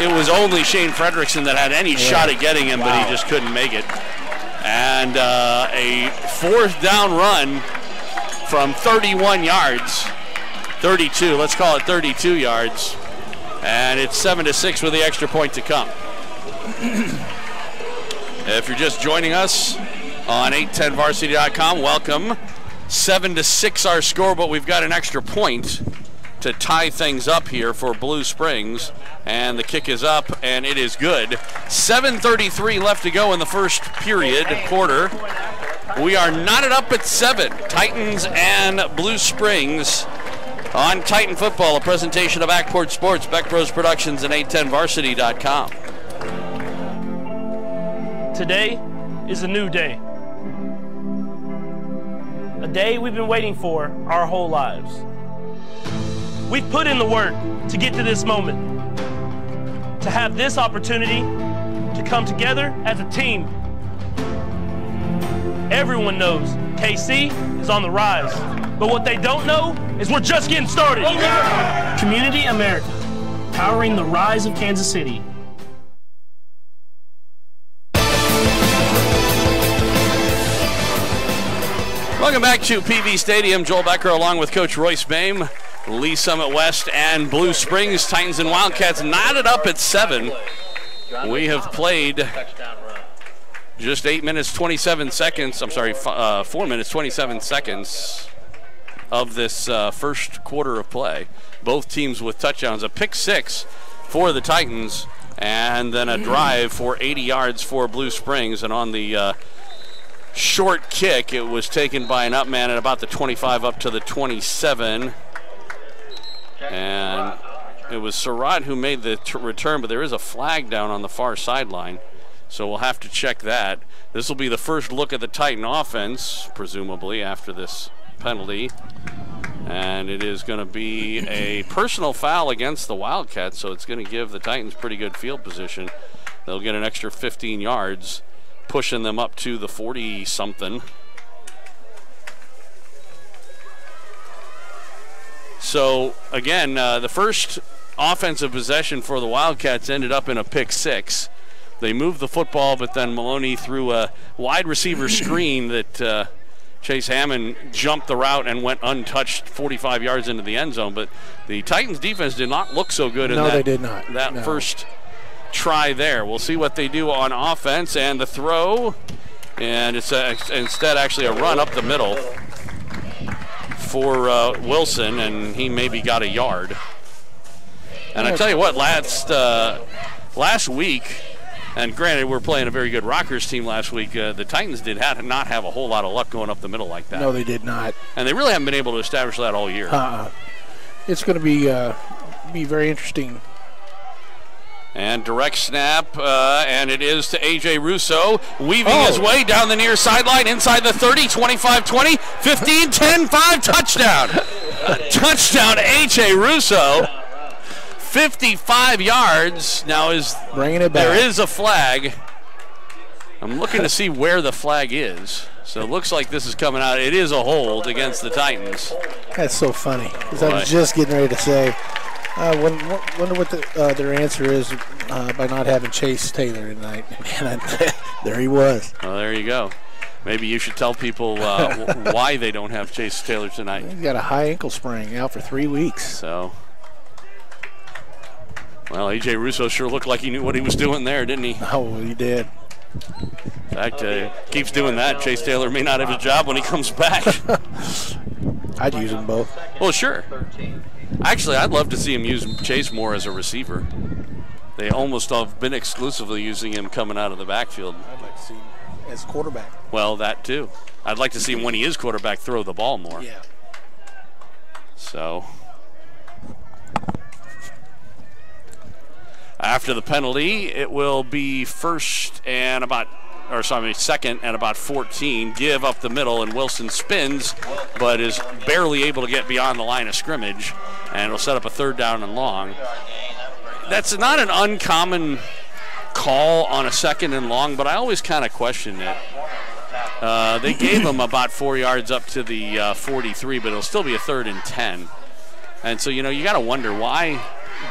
it was only Shane Fredrickson that had any shot at getting him, but he just couldn't make it. And a fourth down run from 31 yards, 32, let's call it 32 yards. And it's 7-6 with the extra point to come. If you're just joining us on 810varsity.com, welcome. 7-6 our score, but we've got an extra point to tie things up here for Blue Springs. And the kick is up, and it is good. 7:33 left to go in the first quarter. We are knotted up at 7. Titans and Blue Springs on Titan Football, a presentation of Ackport Sports, Beck Bros Productions, and 810varsity.com. Today is a new day. A day we've been waiting for our whole lives. We've put in the work to get to this moment, to have this opportunity to come together as a team. Everyone knows KC is on the rise, but what they don't know is we're just getting started. Community America, powering the rise of Kansas City. Welcome back to PV Stadium. Joel Becker along with Coach Royce Boehm, Lee Summit West, and Blue Springs. Titans and Wildcats knotted up at 7. We have played just 8 minutes, 27 seconds. I'm sorry, 4 minutes, 27 seconds of this first quarter of play. Both teams with touchdowns. A pick 6 for the Titans, and then a drive for 80 yards for Blue Springs. And on the short kick, it was taken by an up man at about the 25 up to the 27. And it was Surratt who made the return, but there is a flag down on the far sideline, so we'll have to check that. This will be the first look at the Titan offense, presumably, after this penalty. And it is going to be a personal foul against the Wildcats, so it's going to give the Titans pretty good field position. They'll get an extra 15 yards, pushing them up to the 40-something. So, again, the first offensive possession for the Wildcats ended up in a pick 6. They moved the football, but then Maloney threw a wide receiver screen that Chase Hammond jumped the route and went untouched 45 yards into the end zone. But the Titans defense did not look so good in they did not. That first try there. We'll see what they do on offense, and the throw, and it's instead actually a run up the middle for Wilson, and he maybe got a yard. And I tell you what, last week, and granted we're playing a very good Rockers team last week, the Titans did not have a whole lot of luck going up the middle like that. No, they did not. And they really haven't been able to establish that all year. It's going to be very interesting. And direct snap, and it is to A.J. Russo, weaving his way down the near sideline, inside the 30, 25, 20, 15, 10, 5, touchdown. Touchdown, A.J. Russo. 55 yards. Now bringing it back. There is a flag. I'm looking to see where the flag is. So it looks like this is coming out. It is a hold against the Titans. That's so funny, because I was just getting ready to say, wonder what their answer is by not having Chase Taylor tonight. And there he was. Well, there you go. Maybe you should tell people why they don't have Chase Taylor tonight. He's got a high ankle sprain, out for 3 weeks. So, well, A.J. Russo sure looked like he knew what he was doing there, didn't he? Oh, he did. In fact, keeps doing that. Chase Taylor may not have his job when he comes back. I'd use them both. Well, sure. Actually, I'd love to see him use Chase more as a receiver. They almost have been exclusively using him coming out of the backfield. I'd like to see him as quarterback. Well, that too. I'd like to see him when he is quarterback throw the ball more. Yeah. So, after the penalty, it will be second and about 14. Give up the middle, and Wilson spins, but is barely able to get beyond the line of scrimmage, and it'll set up a third down and long. That's not an uncommon call on a second and long, but I always kind of question it. They gave him about 4 yards up to the 43, but it'll still be a 3rd and 10. And so, you got to wonder why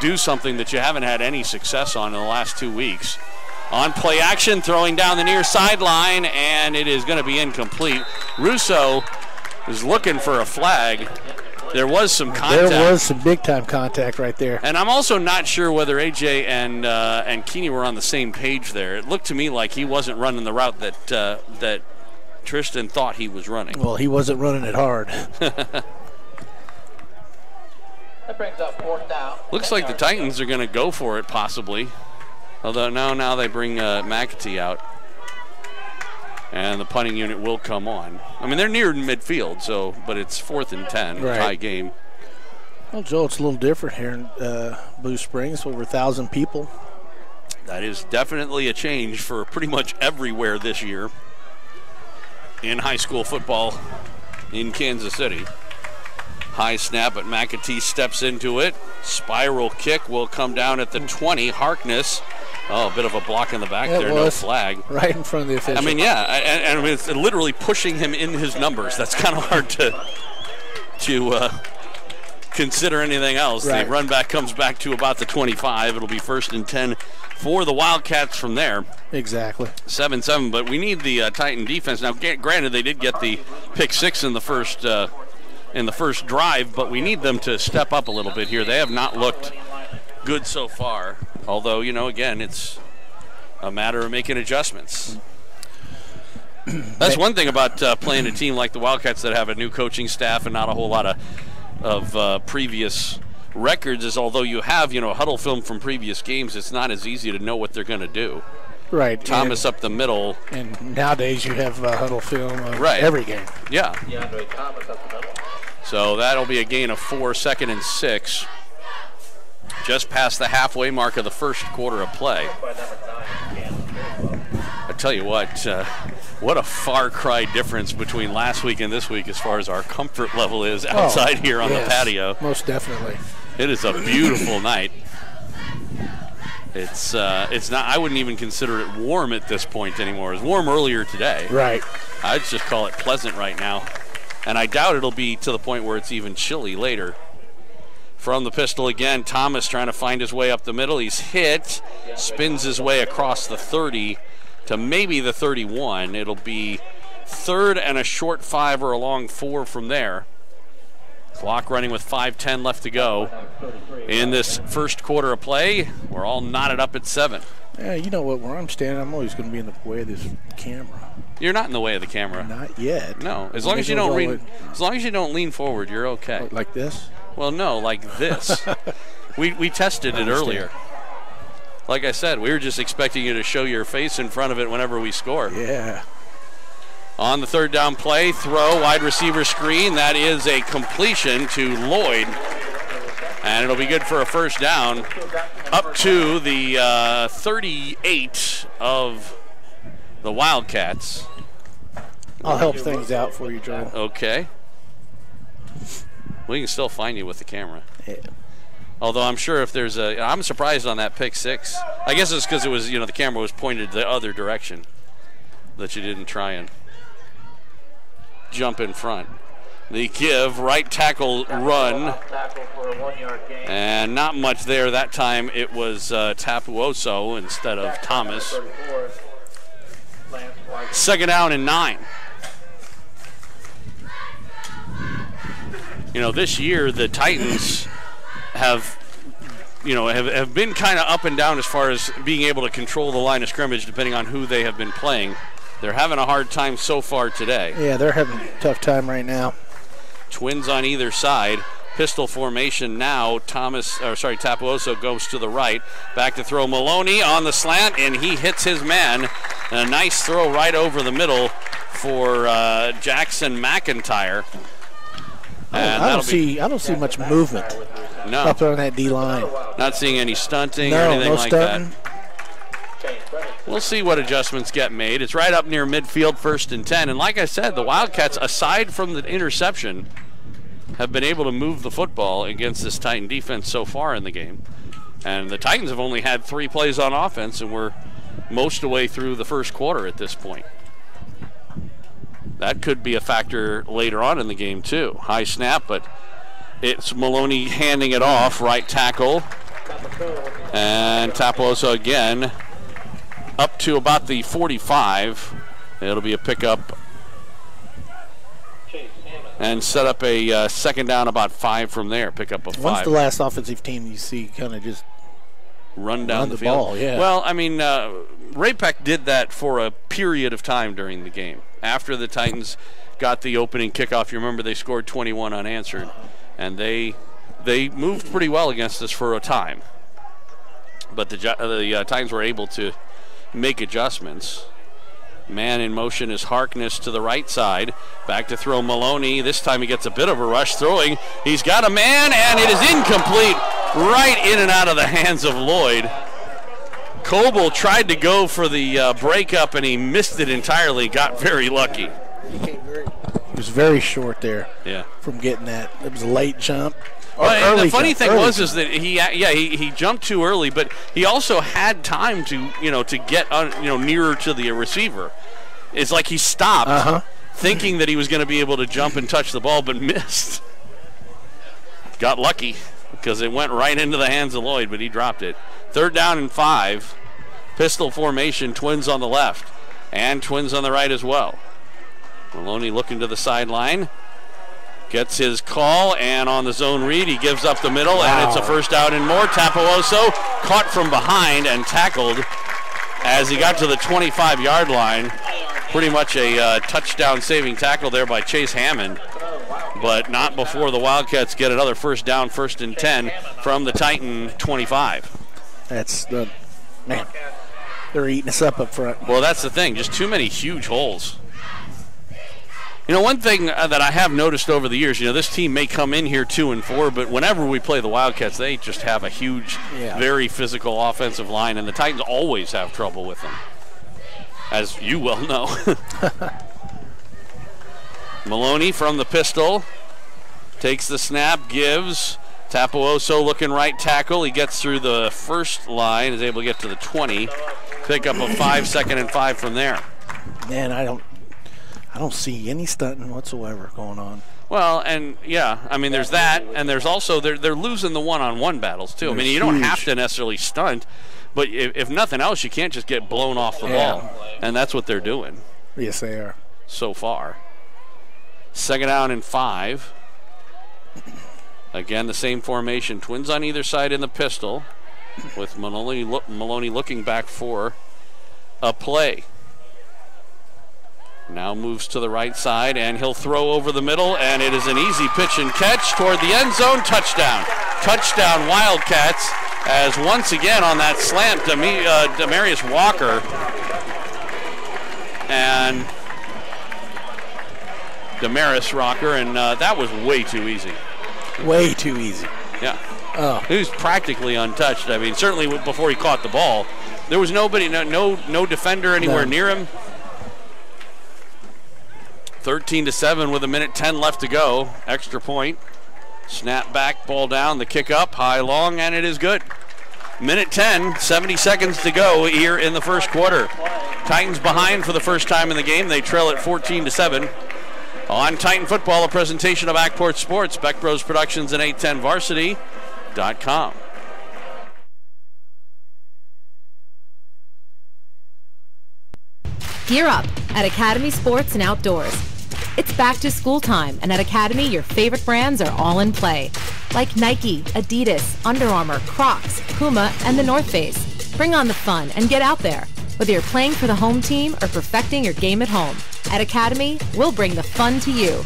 do something that you haven't had any success on in the last 2 weeks. On play action, throwing down the near sideline, and it is going to be incomplete. Russo is looking for a flag. There was some contact. There was some big-time contact right there. And I'm also not sure whether AJ and Keeney were on the same page there. It looked to me like he wasn't running the route that Tristan thought he was running. Well, he wasn't running it hard. That brings up 4th down. Looks like the Titans are going to go for it possibly. Although now they bring McAtee out. And the punting unit will come on. I mean, they're near midfield, but it's 4th and 10, right. Tie game. Well, Joe, it's a little different here in Blue Springs, over 1,000 people. That is definitely a change for pretty much everywhere this year in high school football in Kansas City. High snap, but McAtee steps into it. Spiral kick will come down at the 20. Harkness. Oh, a bit of a block in the back there, no flag. Right in front of the official. I mean, yeah, and I mean, it's literally pushing him in his numbers. That's kind of hard to consider anything else. Right. The run back comes back to about the 25. It'll be 1st and 10 for the Wildcats from there. Exactly. 7-7, but we need the Titan defense. Now, granted, they did get the pick 6 in the first drive, but we need them to step up a little bit here. They have not looked good so far. Although, again, it's a matter of making adjustments. That's one thing about playing a team like the Wildcats that have a new coaching staff and not a whole lot of previous records is although you have, huddle film from previous games, it's not as easy to know what they're going to do. Right. Thomas up the middle. And nowadays you have huddle film of right. every game. Yeah. DeAndre Thomas up the middle. So that'll be a gain of 4, 2nd and 6. Just past the halfway mark of the first quarter of play. I tell you what a far cry difference between last week and this week as far as our comfort level is outside here on the patio. Most definitely. It is a beautiful night. It's not. I wouldn't even consider it warm at this point anymore. It was warm earlier today. Right. I'd just call it pleasant right now, and I doubt it'll be to the point where it's even chilly later. From the pistol again, Thomas trying to find his way up the middle. He's hit, spins his way across the 30 to maybe the 31. It'll be 3rd and a short 5 or a long 4 from there. Clock running with 5:10 left to go in this first quarter of play. We're all knotted up at 7. Yeah, you know what? Where I'm standing, I'm always going to be in the way of this camera. You're not in the way of the camera. Not yet. No, as long as you don't lean forward, you're okay. Like this? Well, no, like this. we tested it earlier. Like I said, we were just expecting you to show your face in front of it whenever we score. Yeah. On the 3rd down play, throw, wide receiver screen. That is a completion to Lloyd. And it'll be good for a 1st down up to the 38 of the Wildcats. I'll help things out for you, Joel. Okay. We can still find you with the camera. Yeah. Although I'm sure if there's I'm surprised on that pick 6. I guess it's because it was, the camera was pointed the other direction that you didn't try and jump in front. The give, right tackle run. And not much there. That time it was Tapuoso instead of Thomas. 2nd down and 9. This year the Titans have been kind of up and down as far as being able to control the line of scrimmage depending on who they have been playing. They're having a hard time so far today. Yeah, they're having a tough time right now. Twins on either side. Pistol formation now. Tapuoso goes to the right. Back to throw Maloney on the slant, and he hits his man. And a nice throw right over the middle for Jackson McIntyre. And I don't see much movement up on that D line. Not seeing any stunting or anything like stunting. that. We'll see what adjustments get made. It's right up near midfield, 1st and 10. And like I said, the Wildcats, aside from the interception, have been able to move the football against this Titan defense so far in the game. And the Titans have only had 3 plays on offense, and we're most of the way through the first quarter at this point. That could be a factor later on in the game, too. High snap, but it's Maloney handing it off. Right tackle And Taposo again up to about the 45. It'll be a pickup and set up a second down about 5 from there. Pick up a 5. When's the last offensive team you see kind of just run down the field? ball? Yeah. Well, I mean, Ray-Pec did that for a period of time during the game. After the Titans got the opening kickoff, you remember they scored 21 unanswered, and they moved pretty well against us for a time. But the Titans were able to make adjustments. Man in motion is Harkness to the right side. Back to throw Maloney. This time he gets a bit of a rush throwing. He's got a man, and it is incomplete. Right in and out of the hands of Lloyd. Coble tried to go for the breakup, and he missed it entirely. Got very lucky. He was very short there. Yeah. From getting that. It was a late jump. Well, the funny thing was is that he jumped too early, but he also had time to get nearer to the receiver. It's like he stopped, thinking that he was going to be able to jump and touch the ball, but missed. Got lucky because it went right into the hands of Lloyd, but he dropped it. 3rd down and 5. Pistol formation, Twins on the left, and Twins on the right as well. Maloney looking to the sideline. Gets his call, and on the zone read, he gives up the middle, and it's a first down and more. Taposo caught from behind and tackled as he got to the 25-yard line. Pretty much a touchdown-saving tackle there by Chase Hammond, but not before the Wildcats get another first down, 1st and 10 from the Titan 25. That's the man. They're eating us up front. Well, that's the thing. Just too many huge holes. One thing that I have noticed over the years, this team may come in here 2-4, but whenever we play the Wildcats, they just have a huge, very physical offensive line, and the Titans always have trouble with them, as you well know. Maloney from the pistol takes the snap, gives. Taposo looking right tackle. He gets through the first line, is able to get to the 20. Pick up a 5, 2nd and 5 from there. Man, I don't see any stunting whatsoever going on. Well, and there's that, and there's also they're losing the one-on-one battles too. I mean, you don't have to necessarily stunt, but if nothing else, you can't just get blown off the ball, and that's what they're doing. Yes, they are. So far. 2nd down and 5. Again, the same formation. Twins on either side in the pistol, with Maloney looking back for a play. Now moves to the right side, and he'll throw over the middle, and it is an easy pitch and catch toward the end zone. Touchdown. Touchdown Wildcats, as once again on that slant, Demarius Walker and Damaris Rocker, and that was way too easy. Way too easy. Yeah. Oh. He was practically untouched. I mean, certainly before he caught the ball. There was nobody, no defender anywhere near him. 13-7 with 1:10 left to go. Extra point. Snap back, ball down, the kick up, high, long, and it is good. 1:10, 70 seconds to go here in the first quarter. Titans behind for the first time in the game. They trail at 14-7. On Titan Football, a presentation of Ackport Sports, Beck Bros Productions, and 810varsity.com. Gear up at Academy Sports and Outdoors. It's back to school time, and at Academy, your favorite brands are all in play. Like Nike, Adidas, Under Armour, Crocs, Puma, and the North Face. Bring on the fun and get out there. Whether you're playing for the home team or perfecting your game at home, at Academy, we'll bring the fun to you.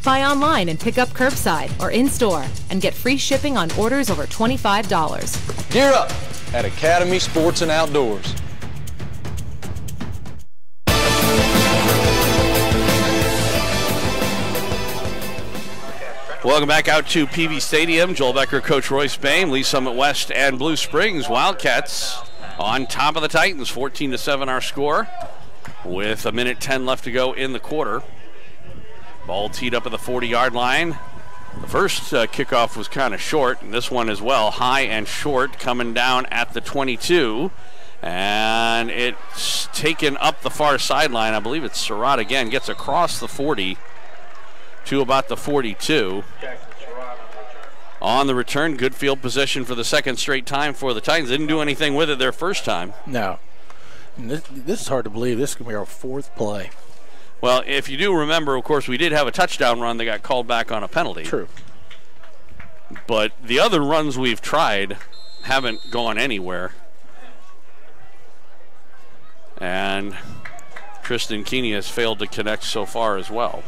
Buy online and pick up curbside or in-store and get free shipping on orders over $25. Gear up at Academy Sports and Outdoors. Welcome back out to PV Stadium. Joel Becker, Coach Royce Boehm, Lee Summit West, and Blue Springs. Wildcats on top of the Titans, 14-7 our score, with 1:10 left to go in the quarter. Ball teed up at the 40-yard line. The first kickoff was kind of short, and this one as well, high and short, coming down at the 22. And it's taken up the far sideline. I believe it's Surratt again, gets across the 40 to about the 42. on the return. Good field position for the second straight time for the Titans. Didn't do anything with it their first time. No. And this is hard to believe. This is going to be our fourth play. Well, if you do remember, of course, we did have a touchdown run that got called back on a penalty. True. But the other runs we've tried haven't gone anywhere. And Tristan Keeney has failed to connect so far as well.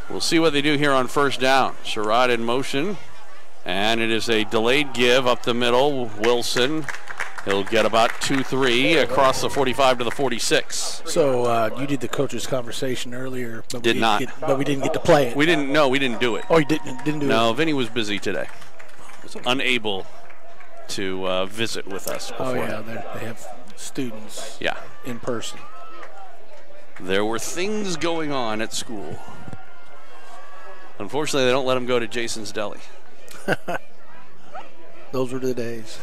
We'll see what they do here on first down. Sherrod in motion, and it is a delayed give up the middle. Wilson, he'll get about 2-3 across the 45 to the 46. So you did the coaches' conversation earlier, but Did not. But we didn't get to play it. We didn't do it. Oh, you didn't do it? No, Vinny was busy today. Was unable to visit with us before. Oh, yeah, they have students in person. There were things going on at school. Unfortunately, they don't let him go to Jason's Deli. Those were the days.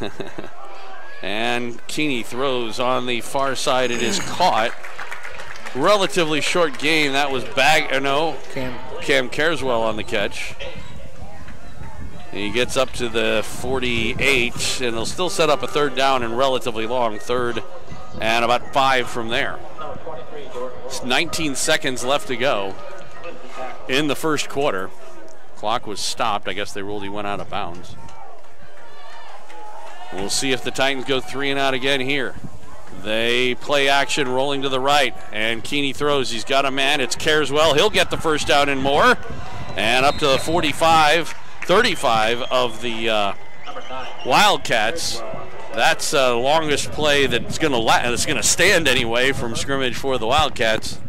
And Keeney throws on the far side. It is caught. Relatively short game. That was Cam Carswell on the catch. He gets up to the 48, and they'll still set up a third down and relatively long third and about 5 from there. It's 19 seconds left to go in the first quarter. Clock was stopped. I guess they ruled he went out of bounds. We'll see if the Titans go 3 and out again here. They play action rolling to the right, and Keeney throws. He's got a man. It's Carswell. He'll get the first down and more. And up to the 45, 35 of the Wildcats. That's the longest play that's going to stand anyway from scrimmage for the Wildcats.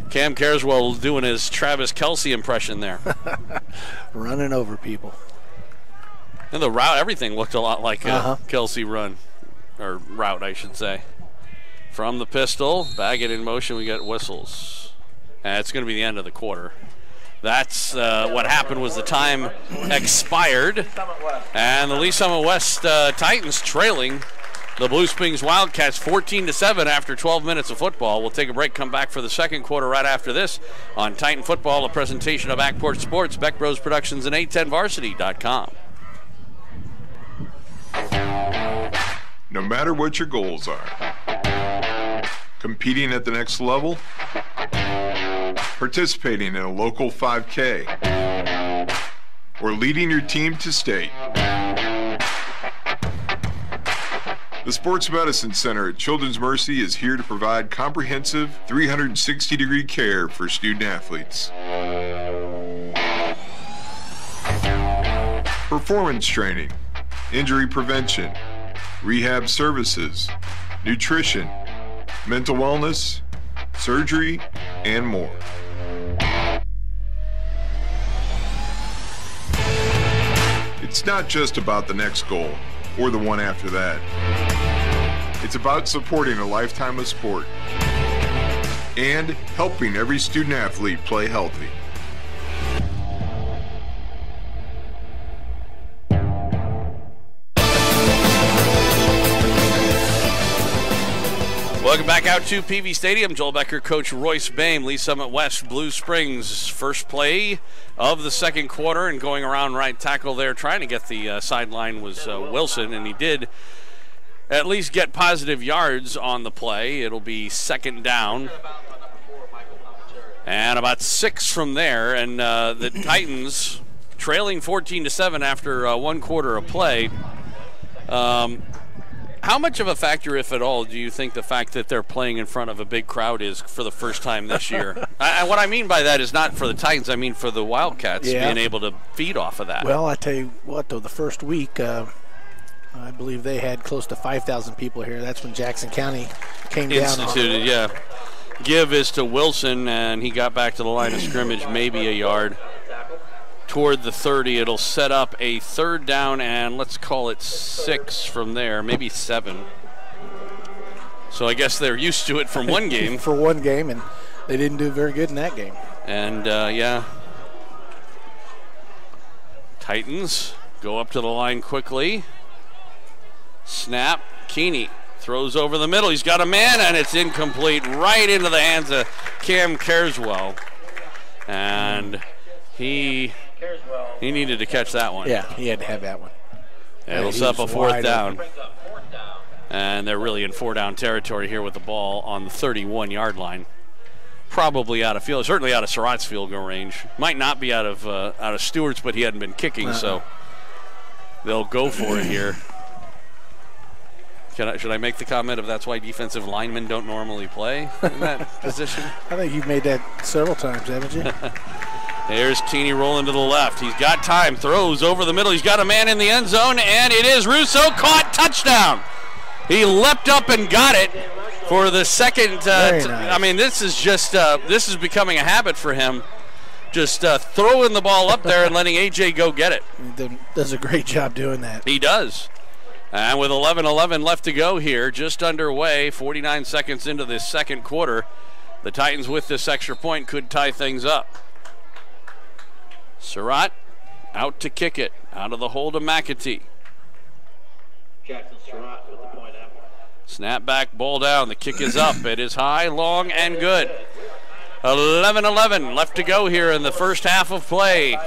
Cam Carswell doing his Travis Kelce impression there. Running over people. And the route, everything looked a lot like a Kelce run, or route, I should say. From the pistol, Baggett in motion, we get whistles. And it's going to be the end of the quarter. That's what happened was the time expired. And the Lee Summit West Titans trailing the Blue Springs Wildcats 14-7 after 12 minutes of football. We'll take a break, come back for the second quarter right after this on Titan Football, a presentation of Backport Sports, Beck Bros Productions, and A10Varsity.com. No matter what your goals are, competing at the next level, participating in a local 5K, or leading your team to state, the Sports Medicine Center at Children's Mercy is here to provide comprehensive 360-degree care for student athletes. Performance training, injury prevention, rehab services, nutrition, mental wellness, surgery, and more. It's not just about the next goal or the one after that. It's about supporting a lifetime of sport and helping every student athlete play healthy. Welcome back out to PV Stadium. Joel Becker, Coach Royce Boehm, Lee Summit West, Blue Springs. First play of the second quarter, and going around right tackle there, trying to get the sideline was Wilson, and he did at least get positive yards on the play. It'll be second down. And about 6 from there, and the Titans trailing 14-7 after 1 quarter of play. How much of a factor, if at all, do you think the fact that they're playing in front of a big crowd is for the first time this year? What I mean by that is not for the Titans. I mean for the Wildcats being able to feed off of that. Well, I tell you what, though, the first week, I believe they had close to 5,000 people here. That's when Jackson County came down. Instituted, yeah. Give is to Wilson, and he got back to the line of scrimmage, maybe a yard. Toward the 30, it'll set up a third down, and let's call it 6 from there, maybe 7. So I guess they're used to it from one game. For one game, and they didn't do very good in that game. And, yeah. Titans go up to the line quickly. Snap. Keeney throws over the middle. He's got a man, and it's incomplete right into the hands of Cam Carswell. And he He needed to catch that one. Yeah, he had to have that one. It'll set up a fourth down. And they're really in 4-down territory here with the ball on the 31-yard line. Probably out of field, certainly out of Surratt's field goal range. Might not be out of Stewart's, but he hadn't been kicking, so they'll go for it here. Should I make the comment of that's why defensive linemen don't normally play in that position? I think you've made that several times, haven't you? There's Teeny rolling to the left. He's got time, throws over the middle. He's got a man in the end zone, and it is Russo, caught, touchdown. He leapt up and got it for the second. Nice. I mean, this is just this is becoming a habit for him. Just throwing the ball up there and letting AJ go get it. He does a great job doing that. He does. And with 11:11 left to go here, just underway, 49 seconds into this second quarter, the Titans with this extra point could tie things up. Surratt out to kick it, out of the hold of McAtee. Jackson Surratt with the point out. Snap back, ball down. The kick is up. It is high, long, and good. 11:11 left to go here in the first half of play.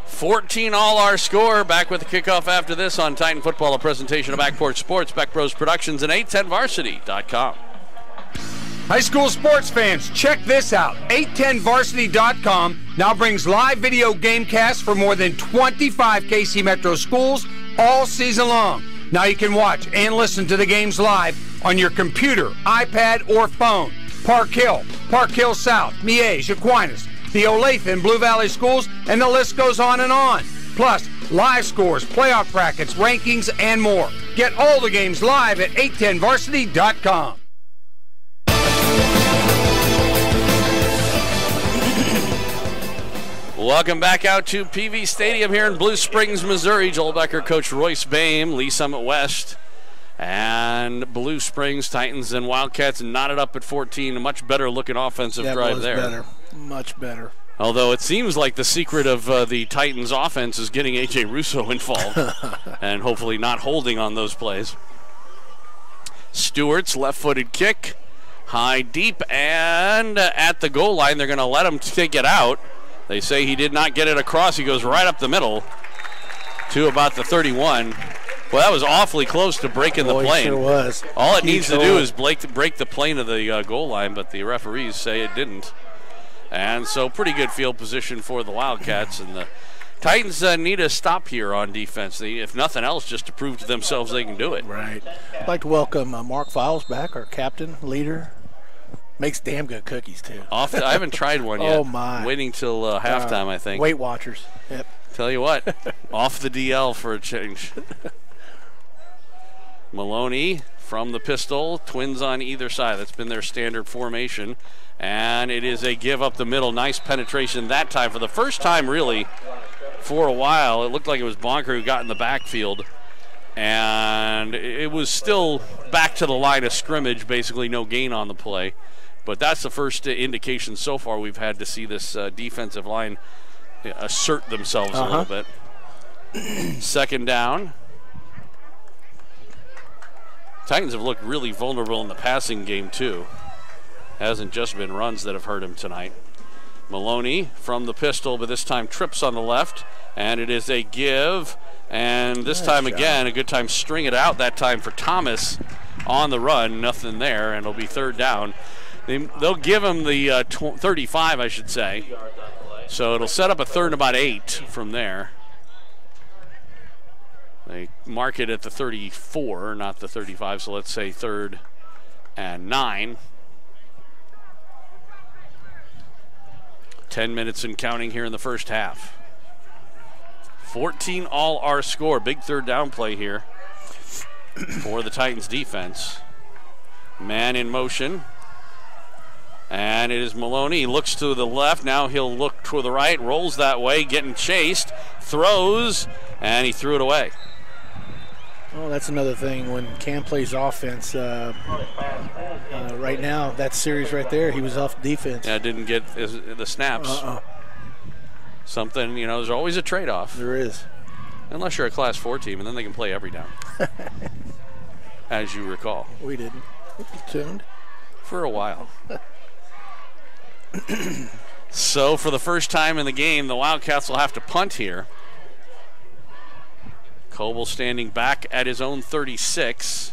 14 all our score. Back with the kickoff after this on Titan Football, a presentation of Backport Sports, Beck Bros Productions, and 810varsity.com. High school sports fans, check this out. 810varsity.com now brings live video game casts for more than 25 KC Metro schools all season long. Now you can watch and listen to the games live on your computer, iPad, or phone. Park Hill South, Miege, Aquinas, the Olathe and Blue Valley schools, and the list goes on and on. Plus, live scores, playoff brackets, rankings, and more. Get all the games live at 810varsity.com. Welcome back out to PV Stadium here in Blue Springs, Missouri. Joel Becker, Coach Royce Boehm, Lee Summit West, and Blue Springs Titans and Wildcats knotted up at 14. A much better looking offensive drive there. Better. Much better. Although it seems like the secret of the Titans offense is getting A.J. Russo involved and hopefully not holding on those plays. Stewart's left-footed kick, high, deep, and at the goal line they're going to let him take it out. They say he did not get it across. He goes right up the middle to about the 31. Well, that was awfully close to breaking the plane. It sure was. All it needs to do is break the plane of the goal line, but the referees say it didn't. And so pretty good field position for the Wildcats. And the Titans need a stop here on defense. If nothing else, just to prove to themselves they can do it. Right. I'd like to welcome Mark Files back, our captain, leader. Makes damn good cookies, too. I haven't tried one yet. Oh, my. Waiting till halftime, I think. Weight Watchers. Yep. Tell you what, off the DL for a change. Maloney from the pistol, twins on either side. That's been their standard formation. And it is a give up the middle. Nice penetration that time. For the first time, really, for a while, it looked like it was Bonker who got in the backfield. And it was still back to the line of scrimmage, basically no gain on the play. But that's the first indication so far we've had to see this defensive line assert themselves a little bit. Second down. Titans have looked really vulnerable in the passing game, too. Hasn't just been runs that have hurt him tonight. Maloney from the pistol, but this time trips on the left. And it is a give. And this time again, a good time string it out that time for Thomas on the run. Nothing there, and it'll be third down. They'll give him the 35, I should say. So it'll set up a third and about 8 from there. They mark it at the 34, not the 35, so let's say third and 9. 10 minutes and counting here in the first half. 14 all our score. Big third down play here for the Titans defense. Man in motion. And it is Maloney. He looks to the left. Now he'll look to the right. Rolls that way. Getting chased. Throws. And he threw it away. Well, that's another thing. When Cam plays offense, right now, that series right there, he was off defense. Yeah, didn't get the snaps. Something, there's always a trade-off. There is. Unless you're a Class 4 team, and then they can play every down. As you recall. We didn't. We tuned. For a while. So for the first time in the game, the Wildcats will have to punt here. Coble standing back at his own 36.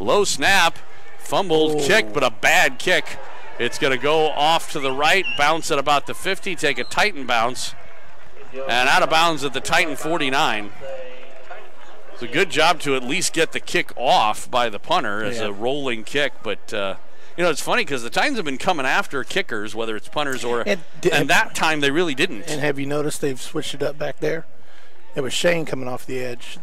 Low snap, fumbled kick, but a bad kick. It's going to go off to the right, bounce at about the 50, take a Titan bounce, and out of bounds at the Titan 49. It's a good job to at least get the kick off by the punter as a rolling kick, but it's funny because the Titans have been coming after kickers, whether it's punters or, and that time they really didn't. And have you noticed they've switched it up back there? It was Shane coming off the edge.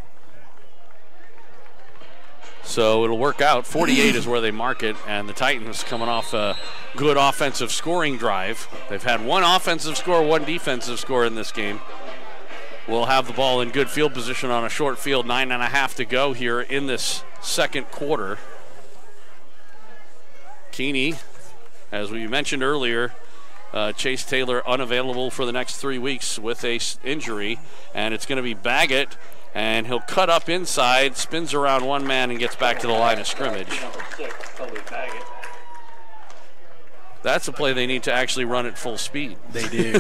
So it'll work out. 48 is where they mark it, and the Titans coming off a good offensive scoring drive. They've had one offensive score, one defensive score in this game. We'll have the ball in good field position on a short field, 9.5 to go here in this second quarter. Keeney, as we mentioned earlier, Chase Taylor unavailable for the next 3 weeks with a injury, and it's going to be Baggett. And he'll cut up inside, spins around one man, and gets back to the line of scrimmage. That's a play they need to actually run at full speed. They do.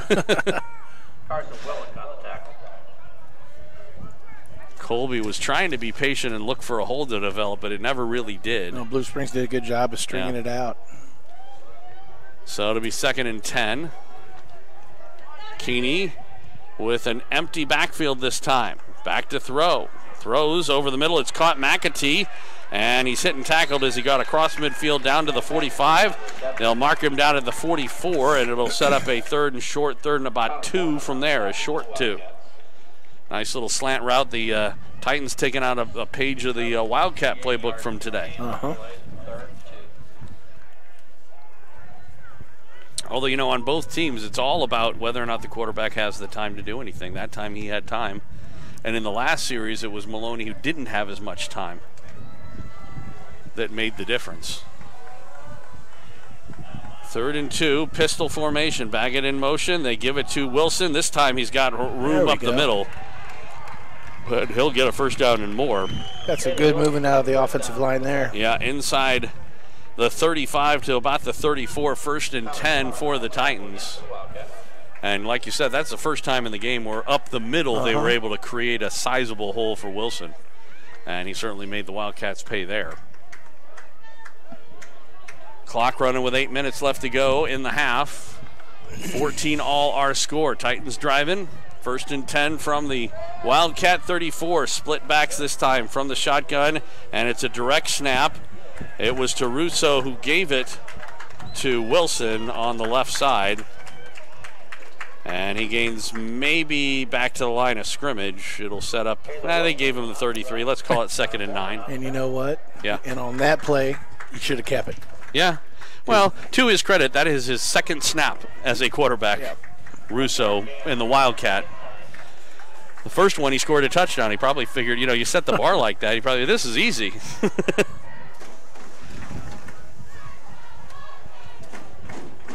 Colby was trying to be patient and look for a hole to develop, but it never really did. No, Blue Springs did a good job of stringing it out. So it'll be 2nd and 10. Keeney with an empty backfield this time. Back to throw. Throws over the middle. It's caught McAtee, and he's hit and tackled as he got across midfield down to the 45. They'll mark him down at the 44, and it'll set up a 3rd and short, 3rd and about 2 from there, a short 2. Nice little slant route. The Titans taking out a page of the Wildcat playbook from today. Although, on both teams, it's all about whether or not the quarterback has the time to do anything. That time he had time. And in the last series, it was Maloney who didn't have as much time that made the difference. 3rd and 2, pistol formation. Baggett in motion. They give it to Wilson. This time he's got room up the middle. But he'll get a first down and more. That's a good moving out of the offensive line there. Yeah, inside the 35 to about the 34, 1st and 10 for the Titans. And like you said, that's the first time in the game where up the middle they were able to create a sizable hole for Wilson. And he certainly made the Wildcats pay there. Clock running with 8 minutes left to go in the half. 14 all our score. Titans driving. 1st and 10 from the Wildcat 34. Split backs this time from the shotgun. And it's a direct snap. It was to Russo who gave it to Wilson on the left side. And he gains maybe back to the line of scrimmage. It'll set up, they gave him the 33. Let's call it 2nd and 9. And you know what? Yeah. And on that play, you should have kept it. Yeah. Well, to his credit, that is his 2nd snap as a quarterback, Russo, in the Wildcat. The first one, he scored a touchdown. He probably figured, you set the bar like that, he probably, this is easy.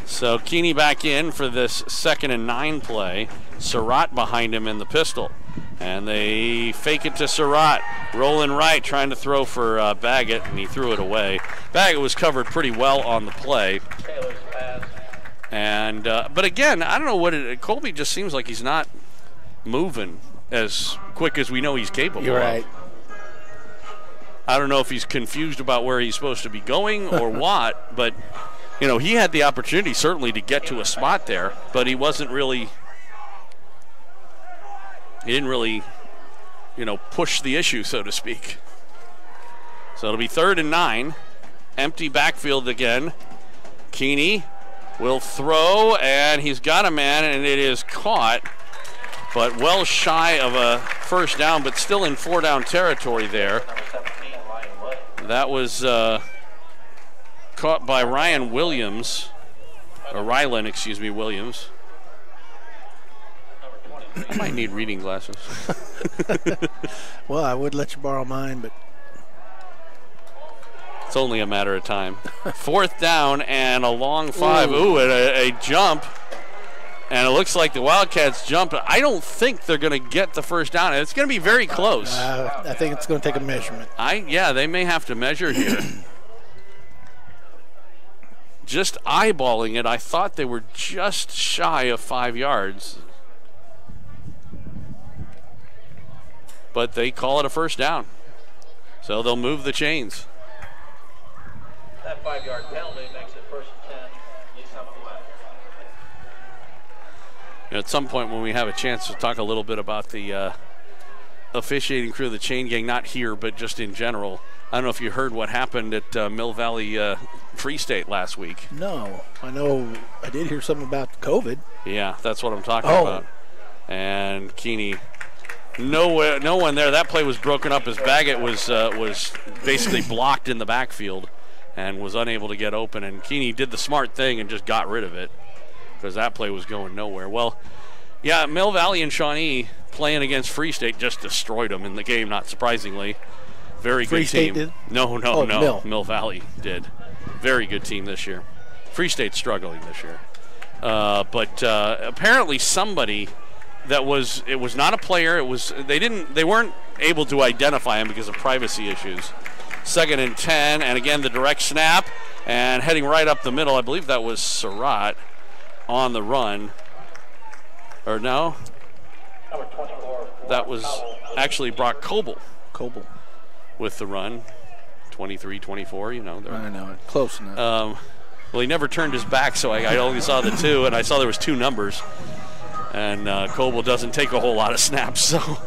So Keeney back in for this 2nd and 9 play. Surratt behind him in the pistol. And they fake it to Surratt. Rolling right, trying to throw for Baggett, and he threw it away. Baggett was covered pretty well on the play. And but again, I don't know what Colby just seems like he's not moving as quick as we know he's capable You're right. of. I don't know if he's confused about where he's supposed to be going or what, but he had the opportunity certainly to get to a spot there, but he wasn't really, he didn't really, push the issue, so to speak. So it'll be 3rd and 9, empty backfield again. Keeney will throw, and he's got a man, and it is caught, but well shy of a first down, but still in 4-down territory there. That was caught by Ryan Williams, or Rylan, excuse me, Williams. I might need reading glasses. Well, I would let you borrow mine, but it's only a matter of time. 4th down and a long 5. Ooh, and a jump. And it looks like the Wildcats jumped. I don't think they're going to get the first down. It's going to be very close. I think it's going to take a measurement. Yeah, they may have to measure here. just eyeballing it, I thought they were just shy of 5 yards. But they call it a first down. So they'll move the chains. That 5-yard penalty makes it first and 10. Lee Summit West. At some point when we have a chance to talk a little bit about the officiating crew of the chain gang, not here, but just in general. I don't know if you heard what happened at Mill Valley Free State last week. No, I know I did hear something about COVID. Yeah, that's what I'm talking about. And Keeney, no one there. That play was broken up as Baggett was basically blocked in the backfield and was unable to get open. And Keeney did the smart thing and just got rid of it because that play was going nowhere. Well, yeah, Mill Valley and Shawnee playing against Free State just destroyed them in the game, not surprisingly. Very good Free team. State did? No. Mill Valley did. Very good team this year. Free State's struggling this year. But apparently somebody it was not a player. They weren't able to identify him because of privacy issues. 2nd and 10, and again the direct snap, and heading right up the middle. I believe that was Surratt on the run. Or no? That was actually Brock Coble. With the run. 23-24, you know. I know it. Close enough. Well, he never turned his back, so I only saw the 2, and I saw there was 2 numbers. And Coble doesn't take a whole lot of snaps. So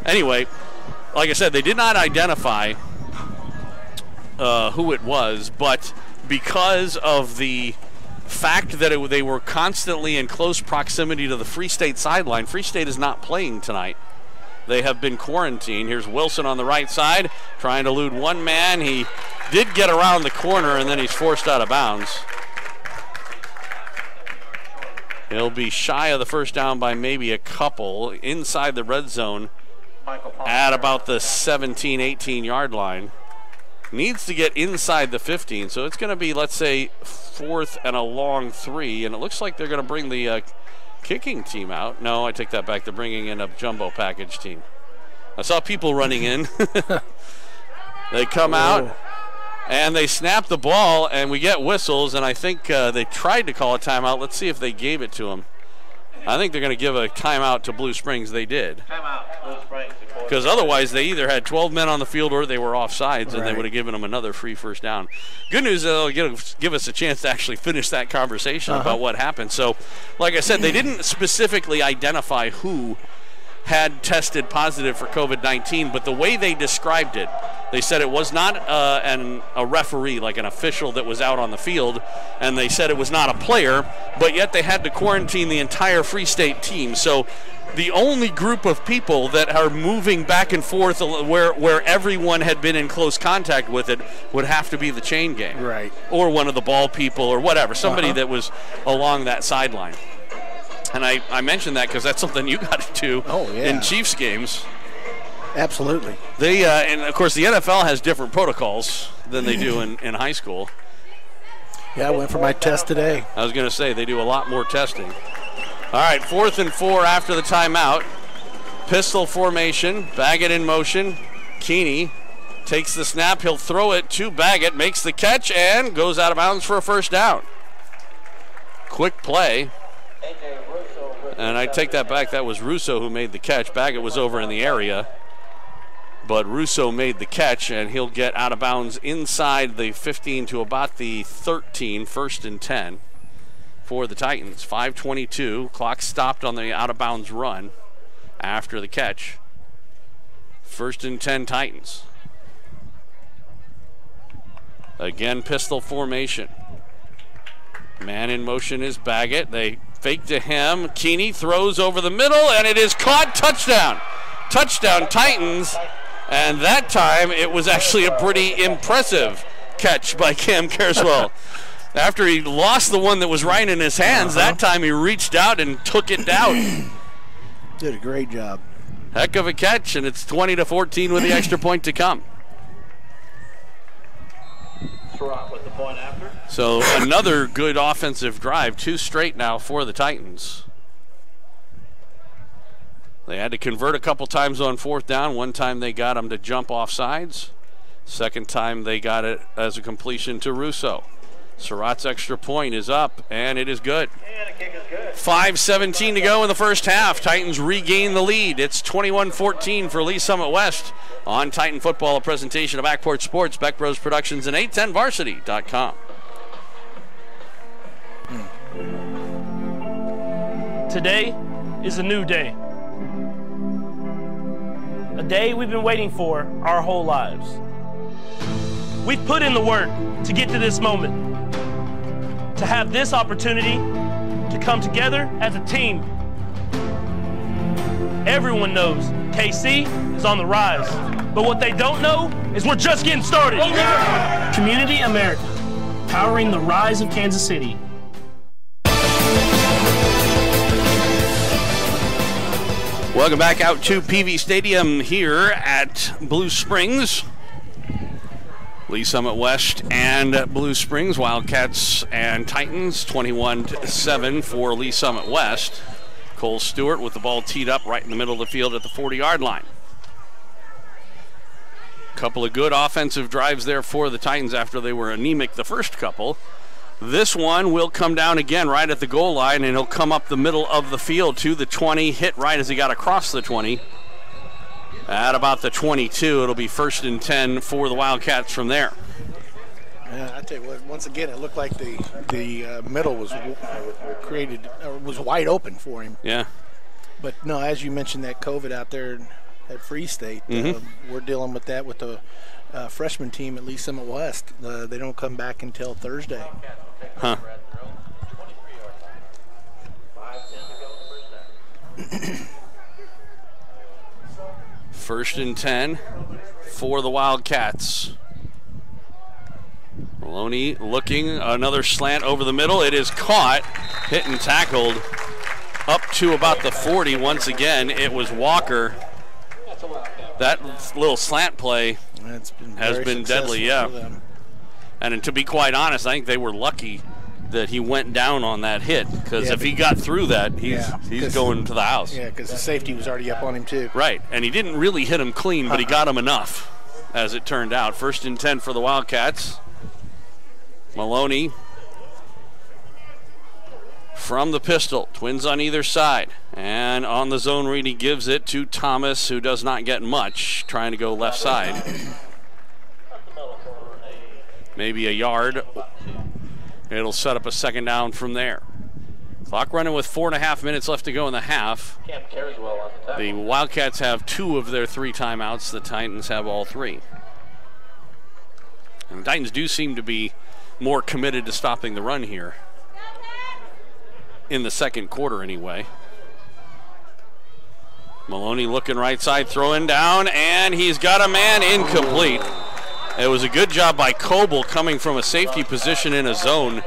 anyway, like I said, they did not identify who it was, but because of the fact that they were constantly in close proximity to the Free State sideline, Free State is not playing tonight. They have been quarantined. Here's Wilson on the right side trying to elude one man. He did get around the corner, and then he's forced out of bounds. He'll be shy of the first down by maybe a couple inside the red zone at about the 17, 18-yard line. Needs to get inside the 15, so it's going to be, let's say, 4th and a long 3, and it looks like they're going to bring the kicking team out. No, I take that back. They're bringing in a jumbo package team. I saw people running in. They come out, and they snap the ball, and we get whistles, and I think they tried to call a timeout. Let's see if they gave it to them. I think they're going to give a timeout to Blue Springs. They did. Timeout, Blue Springs. Because otherwise they either had 12 men on the field or they were offsides, and they would have given them another free first down. Good news, they'll give us a chance to actually finish that conversation about what happened. So, like I said, they didn't specifically identify who had tested positive for COVID-19, but the way they described it, they said it was not a referee, like an official that was out on the field, and they said it was not a player, but yet they had to quarantine the entire Free State team. So the only group of people that are moving back and forth where everyone had been in close contact with it would have to be the chain gang. Right. Or one of the ball people or whatever, somebody that was along that sideline. And I mentioned that because that's something you got to do in Chiefs games. Absolutely. They and, of course, the NFL has different protocols than they do in high school. Yeah, I went for my test today. I was going to say, they do a lot more testing. All right, 4th and 4 after the timeout. Pistol formation, Baggett in motion. Keeney takes the snap. He'll throw it to Baggett, makes the catch, and goes out of bounds for a first down. Quick play. And I take that back. That was Russo who made the catch. Baggett was over in the area. But Russo made the catch, and he'll get out of bounds inside the 15 to about the 13, 1st and 10 for the Titans. 5:22. Clock stopped on the out-of-bounds run after the catch. 1st and 10 Titans. Again, pistol formation. Man in motion is Baggett. They fake to him. Keeney throws over the middle, and it is caught. Touchdown. Touchdown, Titans. And that time, it was actually a pretty impressive catch by Cam Carswell. After he lost the one that was right in his hands, that time he reached out and took it down. Did a great job. Heck of a catch, and it's 20-14 with the extra point to come. With the point after. So another good offensive drive, 2 straight now for the Titans. They had to convert a couple times on 4th down. One time they got them to jump off sides. Second time they got it as a completion to Russo. Surratt's extra point is up, and it is good. 5:17 to go in the first half. Titans regain the lead. It's 21-14 for Lee Summit West. On Titan Football, a presentation of Backport Sports, Beck Bros Productions, and 810varsity.com. Today is a new day. A day we've been waiting for our whole lives. We've put in the work to get to this moment, to have this opportunity to come together as a team. Everyone knows KC is on the rise, but what they don't know is we're just getting started. Community America, powering the rise of Kansas City. Welcome back out to PV Stadium here at Blue Springs. Lee Summit West and Blue Springs, Wildcats and Titans, 21-7 for Lee Summit West. Cole Stewart with the ball teed up right in the middle of the field at the 40-yard line. Couple of good offensive drives there for the Titans after they were anemic the first couple. This one will come down again right at the goal line, and he'll come up the middle of the field to the 20, hit right as he got across the 20. At about the 22, it'll be 1st and 10 for the Wildcats from there. Yeah, I tell you what, once again, it looked like the middle was was wide open for him. Yeah. But no, as you mentioned, that COVID out there at Free State, we're dealing with that with the freshman team at Lee Summit West. They don't come back until Thursday. Huh. First and 10 for the Wildcats. Maloney looking, another slant over the middle. It is caught, hit and tackled up to about the 40. Once again, it was Walker. That little slant play has been deadly, yeah. And to be quite honest, I think they were lucky that he went down on that hit, because if he got through that, he's going to the house. Yeah, because the safety was already up on him too. Right, and he didn't really hit him clean, but he got him enough, as it turned out. 1st and 10 for the Wildcats. Maloney from the pistol, twins on either side, and on the zone read he gives it to Thomas, who does not get much, trying to go left side. Maybe a yard. It'll set up a second down from there. Clock running with 4.5 minutes left to go in the half. The Wildcats have 2 of their 3 timeouts. The Titans have all 3. And the Titans do seem to be more committed to stopping the run here. In the second quarter anyway. Maloney looking right side, throwing down, and he's got a man incomplete. It was a good job by Coble coming from a safety position in a zone,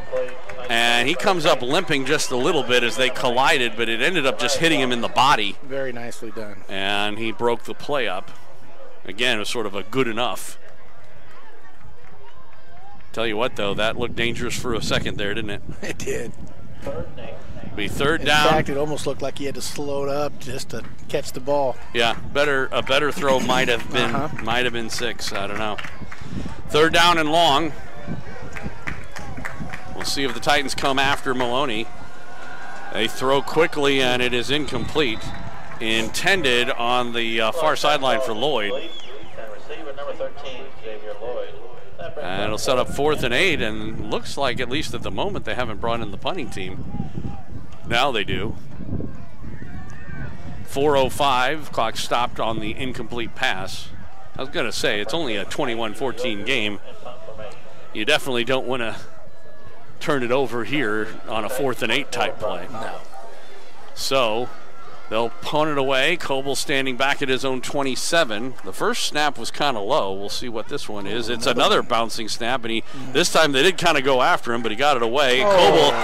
and he comes up limping just a little bit as they collided, but it ended up just hitting him in the body. Very nicely done. And he broke the play up. Again, it was sort of a good enough. Tell you what, though, that looked dangerous for a second there, didn't it? It did. Be third down. In fact, it almost looked like he had to slow it up just to catch the ball. Yeah, a better throw might have been 6. I don't know. 3rd down and long. We'll see if the Titans come after Maloney. They throw quickly, and it is incomplete. Intended on the far sideline for Lloyd. And it'll set up 4th and 8, and looks like, at least at the moment, they haven't brought in the punting team. Now they do. 4:05, clock stopped on the incomplete pass. I was going to say, it's only a 21-14 game. You definitely don't want to turn it over here on a 4th and 8 type play. No. So they'll punt it away. Coble standing back at his own 27. The first snap was kind of low. We'll see what this one is. It's another bouncing snap, and this time they did kind of go after him, but he got it away. Coble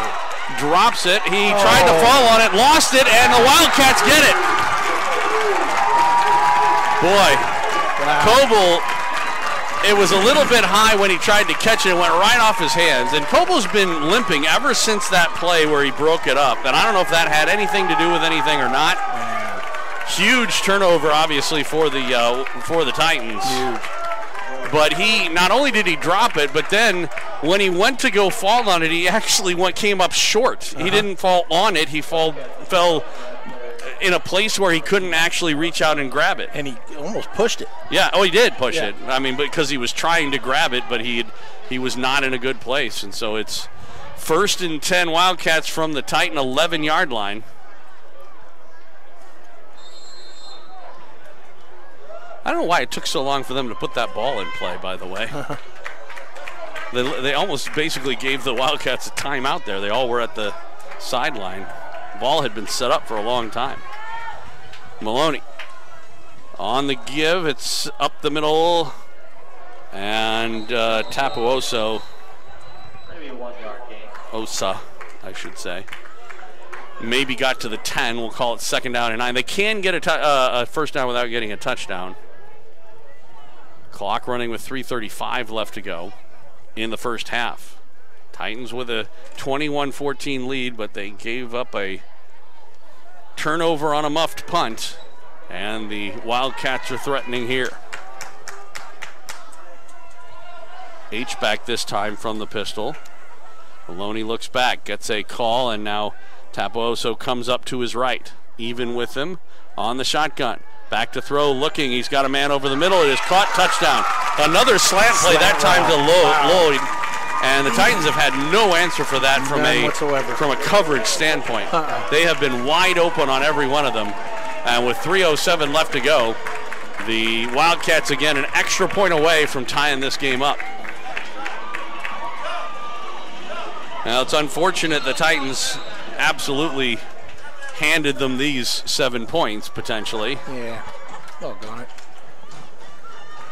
drops it. He tried to fall on it, lost it, and the Wildcats get it. Boy. Wow. Coble, it was a little bit high when he tried to catch it. It went right off his hands. And Coble's been limping ever since that play where he broke it up. And I don't know if that had anything to do with anything or not. Huge turnover, obviously, for the Titans. Huge. But he, not only did he drop it, but then when he went to go fall on it, he actually came up short. He didn't fall on it. He fell in a place where he couldn't actually reach out and grab it. And he almost pushed it. Yeah, he did push it. I mean, because he was trying to grab it, but he was not in a good place. And so it's 1st and 10 Wildcats from the Titan 11-yard line. I don't know why it took so long for them to put that ball in play, by the way. They almost basically gave the Wildcats a timeout there. They all were at the sideline. Ball had been set up for a long time. Maloney on the give. It's up the middle. And Tapuoso. Maybe a 1-yard gain. Osa, I should say. Maybe got to the 10. We'll call it 2nd down and 9. They can get a first down without getting a touchdown. Clock running with 3:35 left to go in the first half. Titans with a 21-14 lead, but they gave up a turnover on a muffed punt, and the Wildcats are threatening here. H-back this time from the pistol. Maloney looks back, gets a call, and now Tapuoso comes up to his right. Even with him on the shotgun. Back to throw, looking. He's got a man over the middle. It is caught, touchdown. Another slant play, that time to Lloyd. And the Titans have had no answer for that from a coverage standpoint. They have been wide open on every one of them. And with 3:07 left to go, the Wildcats again an extra point away from tying this game up. Now it's unfortunate the Titans absolutely handed them these 7 points potentially. Yeah, doggone it.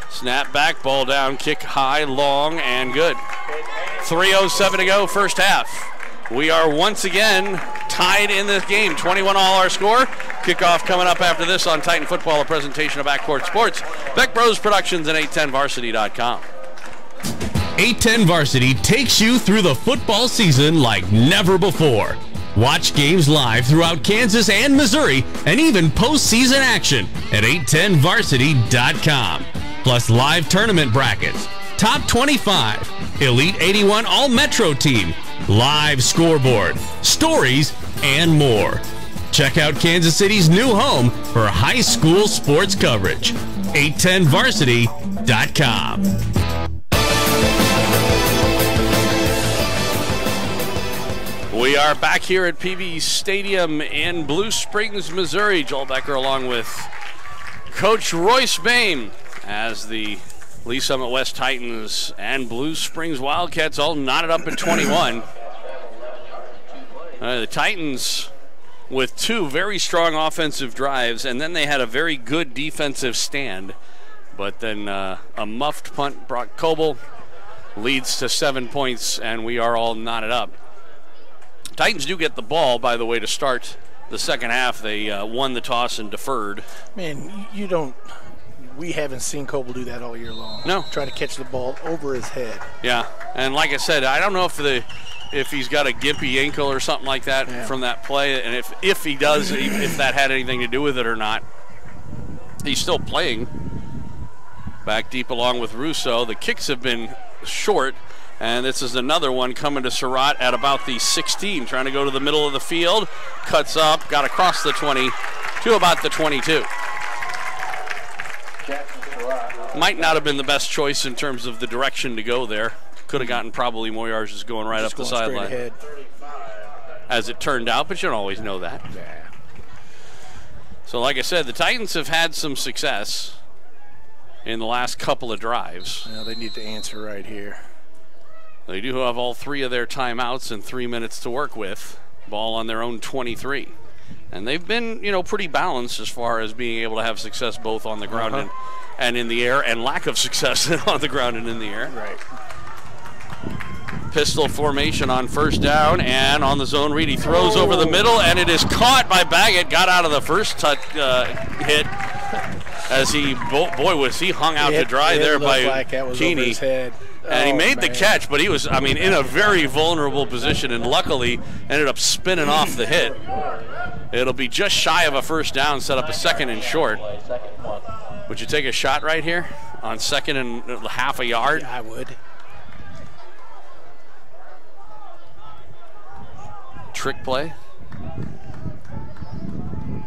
Snap back, ball down, kick high, long, and good. 3:07 to go, first half. We are once again tied in this game. 21 all our score. Kickoff coming up after this on Titan Football, a presentation of Backcourt Sports. Beck Bros Productions and 810varsity.com. 810 Varsity takes you through the football season like never before. Watch games live throughout Kansas and Missouri, and even postseason action at 810varsity.com. Plus live tournament brackets, top 25, Elite 81 All-Metro team, live scoreboard, stories, and more. Check out Kansas City's new home for high school sports coverage. 810varsity.com. We are back here at PV Stadium in Blue Springs, Missouri. Joel Becker along with Coach Royce Boehm as the Lee Summit West Titans and Blue Springs Wildcats all knotted up at 21. The Titans with 2 very strong offensive drives, and then they had a very good defensive stand. But then a muffed punt, Brock Coble, leads to 7 points, and we are all knotted up. Titans do get the ball, by the way, to start the second half. They won the toss and deferred. Man, we haven't seen Coble do that all year long. No. Try to catch the ball over his head. Yeah, and like I said, I don't know if he's got a gimpy ankle or something like that from that play, and if he does, if that had anything to do with it or not. He's still playing. Back deep along with Russo. The kicks have been short. And this is another one coming to Surratt at about the 16, trying to go to the middle of the field. Cuts up, got across the 20 to about the 22. Might not have been the best choice in terms of the direction to go there. Could have gotten probably more yards just going right up the sideline. As it turned out, but you don't always know that. Yeah. So like I said, the Titans have had some success in the last couple of drives. Now they need to answer right here. They do have all 3 of their timeouts and 3 minutes to work with. Ball on their own 23. And they've been, pretty balanced as far as being able to have success both on the ground and in the air, and lack of success on the ground and in the air. Right. Pistol formation on first down, and on the zone read, he throws over the middle, and it is caught by Baggett. Got out of the first hit as he, boy, was he hung out to dry there by Keeney. And he made the catch, but he was, in a very vulnerable position, and luckily ended up spinning off the hit. It'll be just shy of a first down, set up a 2nd and short. Would you take a shot right here on 2nd and half a yard? Yeah, I would. trick play.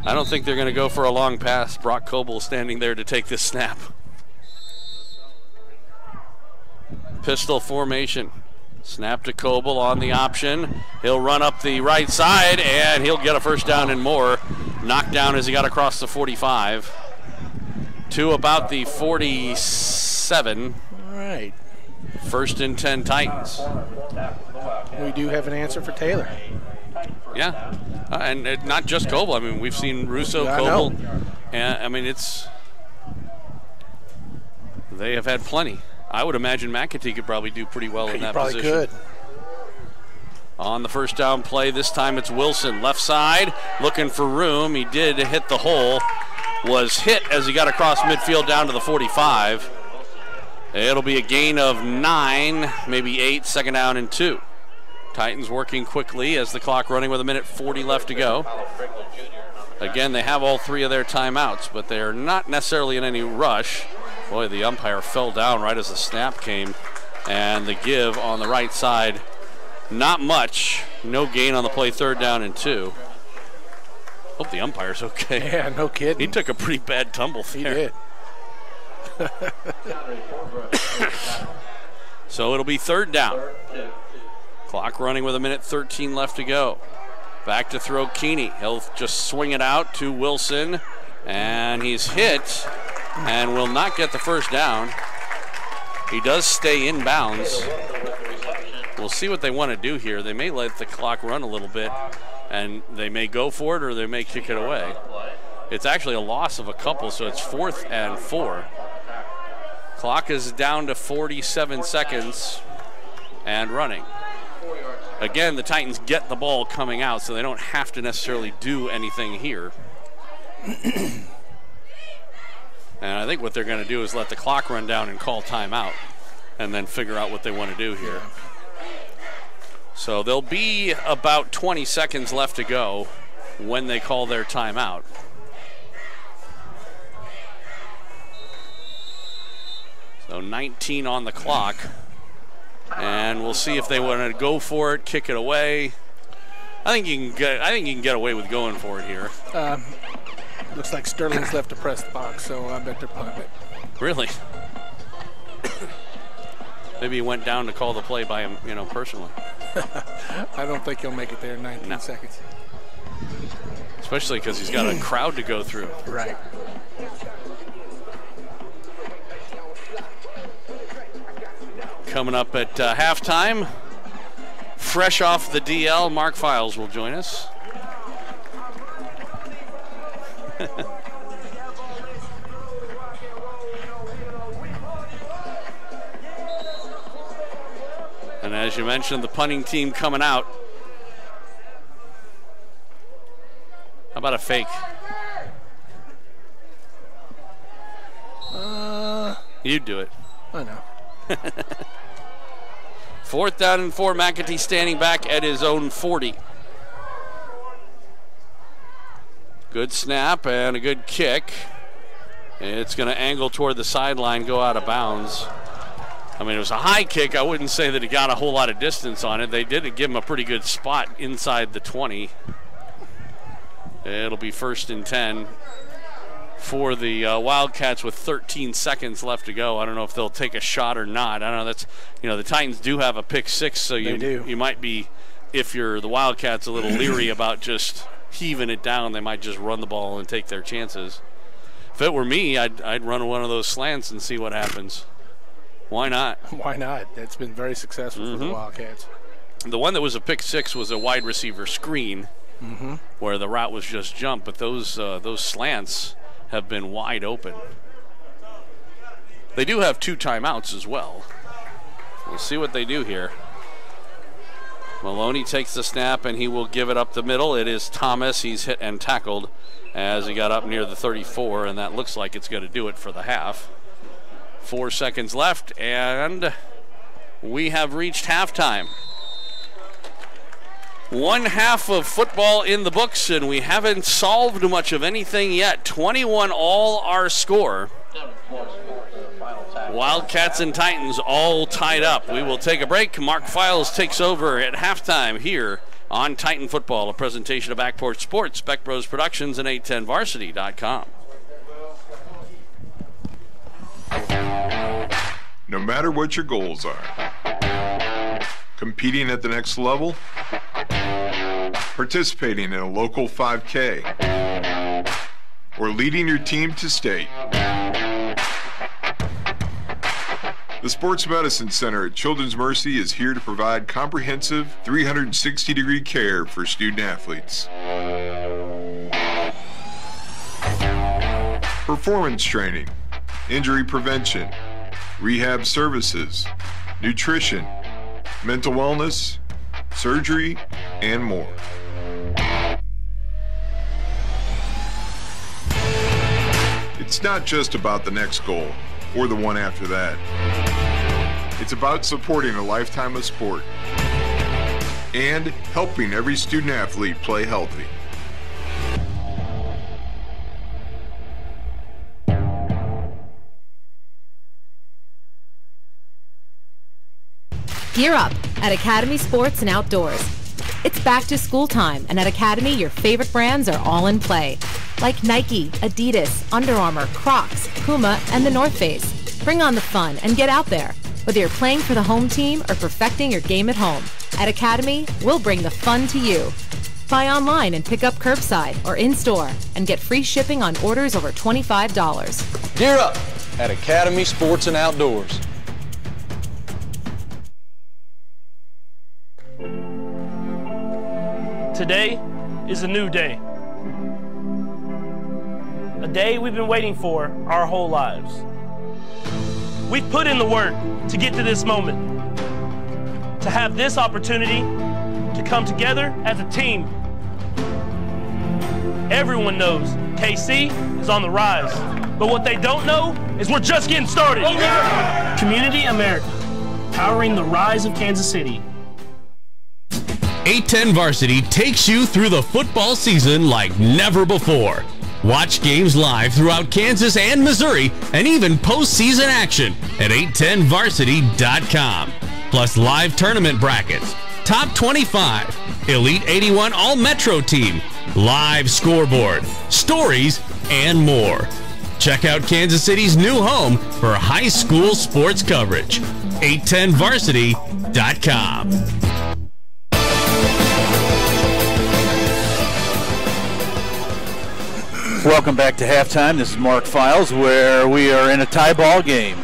I don't think they're going to go for a long pass. Brock Coble standing there to take this snap. Pistol formation. Snap to Coble on the option. He'll run up the right side, and he'll get a first down and more. Knocked down as he got across the 45 to about the 47. All right. 1st and 10 Titans. We do have an answer for Taylor. Yeah, and not just Coble. I mean, we've seen Russo, Coble. And I mean, they have had plenty. I would imagine McAtee could probably do pretty well in that position. Probably could. On the first down play, this time it's Wilson. Left side, looking for room. He did hit the hole. Was hit as he got across midfield down to the 45. It'll be a gain of 9, maybe 8, 2nd down and 2. Titans working quickly as the clock running with 1:40 left to go. Again, they have all 3 of their timeouts, but they're not necessarily in any rush. Boy, the umpire fell down right as the snap came, and the give on the right side, not much. No gain on the play, 3rd down and 2. Hope the umpire's okay. Yeah, no kidding. He took a pretty bad tumble there. He did. So it'll be 3rd down. Clock running with 1:13 left to go. Back to throw Keeney. He'll just swing it out to Wilson, and he's hit and will not get the first down. He does stay in bounds. We'll see what they want to do here. They may let the clock run a little bit, and they may go for it or they may kick it away. It's actually a loss of a couple, so it's 4th and 4. Clock is down to 47 seconds and running. Again, the Titans get the ball coming out, so they don't have to necessarily do anything here. And I think what they're going to do is let the clock run down and call timeout and then figure out what they want to do here. So there'll be about 20 seconds left to go when they call their timeout. So 19 on the clock. And we'll see if they want to go for it, kick it away. I think you can get away with going for it here. Looks like Sterling's left to press the box, so I bet they're punting it. Really? Maybe he went down to call the play by him, personally. I don't think he'll make it there in 19 seconds. Especially because he's got a crowd to go through. Right. Coming up at halftime, fresh off the DL, Mark Files will join us. And as you mentioned, the punting team coming out. How about a fake? You'd do it. I know. 4th down and 4. McAtee standing back at his own 40. Good snap and a good kick. It's going to angle toward the sideline, go out of bounds. I mean, it was a high kick. I wouldn't say that he got a whole lot of distance on it. They did give him a pretty good spot inside the 20. It'll be 1st and 10 for the Wildcats with 13 seconds left to go. I don't know if they'll take a shot or not. I don't know. That's, the Titans do have a pick 6, so you might be, if you're the Wildcats, a little leery about just heaving it down. They might just run the ball and take their chances. If it were me, I'd run one of those slants and see what happens. Why not? Why not? It's been very successful for the Wildcats. The one that was a pick 6 was a wide receiver screen, where the route was just jump, but those slants have been wide open. They do have 2 timeouts as well. We'll see what they do here. Maloney takes the snap and he will give it up the middle. It is Thomas. He's hit and tackled as he got up near the 34, and that looks like it's going to do it for the half. 4 seconds left, and we have reached halftime. 1 half of football in the books, and we haven't solved much of anything yet. 21 all our score. Wildcats and Titans all tied up. We will take a break. Mark Files takes over at halftime here on Titan Football, a presentation of Backport Sports, Beck Bros Productions, and 810varsity.com. No matter what your goals are, competing at the next level, participating in a local 5K, or leading your team to state, the Sports Medicine Center at Children's Mercy is here to provide comprehensive 360-degree care for student athletes. Performance training, injury prevention, rehab services, nutrition, mental wellness, surgery, and more. It's not just about the next goal or the one after that. It's about supporting a lifetime of sport and helping every student athlete play healthy. Gear up at Academy Sports and Outdoors. It's back to school time, and at Academy, your favorite brands are all in play. Like Nike, Adidas, Under Armour, Crocs, Puma, and the North Face. Bring on the fun and get out there. Whether you're playing for the home team or perfecting your game at home, at Academy, we'll bring the fun to you. Buy online and pick up curbside or in-store and get free shipping on orders over $25. Gear up at Academy Sports and Outdoors. Today is a new day. A day we've been waiting for our whole lives. We've put in the work to get to this moment, to have this opportunity to come together as a team. Everyone knows KC is on the rise, but what they don't know is we're just getting started. Community America, powering the rise of Kansas City. 810 Varsity takes you through the football season like never before. Watch games live throughout Kansas and Missouri, and even postseason action at 810varsity.com. Plus live tournament brackets, top 25, Elite 81 All-Metro team, live scoreboard, stories, and more. Check out Kansas City's new home for high school sports coverage, 810varsity.com. Welcome back to halftime. This is Mark Files, where we are in a tie ball game.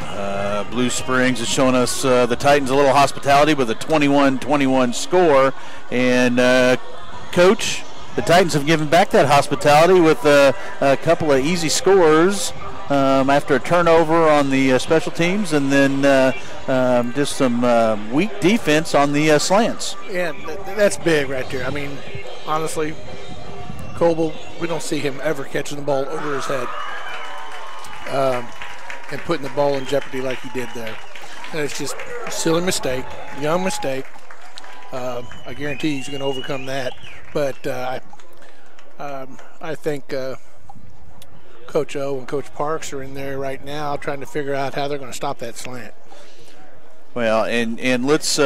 Blue Springs is showing us the Titans a little hospitality with a 21-21 score. And, Coach, the Titans have given back that hospitality with a couple of easy scores after a turnover on the special teams, and then just some weak defense on the slants. Yeah, that's big right there. I mean, honestly, Coble, we don't see him ever catching the ball over his head and putting the ball in jeopardy like he did there. And it's just a silly mistake, young mistake. I guarantee he's going to overcome that. But I think Coach O and Coach Parks are in there right now trying to figure out how they're going to stop that slant. Well, and let's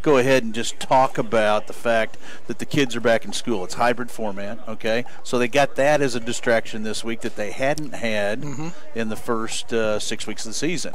go ahead and just talk about the fact that the kids are back in school. It's hybrid format, okay? So they got that as a distraction this week that they hadn't had in the first 6 weeks of the season.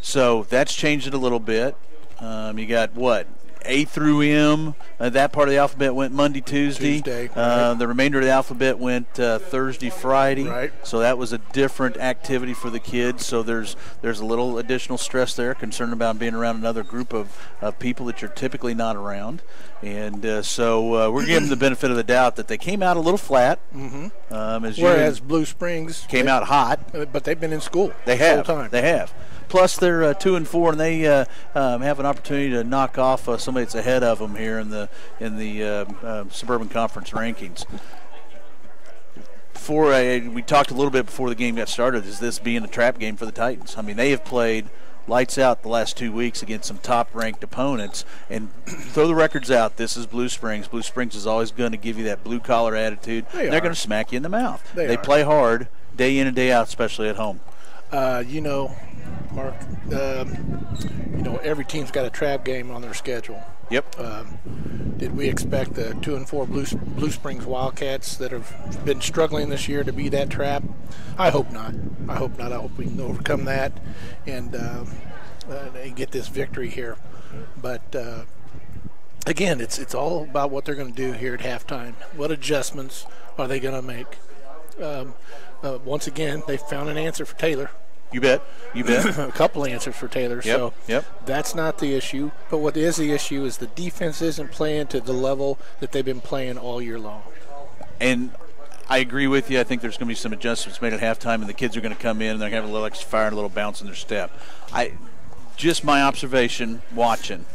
So that's changed it a little bit. You got what? A through M, that part of the alphabet went Monday, Tuesday. Right. The remainder of the alphabet went Thursday, Friday. Right. So that was a different activity for the kids. So there's a little additional stress there, concerned about being around another group of people that you're typically not around. And so we're giving them the benefit of the doubt that they came out a little flat. Whereas Blue Springs came out hot. But they've been in school the whole time. They have. Plus, they're 2-4, and they have an opportunity to knock off somebody that's ahead of them here in the Suburban Conference rankings. We talked a little bit before the game got started. Is this being a trap game for the Titans? I mean, they have played lights out the last 2 weeks against some top-ranked opponents. And throw the records out. This is Blue Springs. Blue Springs is always going to give you that blue-collar attitude. They're going to smack you in the mouth. They play hard day in and day out, especially at home. Mark, every team's got a trap game on their schedule. Yep. Did we expect the 2-4 Blue Springs Wildcats that have been struggling this year to be that trap? I hope not. I hope we can overcome that and get this victory here. But again, it's all about what they're going to do here at halftime. What adjustments are they going to make? Once again, they found an answer for Taylor. You bet. A couple answers for Taylor. Yep. So that's not the issue. But what is the issue is the defense isn't playing to the level that they've been playing all year long. And I agree with you. I think there's going to be some adjustments made at halftime, and the kids are going to come in and they're going to have a little extra fire and a little bounce in their step. Just my observation watching.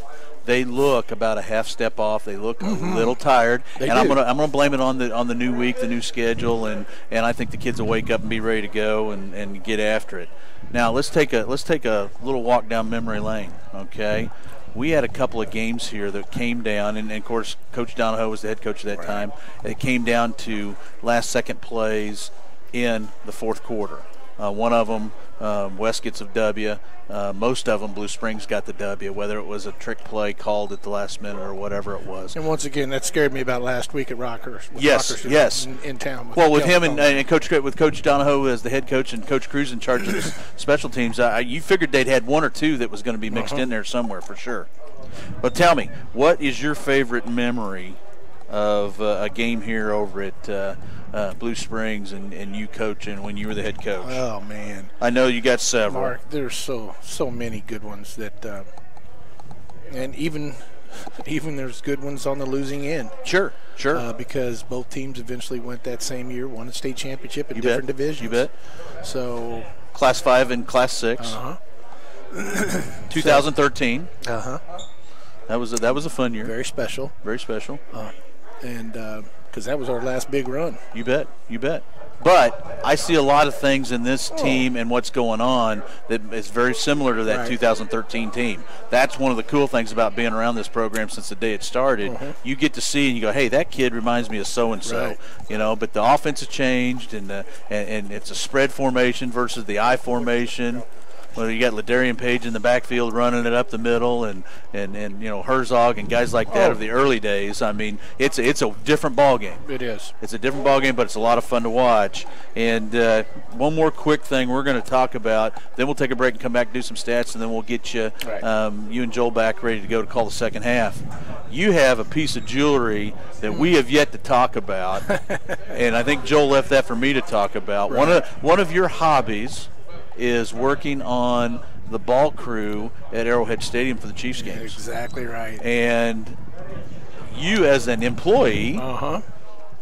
They look about a half step off. They look a little tired, I'm gonna blame it on the new week, the new schedule, and I think the kids will wake up and be ready to go and get after it. Now let's take a little walk down memory lane. Okay, we had a couple of games here that came down, and of course Coach Donahoe was the head coach at that time. And it came down to last-second plays in the fourth quarter. One of them, West gets a W. Most of them, Blue Springs got the W, whether it was a trick play called at the last minute or whatever it was. And once again, that scared me about last week at Rockhurst. Yes. In town. With him and Coach Donahoe as the head coach and Coach Cruz in charge of the special teams, you figured they'd had one or two that was going to be mixed in there somewhere for sure. But tell me, what is your favorite memory of a game here over at Blue Springs and you coaching when you were the head coach? Oh, man. I know you got several. Mark, there's so many good ones that and even there's good ones on the losing end. Sure. Because both teams eventually went that same year, won a state championship in different divisions. You bet. So Class 5 and Class 6. 2013. That was a fun year. Very special. And because that was our last big run. You bet. But I see a lot of things in this team and what's going on that is very similar to that 2013 team. That's one of the cool things about being around this program since the day it started. You get to see and you go, hey, that kid reminds me of so-and-so. But the offense has changed, and it's a spread formation versus the I formation. Well, you got Ladarian Page in the backfield running it up the middle, and Herzog and guys like that of the early days. I mean, it's a different ball game. It is. It's a different ball game, but it's a lot of fun to watch. And one more quick thing we're going to talk about. Then we'll take a break and come back and do some stats, and then we'll get you, you and Joel back ready to go to call the second half. You have a piece of jewelry that we have yet to talk about, and I think Joel left that for me to talk about. One of your hobbies is working on the ball crew at Arrowhead Stadium for the Chiefs games. Exactly right. And you, as an employee,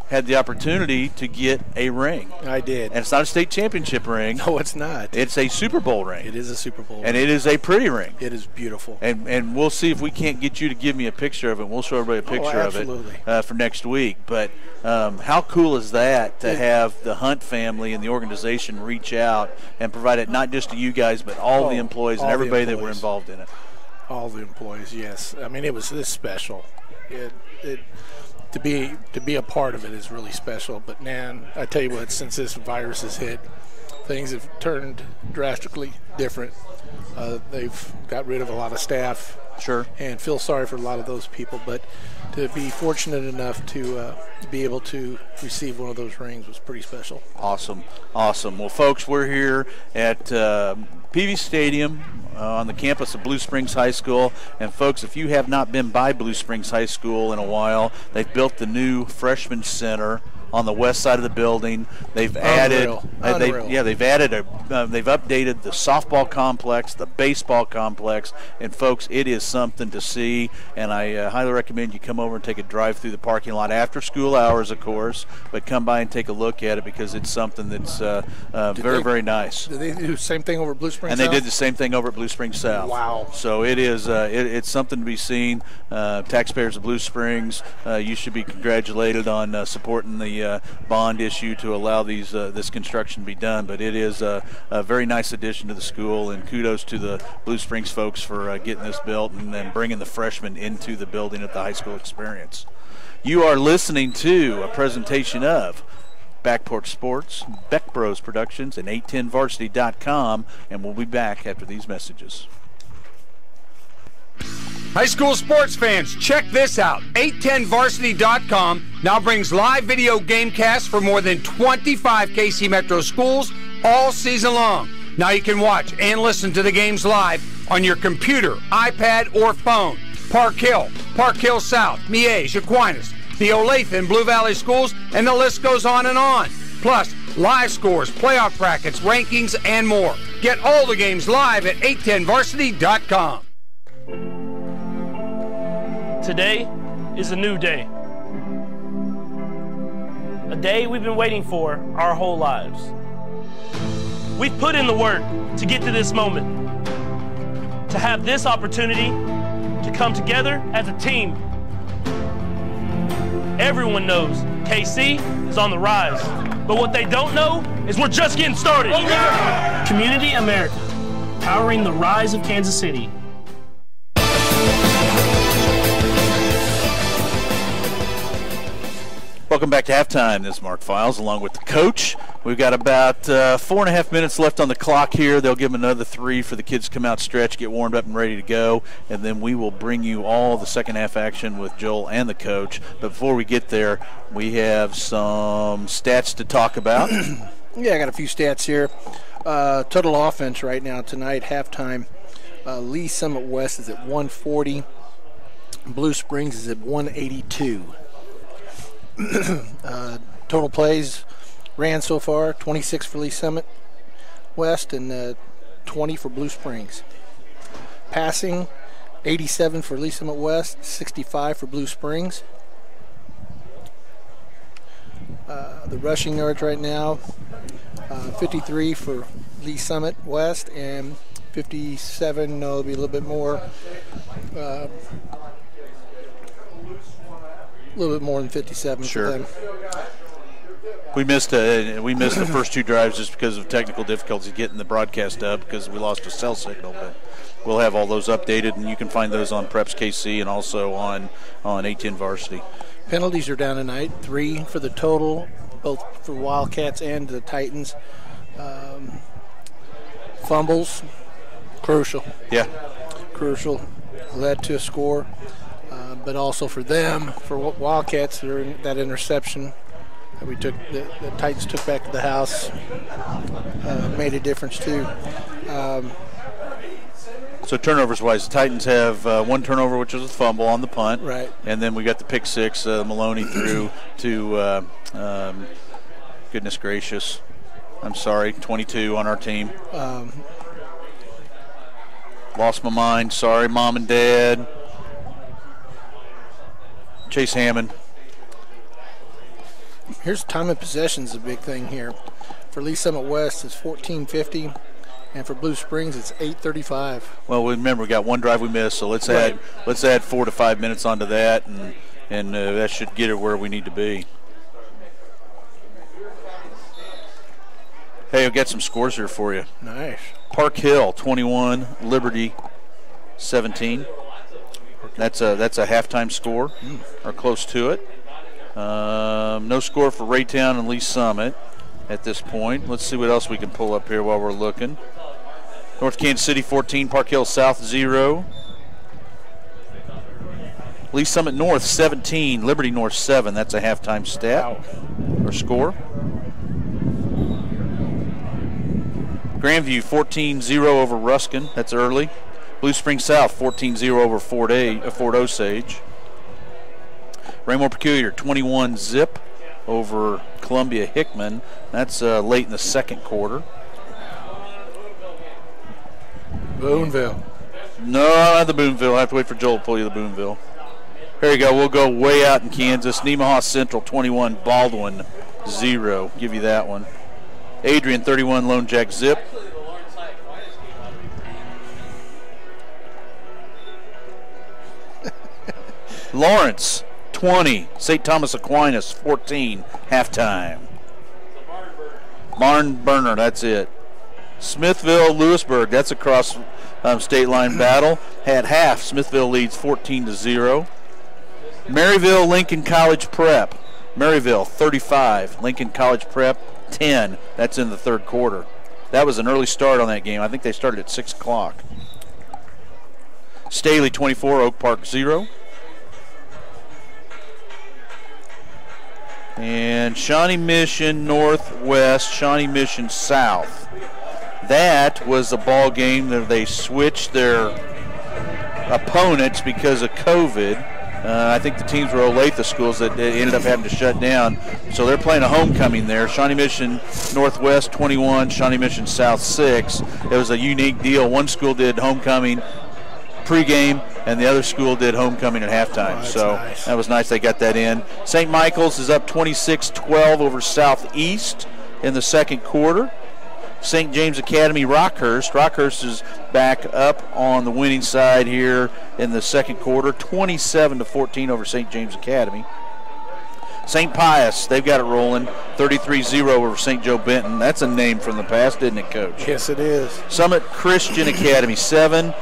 had the opportunity to get a ring. I did. And it's not a state championship ring. No, it's not. It's a Super Bowl ring. It is a Super Bowl and it is a pretty ring. It is beautiful. And we'll see if we can't get you to give me a picture of it. We'll show everybody a picture of it for next week. But how cool is that to have the Hunt family and the organization reach out and provide it not just to you guys, but all the employees and everybody that were involved in it? All the employees, yes. I mean, it was this special. To be a part of it is really special. But, man, I tell you what, since this virus has hit, things have turned drastically different. They've got rid of a lot of staff. Sure. And feel sorry for a lot of those people. But to be fortunate enough to be able to receive one of those rings was pretty special. Awesome. Well, folks, we're here at Peavy Stadium on the campus of Blue Springs High School. And, folks, if you have not been by Blue Springs High School in a while, they've built the new freshman center on the west side of the building. They've added, they've updated the softball complex, the baseball complex, and folks, it is something to see. And I highly recommend you come over and take a drive through the parking lot after school hours, of course, but come by and take a look at it because it's something that's very nice. Did they do the same thing over at Blue Springs And South? They did the same thing over at Blue Springs South. Wow! So it is it's something to be seen. Taxpayers of Blue Springs, you should be congratulated on supporting the bond issue to allow this construction to be done. But it is a very nice addition to the school, and kudos to the Blue Springs folks for getting this built and then bringing the freshmen into the building at the high school experience. You are listening to a presentation of Back Porch Sports, Beck Bros Productions, and 810varsity.com, and we'll be back after these messages. High school sports fans, check this out. 810varsity.com now brings live video game casts for more than 25 KC Metro schools all season long. Now you can watch and listen to the games live on your computer, iPad, or phone. Park Hill South, Miege, Aquinas, the Olathe and Blue Valley schools, and the list goes on and on. Plus, live scores, playoff brackets, rankings, and more. Get all the games live at 810varsity.com. Today is a new day. A day we've been waiting for our whole lives. We've put in the work to get to this moment, to have this opportunity to come together as a team. Everyone knows KC is on the rise, but what they don't know is we're just getting started. Community America, powering the rise of Kansas City. Welcome back to halftime. This is Mark Files along with the coach. We've got about 4.5 minutes left on the clock here. They'll give them another 3 for the kids to come out, stretch, get warmed up and ready to go, and then we will bring you all the second half action with Joel and the coach. But before we get there, we have some stats to talk about. Yeah, I got a few stats here. Total offense right now tonight, halftime. Lee Summit West is at 140. Blue Springs is at 182. Total plays ran so far, 26 for Lee Summit West and 20 for Blue Springs. Passing, 87 for Lee Summit West, 65 for Blue Springs. The rushing yards right now, 53 for Lee Summit West and 57, no, it'll be a little bit more. A little bit more than 57 sure. for them. We missed the first 2 drives just because of technical difficulties getting the broadcast up because we lost a cell signal. But we'll have all those updated, and you can find those on Preps KC and also on 810 Varsity. Penalties are down tonight, 3 for the total, both for Wildcats and the Titans. Fumbles, crucial. Yeah. Crucial. Led to a score. But also for them, for Wildcats, that interception that we took, the Titans took back to the house, made a difference too. So turnovers-wise, the Titans have 1 turnover, which was a fumble on the punt. Right. And then we got the pick 6, Maloney threw to, goodness gracious, I'm sorry, 22 on our team. Lost my mind. Sorry, Mom and Dad. Chase Hammond. Here's time of possession is a big thing here. For Lee Summit West, it's 14:50, and for Blue Springs, it's 8:35. Well, remember we got 1 drive we missed, so let's add 4 to 5 minutes onto that, and that should get it where we need to be. Hey, I've got some scores here for you. Nice. Park Hill 21, Liberty 17. That's a halftime score, or close to it. No score for Raytown and Lee Summit at this point. Let's see what else we can pull up here while we're looking. North Kansas City 14, Park Hill South 0. Lee Summit North 17, Liberty North 7. That's a halftime stat or score. Grandview 14-0 over Ruskin. That's early. Blue Springs South 14-0 over Fort Osage. Raymore Peculiar 21-zip over Columbia Hickman. That's late in the second quarter. Boonville. No, not the Boonville. I have to wait for Joel to pull you the Boonville. Here you go. We'll go way out in Kansas. Nemaha Central 21, Baldwin 0. Give you that one. Adrian 31, Lone Jack zip. Lawrence 20, St. Thomas Aquinas 14, halftime. Barn Burner, that's it. Smithville, Lewisburg, that's a cross state line battle. At half, Smithville leads 14-0. Maryville, Lincoln College Prep. Maryville 35, Lincoln College Prep 10. That's in the third quarter. That was an early start on that game. I think they started at 6 o'clock. Staley 24, Oak Park 0. And Shawnee Mission Northwest, Shawnee Mission South. That was a ball game that they switched their opponents because of COVID. I think the teams were Olathe schools that ended up having to shut down. So they're playing a homecoming there. Shawnee Mission Northwest 21, Shawnee Mission South 6. It was a unique deal. One school did homecoming pregame, and the other school did homecoming at halftime. Nice. That was nice they got that in. St. Michael's is up 26-12 over Southeast in the second quarter. St. James Academy Rockhurst. Rockhurst is back up on the winning side here in the second quarter, 27-14 over St. James Academy. St. Pius, they've got it rolling, 33-0 over St. Joe Benton. That's a name from the past, isn't it, Coach? Yes, it is. Summit Christian Academy, 7-0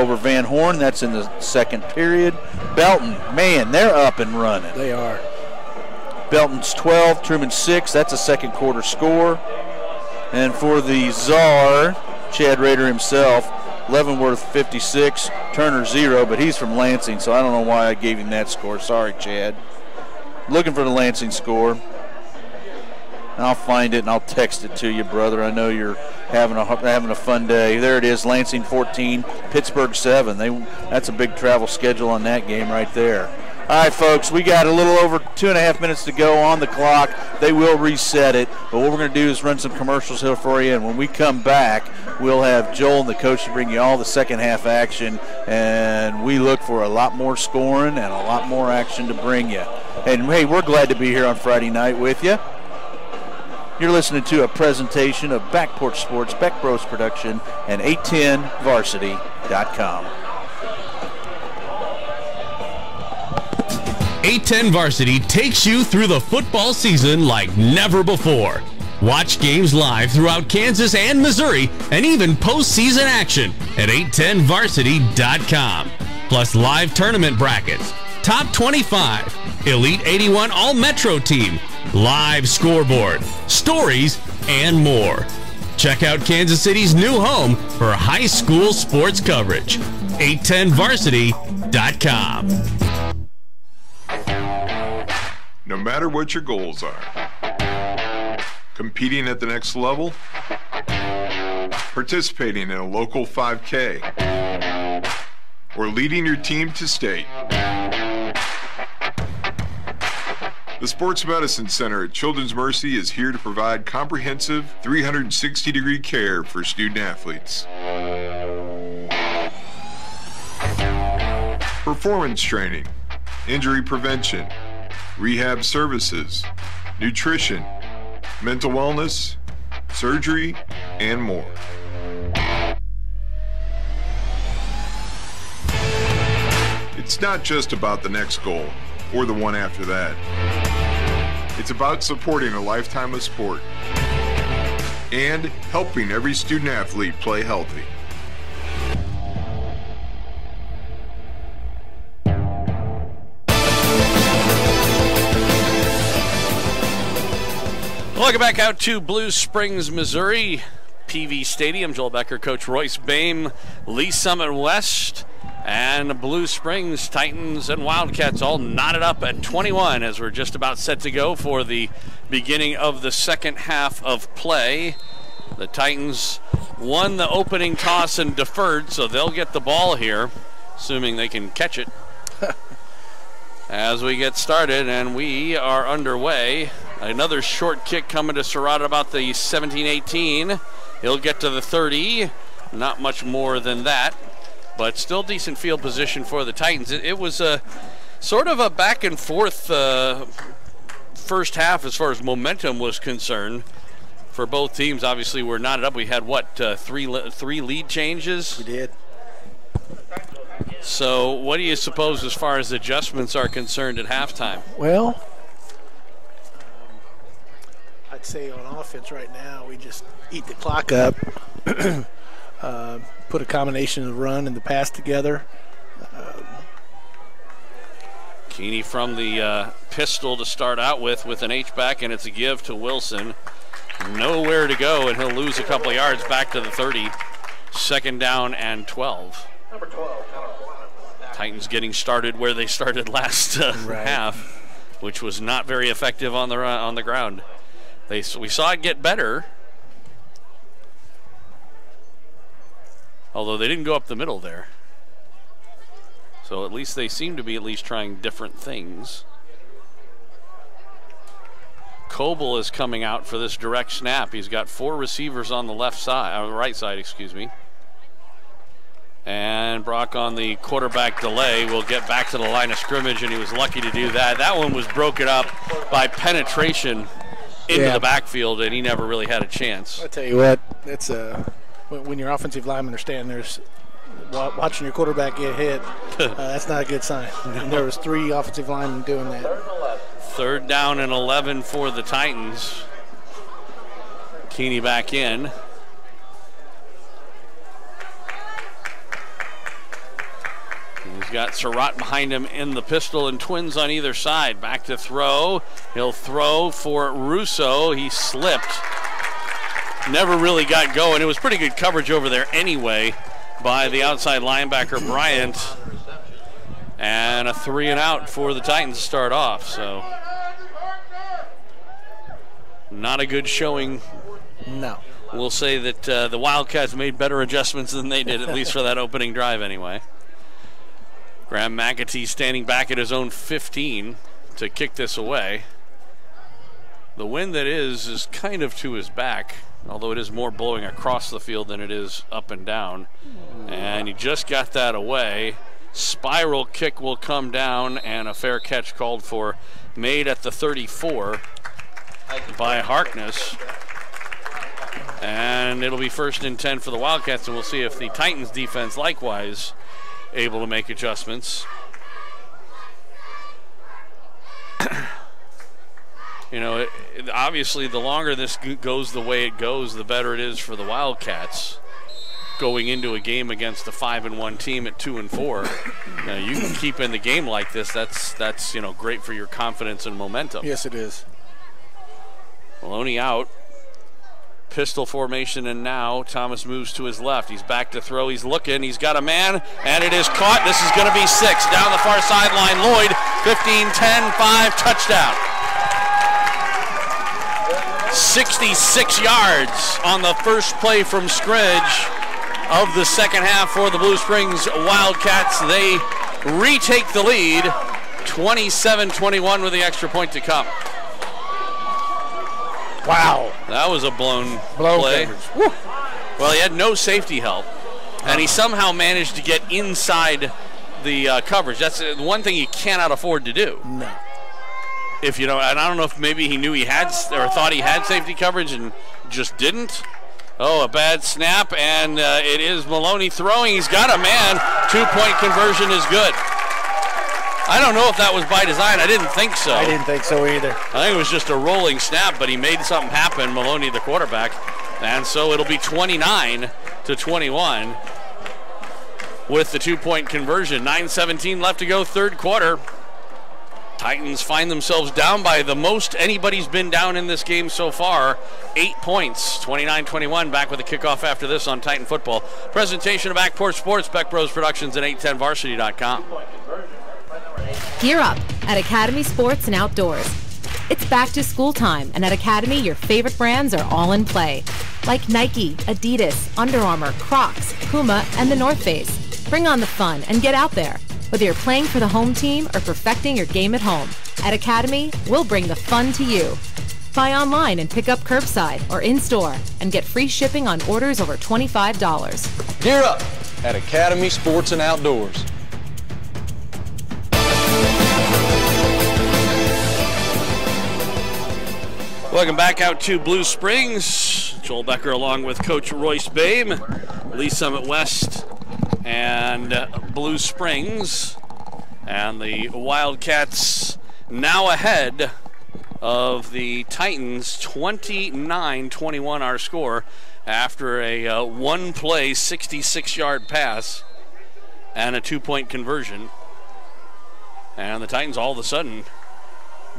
over Van Horn. That's in the second period. Belton, man, they're up and running. They are. Belton's 12, Truman 6. That's a second quarter score. And for the Czar, Chad Rader himself, Leavenworth 56, Turner 0, but he's from Lansing, so I don't know why I gave him that score. Sorry, Chad. Looking for the Lansing score. And I'll find it and I'll text it to you, brother. I know you're having a fun day. There it is, Lansing 14, Pittsburgh 7. That's a big travel schedule on that game right there. All right, folks, we got a little over 2.5 minutes to go on the clock. They will reset it, but what we're going to do is run some commercials here for you, and when we come back, we'll have Joel and the coach to bring you all the second half action, and we look for a lot more scoring and a lot more action to bring you. And, hey, we're glad to be here on Friday night with you. You're listening to a presentation of Back Porch Sports, Beck Bros Production, and 810varsity.com. 810 Varsity takes you through the football season like never before. Watch games live throughout Kansas and Missouri, and even postseason action at 810varsity.com. Plus live tournament brackets, top 25, Elite 81 All-Metro team, live scoreboard, stories, and more. Check out Kansas City's new home for high school sports coverage, 810varsity.com. No matter what your goals are, competing at the next level, participating in a local 5K, or leading your team to state, the Sports Medicine Center at Children's Mercy is here to provide comprehensive 360-degree care for student athletes. Performance training, injury prevention, rehab services, nutrition, mental wellness, surgery, and more. It's not just about the next goal or the one after that. It's about supporting a lifetime of sport and helping every student athlete play healthy. Welcome back out to Blue Springs, Missouri, PV Stadium. Joel Becker, Coach Royce Boehm, Lee Summit West, and Blue Springs Titans and Wildcats all knotted up at 21 as we're just about set to go for the beginning of the second half of play. The Titans won the opening toss and deferred, so they'll get the ball here, assuming they can catch it. As we get started, and we are underway. Another short kick coming to Serrata about the 17-18. He'll get to the 30. Not much more than that, but still decent field position for the Titans. It was a sort of a back and forth first half as far as momentum was concerned for both teams. Obviously, we're knotted up. We had, what, three lead changes? We did. So what do you suppose as far as adjustments are concerned at halftime? Well, I'd say on offense right now, we just eat the clock up, put a combination of the run and the pass together. Keeney from the pistol to start out with an H-back, and it's a give to Wilson. Nowhere to go, and he'll lose a couple of yards back to the 30. Second down and 12. Number 12, Titans getting started where they started last half, which was not very effective on the ground. We saw it get better, although they didn't go up the middle there. So at least they seem to be at least trying different things. Coble is coming out for this direct snap. He's got 4 receivers on the left side, on the right side, excuse me. And Brock on the quarterback delay will get back to the line of scrimmage, and he was lucky to do that. That one was broken up by penetration into the backfield, and he never really had a chance. I tell you what, it's when your offensive linemen are standing there watching your quarterback get hit, that's not a good sign. And there was 3 offensive linemen doing that. 3rd down and 11 for the Titans. Keeney back in. He's got Surratt behind him in the pistol and twins on either side. Back to throw. He'll throw for Russo. He slipped. Never really got going. It was pretty good coverage over there anyway by the outside linebacker Bryant. And a 3 and out for the Titans to start off. So not a good showing. No. We'll say that the Wildcats made better adjustments than they did, at least for that opening drive anyway. Graham McAtee standing back at his own 15 to kick this away. The wind that is kind of to his back, although it is more blowing across the field than it is up and down. And he just got that away. Spiral kick will come down, and a fair catch called for, made at the 34 by Harkness. And it'll be 1st and 10 for the Wildcats, and we'll see if the Titans defense likewise able to make adjustments. You know, obviously the longer this goes the way it goes, the better it is for the Wildcats going into a game against a 5-1 team at 2-4. You can keep in the game like this. That's great for your confidence and momentum. Yes, it is. Maloney out. Pistol formation, and now Thomas moves to his left. He's back to throw. He's looking. He's got a man, and it is caught. This is going to be 6. Down the far sideline. Lloyd, 15, 10, 5, touchdown. 66 yards on the first play from scrimmage of the second half for the Blue Springs Wildcats. They retake the lead, 27-21 with the extra point to come. Wow. That was a blown play. Well, he had no safety help, and he somehow managed to get inside the coverage. That's one thing you cannot afford to do. No. If you know, and I don't know if maybe he knew he had or thought he had safety coverage and just didn't. Oh, a bad snap, and it is Maloney throwing. He's got a man. 2-point conversion is good. I don't know if that was by design. I didn't think so. I didn't think so either. I think it was just a rolling snap, but he made something happen, Maloney, the quarterback. And so it'll be 29-21 with the 2-point conversion. 9:17 left to go, 3rd quarter. Titans find themselves down by the most anybody's been down in this game so far. 8 points, 29-21. Back with a kickoff after this on Titan Football. Presentation of Backport Sports, Beck Bros Productions, and 810varsity.com. Gear up at Academy Sports and Outdoors. It's back to school time, and at Academy, your favorite brands are all in play. Like Nike, Adidas, Under Armour, Crocs, Puma, and the North Face. Bring on the fun and get out there. Whether you're playing for the home team or perfecting your game at home, at Academy, we'll bring the fun to you. Buy online and pick up curbside or in-store and get free shipping on orders over $25. Gear up at Academy Sports and Outdoors. Welcome back out to Blue Springs. Joel Becker along with Coach Royce Boehm, Lee Summit West, and Blue Springs. And the Wildcats now ahead of the Titans, 29-21 our score after a one-play 66-yard pass and a 2-point conversion. And the Titans all of a sudden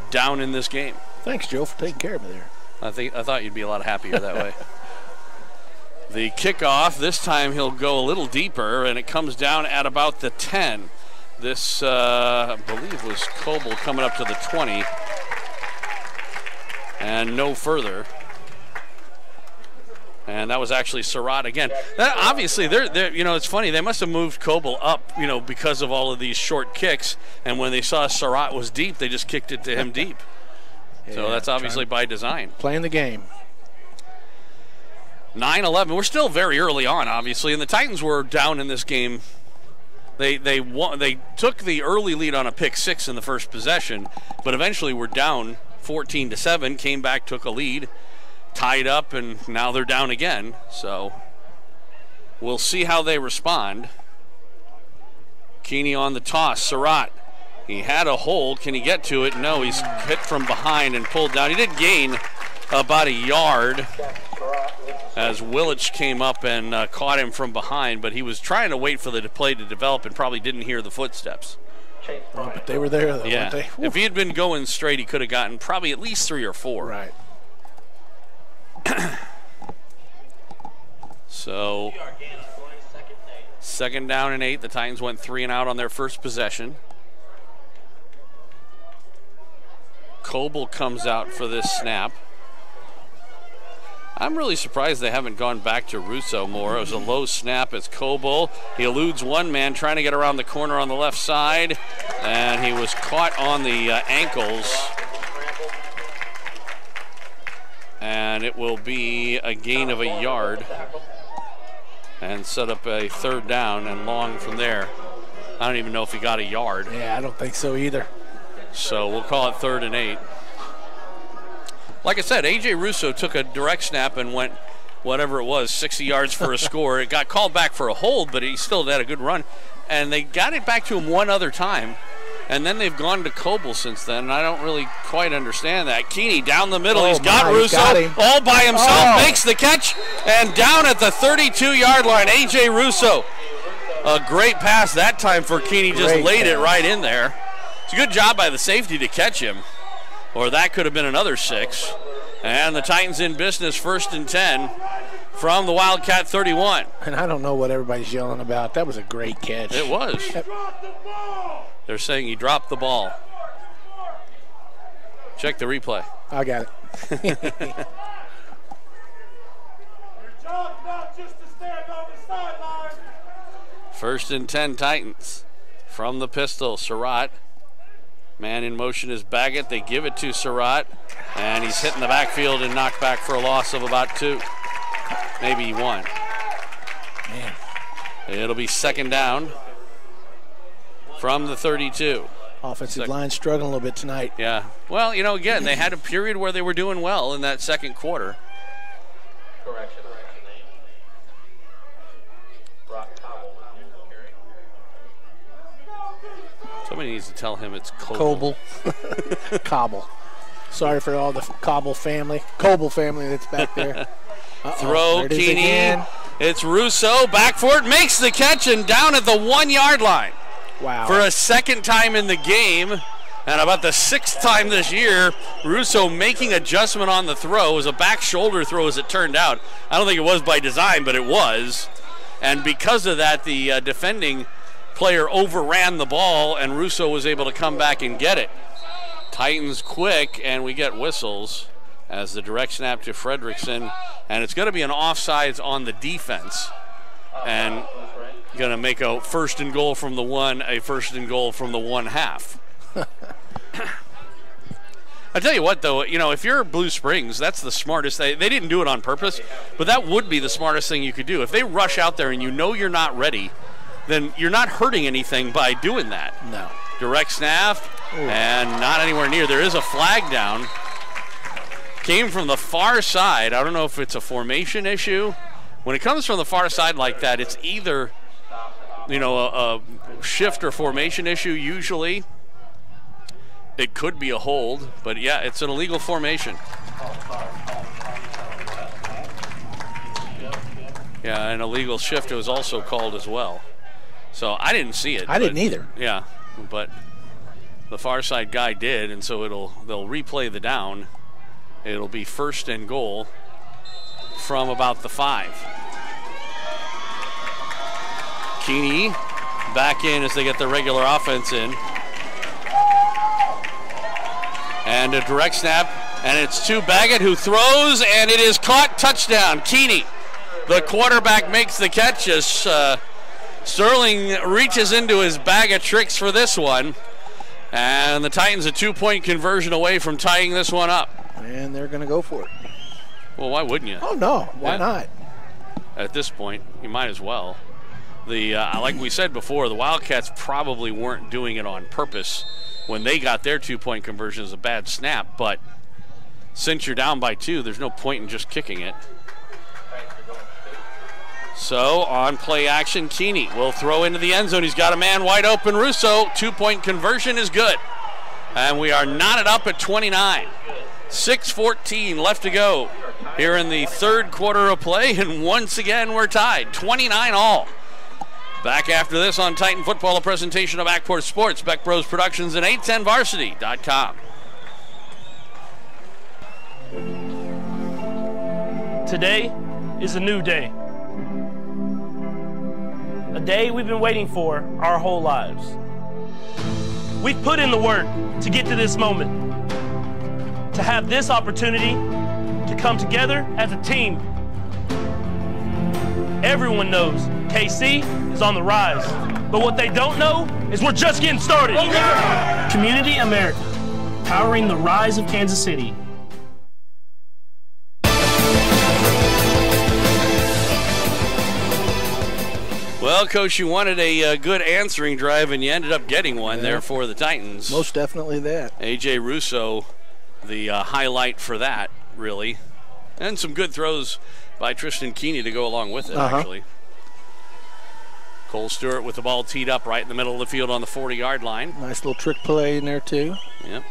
down in this game. Thanks, Joe, for taking care of me there. I thought you'd be a lot happier that way. The kickoff, this time he'll go a little deeper, and it comes down at about the 10. This, I believe, was Coble coming up to the 20. And no further. And that was actually Surratt again. That, obviously, they're, you know, it's funny. They must have moved Coble up, you know, because of all of these short kicks. And when they saw Surratt was deep, they just kicked it to him deep. Yeah, so that's obviously by design. Playing the game. 9-11. We're still very early on, obviously, and the Titans were down in this game. They took the early lead on a pick six in the first possession, but eventually were down 14-7. Came back, took a lead, tied up, and now they're down again. So we'll see how they respond. Keeney on the toss. Surratt. He had a hole. Can he get to it? No, he's hit from behind and pulled down. He did gain about a yard as Willich came up and caught him from behind, but he was trying to wait for the play to develop and probably didn't hear the footsteps. Oh, but they were there, though, yeah. weren't they? If he had been going straight, he could have gotten probably at least 3 or 4. Right. So, 2nd down and 8. The Titans went 3 and out on their first possession. Coble comes out for this snap. I'm really surprised they haven't gone back to Russo more. It was a low snap. It's Coble. He eludes one man trying to get around the corner on the left side, and he was caught on the ankles. And it will be a gain of a yard and set up a 3rd down and long from there. I don't even know if he got a yard. Yeah, I don't think so either. So we'll call it 3rd and 8. Like I said, A.J. Russo took a direct snap and went, whatever it was, 60 yards for a score. It got called back for a hold, but he still had a good run. And they got it back to him one other time. And then they've gone to Coble since then, and I don't really quite understand that. Keeney down the middle. He's got Russo all by himself, makes the catch, and down at the 32-yard line, A.J. Russo. A great pass that time for Keeney, just laid it right in there. It's a good job by the safety to catch him, or that could have been another 6. And the Titans in business, 1st and 10 from the Wildcat 31. And I don't know what everybody's yelling about. That was a great catch. It was. They're saying he dropped the ball. Check the replay. I got it. First and 10 Titans from the pistol. Surratt. Man in motion is Baggett. They give it to Surratt, and he's hitting the backfield and knocked back for a loss of about 2. Maybe 1. Man. It'll be 2nd down from the 32. Offensive line struggling a little bit tonight. Yeah. Well, you know, again, they had a period where they were doing well in that 2nd quarter. Correction. Somebody needs to tell him it's Coble. Cobble. Sorry for all the Coble family that's back there. Throw, Keeney. It's Russo, back for it, makes the catch, and down at the 1-yard line. Wow. For a 2nd time in the game, and about the 6th time this year, Russo making adjustment on the throw. It was a back shoulder throw as it turned out. I don't think it was by design, but it was. And because of that, the defending player overran the ball, and Russo was able to come back and get it. Titans quick, and we get whistles as the direct snap to Fredrickson, and it's going to be an offsides on the defense, and going to make a 1st and goal from the 1, a 1st and goal from the 1/2. I tell you what, though, you know, if you're Blue Springs, that's the smartest. They didn't do it on purpose, but that would be the smartest thing you could do. If they rush out there and you know you're not ready, then you're not hurting anything by doing that. No. Direct snap, and not anywhere near. There is a flag down. Came from the far side. I don't know if it's a formation issue. When it comes from the far side like that, it's either, you know, a shift or formation issue usually. It could be a hold, but yeah, it's an illegal formation. Yeah, an illegal shift was also called as well. So I didn't see it. I didn't either. Yeah, but the far side guy did, and so they'll replay the down. It'll be 1st and goal from about the 5. Keeney back in as they get their regular offense in. And a direct snap, and it's to Baggett, who throws, and it is caught. Touchdown, Keeney. The quarterback makes the catch as Sterling reaches into his bag of tricks for this one. And the Titans a 2-point conversion away from tying this one up. And they're going to go for it. Well, why wouldn't you? Oh, no. Why not? At this point, you might as well. Like we said before, the Wildcats probably weren't doing it on purpose when they got their 2-point conversion as a bad snap, but since you're down by 2, there's no point in just kicking it. So on play action, Keeney will throw into the end zone. He's got a man wide open, Russo. 2-point conversion is good. And we are knotted up at 29. 6:14 left to go here in the third quarter of play, and once again we're tied, 29 all. Back after this on Titan Football, a presentation of Ackport Sports, Beck Bros Productions, and 810varsity.com. Today is a new day. A day we've been waiting for our whole lives. We've put in the work to get to this moment, to have this opportunity to come together as a team. Everyone knows KC is on the rise, but what they don't know is we're just getting started. Community America, powering the rise of Kansas City. Well, Coach, you wanted a good answering drive, and you ended up getting one there for the Titans. Most definitely that. A.J. Russo, the highlight for that, really. And some good throws by Tristan Keeney to go along with it, actually. Cole Stewart with the ball teed up right in the middle of the field on the 40-yard line. Nice little trick play in there, too. Yep.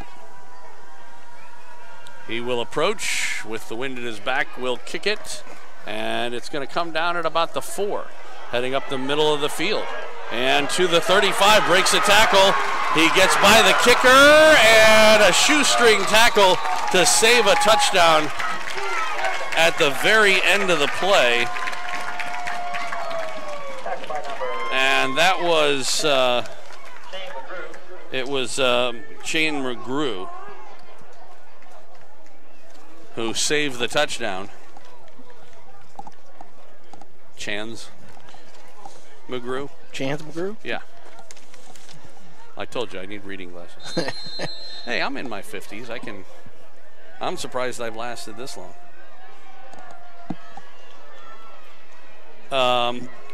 He will approach with the wind at his back, will kick it, and it's going to come down at about the 4. Heading up the middle of the field. And to the 35, breaks a tackle. He gets by the kicker, and a shoestring tackle to save a touchdown at the very end of the play. And that was, Shane McGrew who saved the touchdown. Chance McGrew? Yeah. I told you I need reading glasses. Hey, I'm in my 50s. I'm surprised I've lasted this long.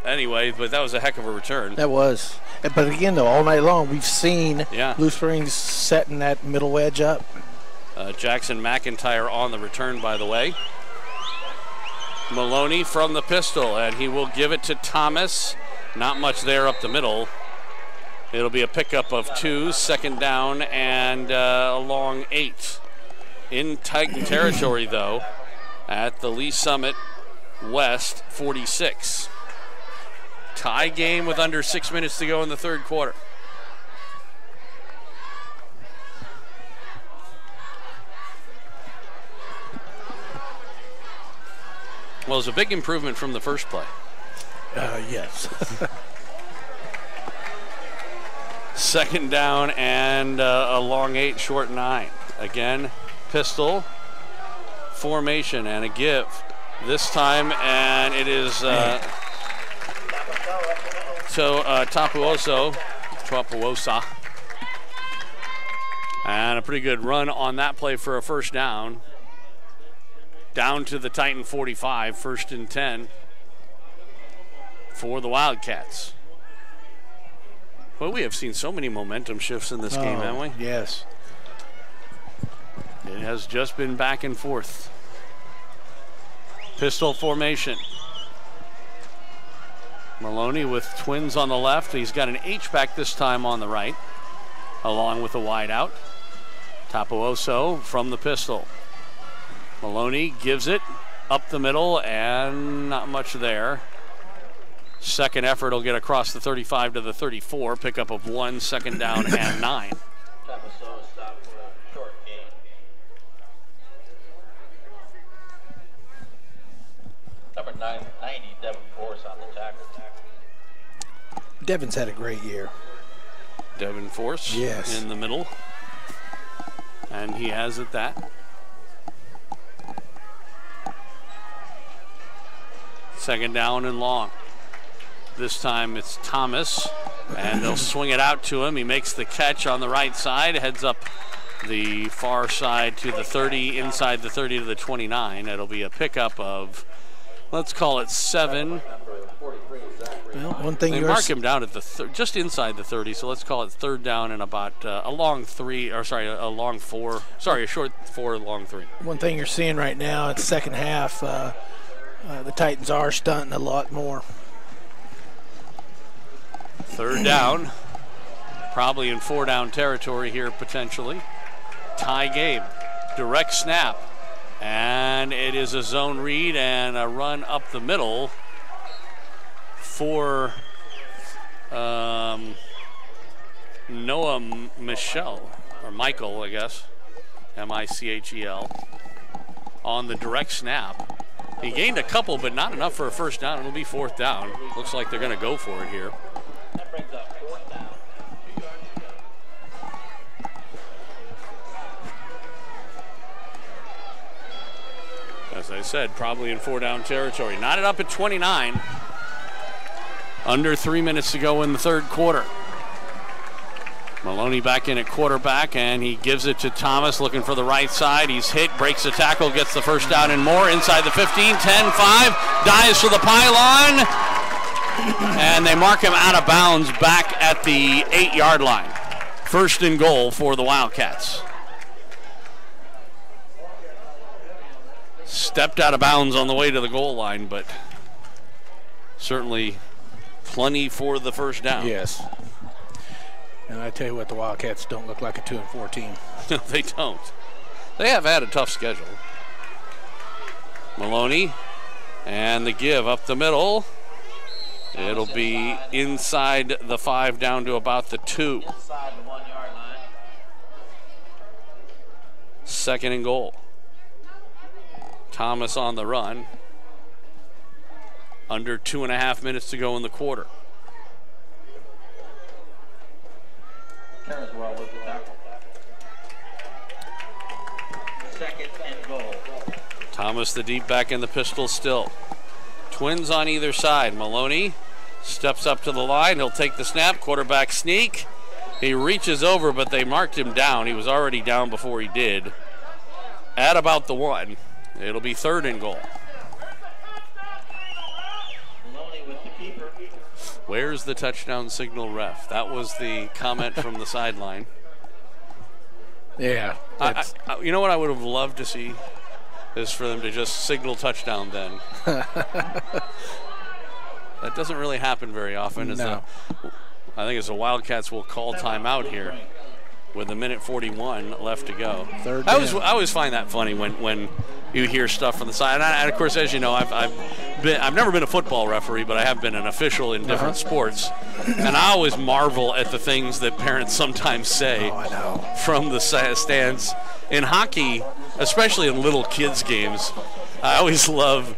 Anyway, but that was a heck of a return. That was. But again, though, all night long we've seen Blue Springs setting that middle edge up. Jackson McIntyre on the return, by the way. Maloney from the pistol, and he will give it to Thomas. Not much there up the middle. It'll be a pickup of 2, second down, and a long 8. In Titan territory, though, at the Lee Summit West 46. Tie game with under 6 minutes to go in the third quarter. Well, it's a big improvement from the first play. Yes. Second down and a long 8, short 9. Again, pistol formation and a give this time, and it is Tapuosa. And a pretty good run on that play for a first down. Down to the Titan 45, 1st and 10 for the Wildcats. Well, we have seen so many momentum shifts in this game, haven't we? Yes. It has just been back and forth. Pistol formation. Maloney with twins on the left. He's got an H-back this time on the right, along with a wide out. Tapuoso from the pistol. Maloney gives it up the middle, and not much there. Second effort will get across the 35 to the 34. Pickup of 1, second down and 9. Number 90, Devin Force on the tackle. Devin's had a great year. Devin Force in the middle. And he has it that. Second down and long. This time it's Thomas, and they'll swing it out to him. He makes the catch on the right side, heads up the far side to the 30, inside the 30 to the 29. It'll be a pickup of, let's call it 7. Well, one thing they mark him down at the just inside the 30, so let's call it third down and about a long 3, or sorry, a long 4. Sorry, a short 4, long 3. One thing you're seeing right now in the second half, the Titans are stunting a lot more. Third down, probably in 4-down territory here potentially. Tie game, direct snap, and it is a zone read and a run up the middle for Noah Michel, or Michael, I guess, M-I-C-H-E-L, on the direct snap. He gained a couple, but not enough for a first down. It'll be 4th down. Looks like they're going to go for it here. That brings up 4th down. As I said, probably in 4-down territory. Knotted up at 29. Under 3 minutes to go in the third quarter. Maloney back in at quarterback, and he gives it to Thomas, looking for the right side. He's hit, breaks the tackle, gets the first down and more. Inside the 15, 10, 5, dives for the pylon. And they mark him out of bounds back at the 8-yard line. First and goal for the Wildcats. Stepped out of bounds on the way to the goal line, but certainly plenty for the first down. Yes. And I tell you what, the Wildcats don't look like a 2-4 team. No, they don't. They have had a tough schedule. Maloney and the give up the middle. It'll be inside the 5 down to about the 2. Inside the 1-yard line. Second and goal. Thomas on the run. Under 2.5 minutes to go in the quarter. Turns well with the tackle. Second and goal. Thomas the deep back in the pistol still. Twins on either side. Maloney steps up to the line. He'll take the snap. Quarterback sneak. He reaches over, but they marked him down. He was already down before he did. At about the 1. It'll be third and goal. Maloney with the keeper. Where's the touchdown signal ref? That was the comment from the sideline. Yeah. You know what I would have loved to see is for them to just signal touchdown then. That doesn't really happen very often. No. I think as the Wildcats will call timeout here with 1:41 left to go. Third I down. always find that funny when you hear stuff from the side. And of course, as you know, I've never been a football referee, but I have been an official in different sports. And I always marvel at the things that parents sometimes say from the stands. In hockey, especially in little kids' games, I always love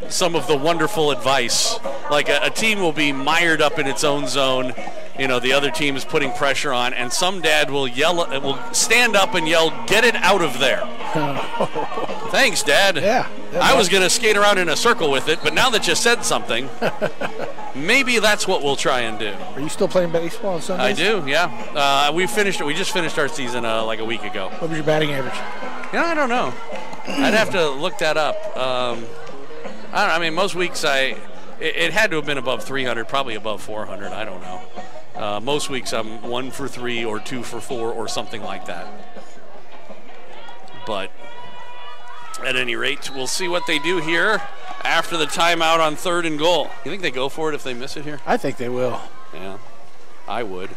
some of the wonderful advice. Like a team will be mired up in its own zone. You know, the other team is putting pressure on, and some dad will stand up and yell, "Get it out of there." Thanks, Dad. Yeah. I was going to skate around in a circle with it, but now that you said something, maybe that's what we'll try and do. Are you still playing baseball on Sundays? I do, yeah. We just finished our season like a week ago. What was your batting average? Yeah, I don't know. I'd have to look that up. I mean, most weeks it had to have been above 300, probably above 400. I don't know. Most weeks I'm 1 for 3 or 2 for 4 or something like that. But at any rate, we'll see what they do here after the timeout on third and goal. You think they go for it if they miss it here? I think they will. Yeah, I would.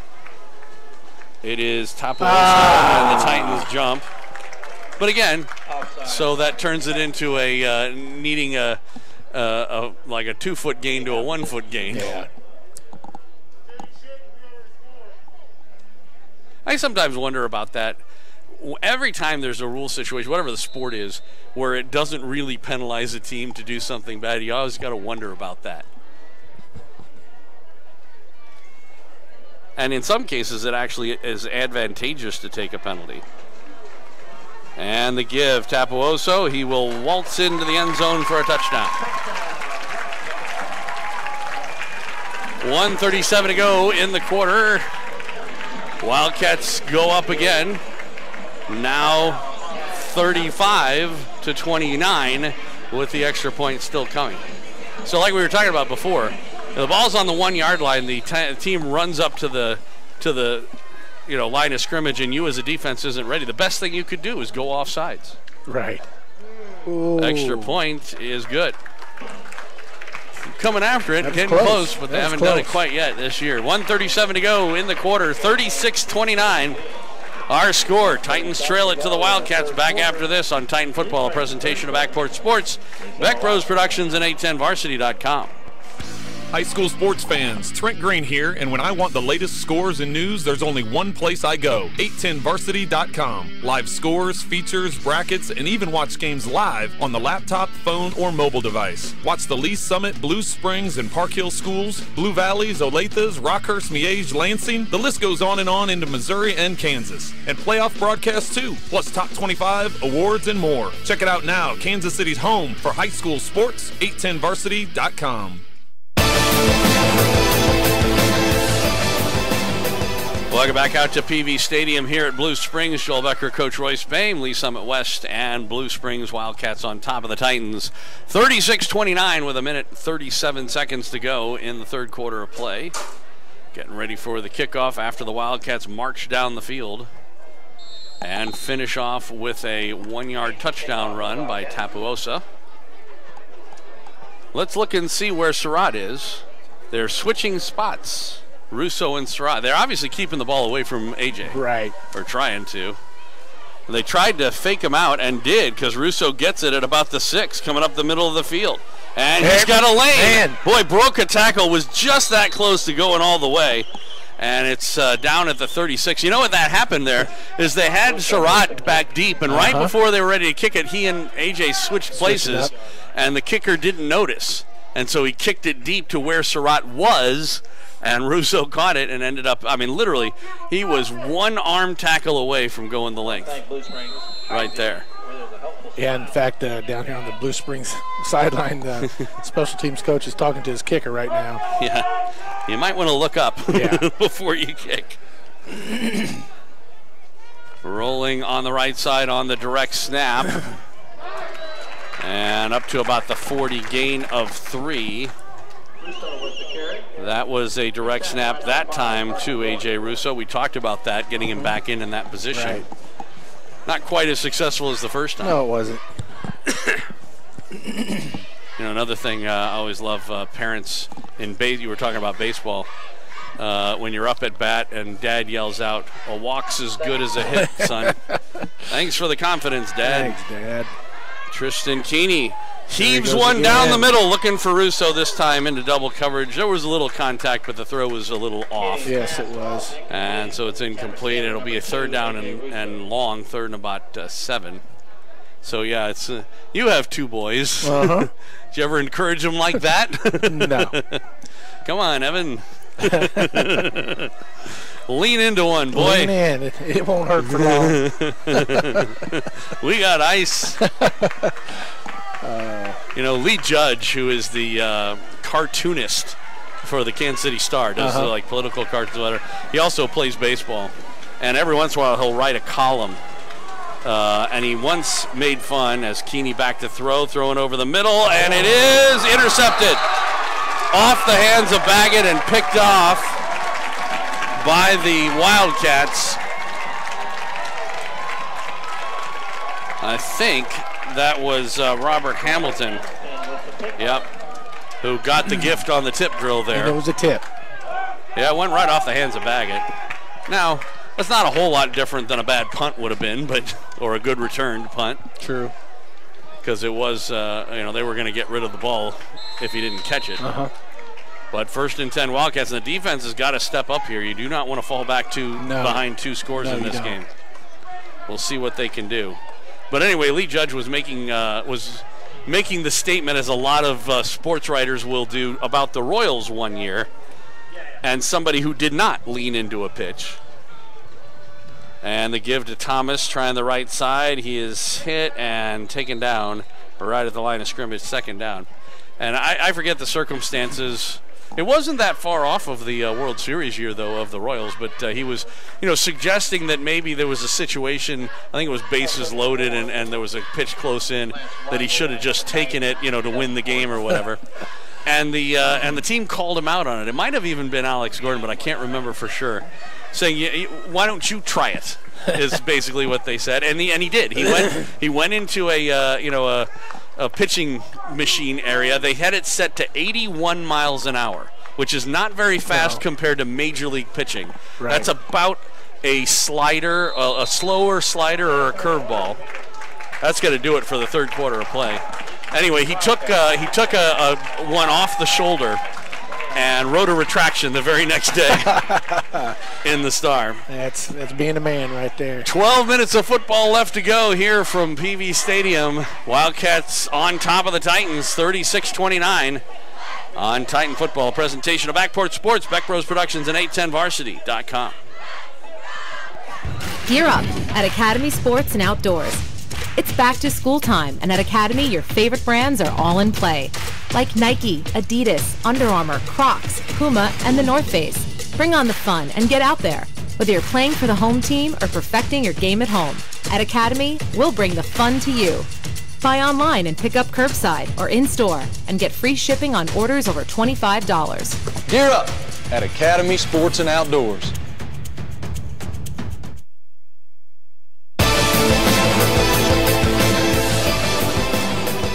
It is top of the and the Titans jump. But again, so that turns it into a needing like a 2-foot gain to a 1-foot gain. Yeah. I sometimes wonder about that. Every time there's a rule situation, whatever the sport is, where it doesn't really penalize a team to do something bad, you always got to wonder about that. And in some cases, it actually is advantageous to take a penalty. And the give, Tapuoso, he will waltz into the end zone for a touchdown. 1:37 to go in the quarter. Wildcats go up again. Now 35-29 with the extra point still coming. So like we were talking about before, the ball's on the 1 yard line. The team runs up to the line of scrimmage, and you as a defense isn't ready. The best thing you could do is go off sides. Right. Ooh. Extra point is good. Coming after it, getting close, but they haven't done it quite yet this year. 1:37 to go in the quarter, 36-29. Our score. Titans trail it to the Wildcats. Back after this on Titan Football, a presentation of Backport Sports, Beck Bros Productions, and 810varsity.com. High school sports fans, Trent Green here, and when I want the latest scores and news, there's only one place I go, 810varsity.com. Live scores, features, brackets, and even watch games live on the laptop, phone, or mobile device. Watch the Lee Summit, Blue Springs, and Park Hill schools, Blue Valleys, Olathes, Rockhurst, Miege, Lansing. The list goes on into Missouri and Kansas. And playoff broadcasts too, plus top 25, awards, and more. Check it out now, Kansas City's home for high school sports, 810varsity.com. Welcome back out to PV Stadium here at Blue Springs. Joel Becker, Coach Royce Bame, Lee Summit West, and Blue Springs Wildcats on top of the Titans. 36-29 with 1:37 to go in the third quarter of play. Getting ready for the kickoff after the Wildcats march down the field and finish off with a 1 yard touchdown run by Tapuosa. Let's look and see where Surratt is. They're switching spots. Russo and Surratt. They're obviously keeping the ball away from AJ. Right. Or trying to. They tried to fake him out and did, because Russo gets it at about the 6, coming up the middle of the field. And he's got a lane. Man. Boy, broke a tackle, was just that close to going all the way. And it's down at the 36. You know what that happened there is they had Surratt back deep, and right before they were ready to kick it, he and AJ switched places, and the kicker didn't notice. And so he kicked it deep to where Surratt was, and Russo caught it and ended up, I mean, literally, he was one arm tackle away from going the length. Right there. Yeah, in fact, down here on the Blue Springs sideline, the special teams coach is talking to his kicker right now. Yeah, you might want to look up before you kick. Rolling on the right side on the direct snap. And up to about the 40, gain of 3. That was a direct snap that time to A.J. Russo. We talked about that, getting him back in that position. Right. Not quite as successful as the first time. No, it wasn't. Another thing I always love, parents in you were talking about baseball. When you're up at bat and Dad yells out, "A walk's as good as a hit, son." Thanks for the confidence, Dad. Thanks, Dad. Tristan Keeney heaves one down the middle, looking for Russo this time into double coverage. There was a little contact, but the throw was a little off. Yes, it was. And so it's incomplete. It'll be a third down and long, third and about 7. So, yeah, it's you have 2 boys. Did you ever encourage them like that? No. Come on, Evan. Lean into one, boy. Lean in. It won't hurt for long. We got ice. Lee Judge, who is the cartoonist for the Kansas City Star, does like political cartoons. He also plays baseball, and every once in a while he'll write a column. And he once made fun as Keeney back to throwing over the middle, and it is intercepted off the hands of Baggett and picked off by the Wildcats. I think that was Robert Hamilton, who got the gift on the tip drill there. And it was a tip. Yeah, it went right off the hands of Baggett. Now, that's not a whole lot different than a bad punt would have been, or a good returned punt. True. Because it was, they were going to get rid of the ball if he didn't catch it. But 1st and 10 Wildcats, and the defense has got to step up here. You do not want to fall back behind 2 scores in this game. We'll see what they can do. But anyway, Lee Judge was making the statement, as a lot of sports writers will do, about the Royals one year. and somebody who did not lean into a pitch. And the give to Thomas, trying the right side. He is hit and taken down right at the line of scrimmage, second down. And I forget the circumstances. It wasn't that far off of the World Series year, though, of the Royals, but he was, suggesting that maybe there was a situation, I think it was bases loaded and there was a pitch close in, that he should have just taken it, to win the game or whatever. And the team called him out on it. It might have even been Alex Gordon, but I can't remember for sure. Saying, why don't you try it, is basically what they said. And he did. He went into a pitching machine area. They had it set to 81 miles an hour, which is not very fast compared to major league pitching. Right. That's about a slider, a slower slider or a curveball. That's going to do it for the third quarter of play. Anyway, he took a one off the shoulder and wrote a retraction the very next day in the Star. That's being a man right there. 12 minutes of football left to go here from PV Stadium. Wildcats on top of the Titans, 36-29 on Titan Football. Presentation of Backport Sports, Beck Bros Productions, and 810varsity.com. Gear up at Academy Sports and Outdoors. It's back to school time, and at Academy, your favorite brands are all in play. Like Nike, Adidas, Under Armour, Crocs, Puma, and the North Face. Bring on the fun and get out there. Whether you're playing for the home team or perfecting your game at home, at Academy, we'll bring the fun to you. Buy online and pick up curbside or in-store and get free shipping on orders over $25. Gear up at Academy Sports and Outdoors.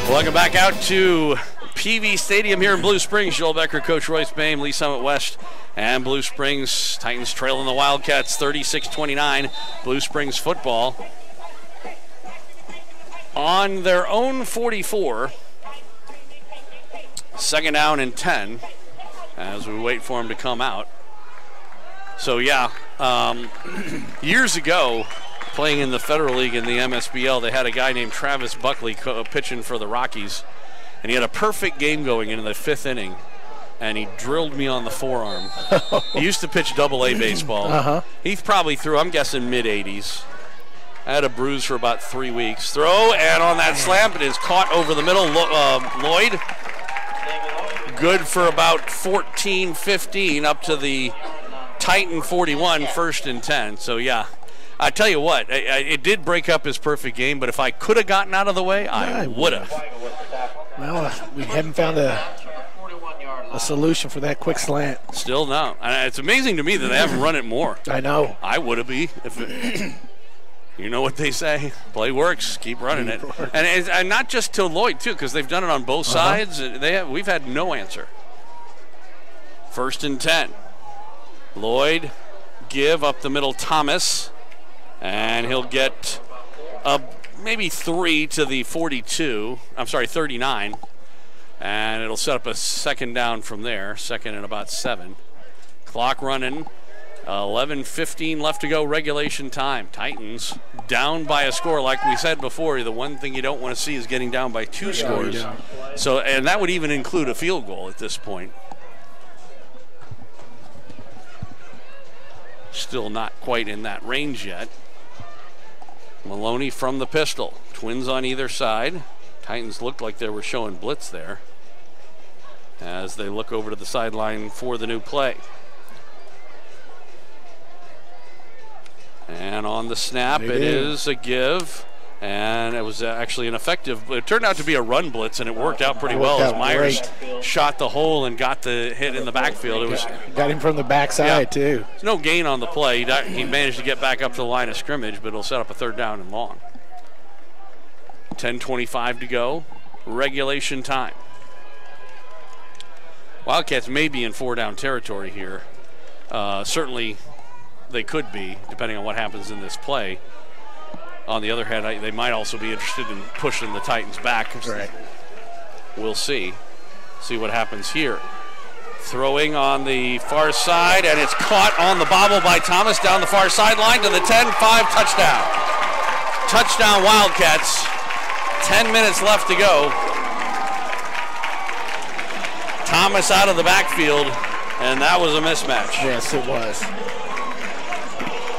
Welcome back out to PV Stadium here in Blue Springs. Joel Becker, Coach Royce Bame, Lee Summit West, and Blue Springs. Titans trailing the Wildcats 36-29. Blue Springs football on their own 44. Second down and 10 as we wait for him to come out. So, yeah, years ago, playing in the Federal League in the MSBL, they had a guy named Travis Buckley pitching for the Rockies, and he had a perfect game going into the fifth inning, and he drilled me on the forearm. He used to pitch Double-A baseball. He probably threw, I'm guessing, mid-80s. I had a bruise for about 3 weeks. Throw, and on that slam, it is caught over the middle. Lloyd, good for about 14, 15, up to the Titan 41, 1st and 10. So, yeah. I tell you what, it did break up his perfect game, but if I could have gotten out of the way, I would have. Well, we haven't found a solution for that quick slant. Still no. It's amazing to me that they haven't run it more. I know. I would have been. You know what they say, play works, keep running it. And not just to Lloyd, too, because they've done it on both sides. We've had no answer. 1st and 10. Lloyd, give up the middle, Thomas. And he'll get maybe 3 to the 42. I'm sorry, 39. And it'll set up a second down from there. Second and about 7. Clock running. 11:15 left to go, regulation time. Titans down by a score. Like we said before, the one thing you don't want to see is getting down by 2 scores. So, and that would even include a field goal at this point. Still not quite in that range yet. Maloney from the pistol. Twins on either side. Titans looked like they were showing blitz there as they look over to the sideline for the new play. And on the snap, it is a give. And it was actually an effective, it turned out to be a run blitz, and it worked out pretty well as Myers shot the hole and got the hit in the backfield. Got him from the backside, too. There's no gain on the play. He managed to get back up to the line of scrimmage, but it'll set up a 3rd down and long. 10:25 to go, regulation time. Wildcats may be in 4-down territory here. Certainly they could be, depending on what happens in this play. On the other hand, they might also be interested in pushing the Titans back. Right. We'll see. See what happens here. Throwing on the far side, and it's caught on the bobble by Thomas down the far sideline to the 10-5 touchdown. Touchdown Wildcats. 10 minutes left to go. Thomas out of the backfield. And that was a mismatch. Yes, it was.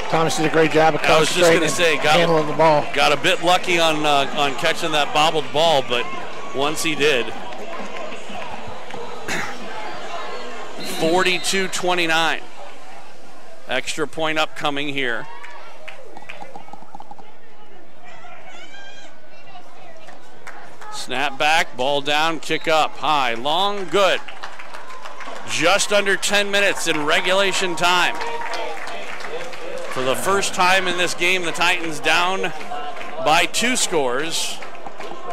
Thomas did a great job of I was just going to say, handling the ball. Got a bit lucky on catching that bobbled ball, but once he did. 42-29. Extra point upcoming here. Snap back, ball down, kick up, high, long, good. Just under 10 minutes in regulation time. For the first time in this game, the Titans down by 2 scores,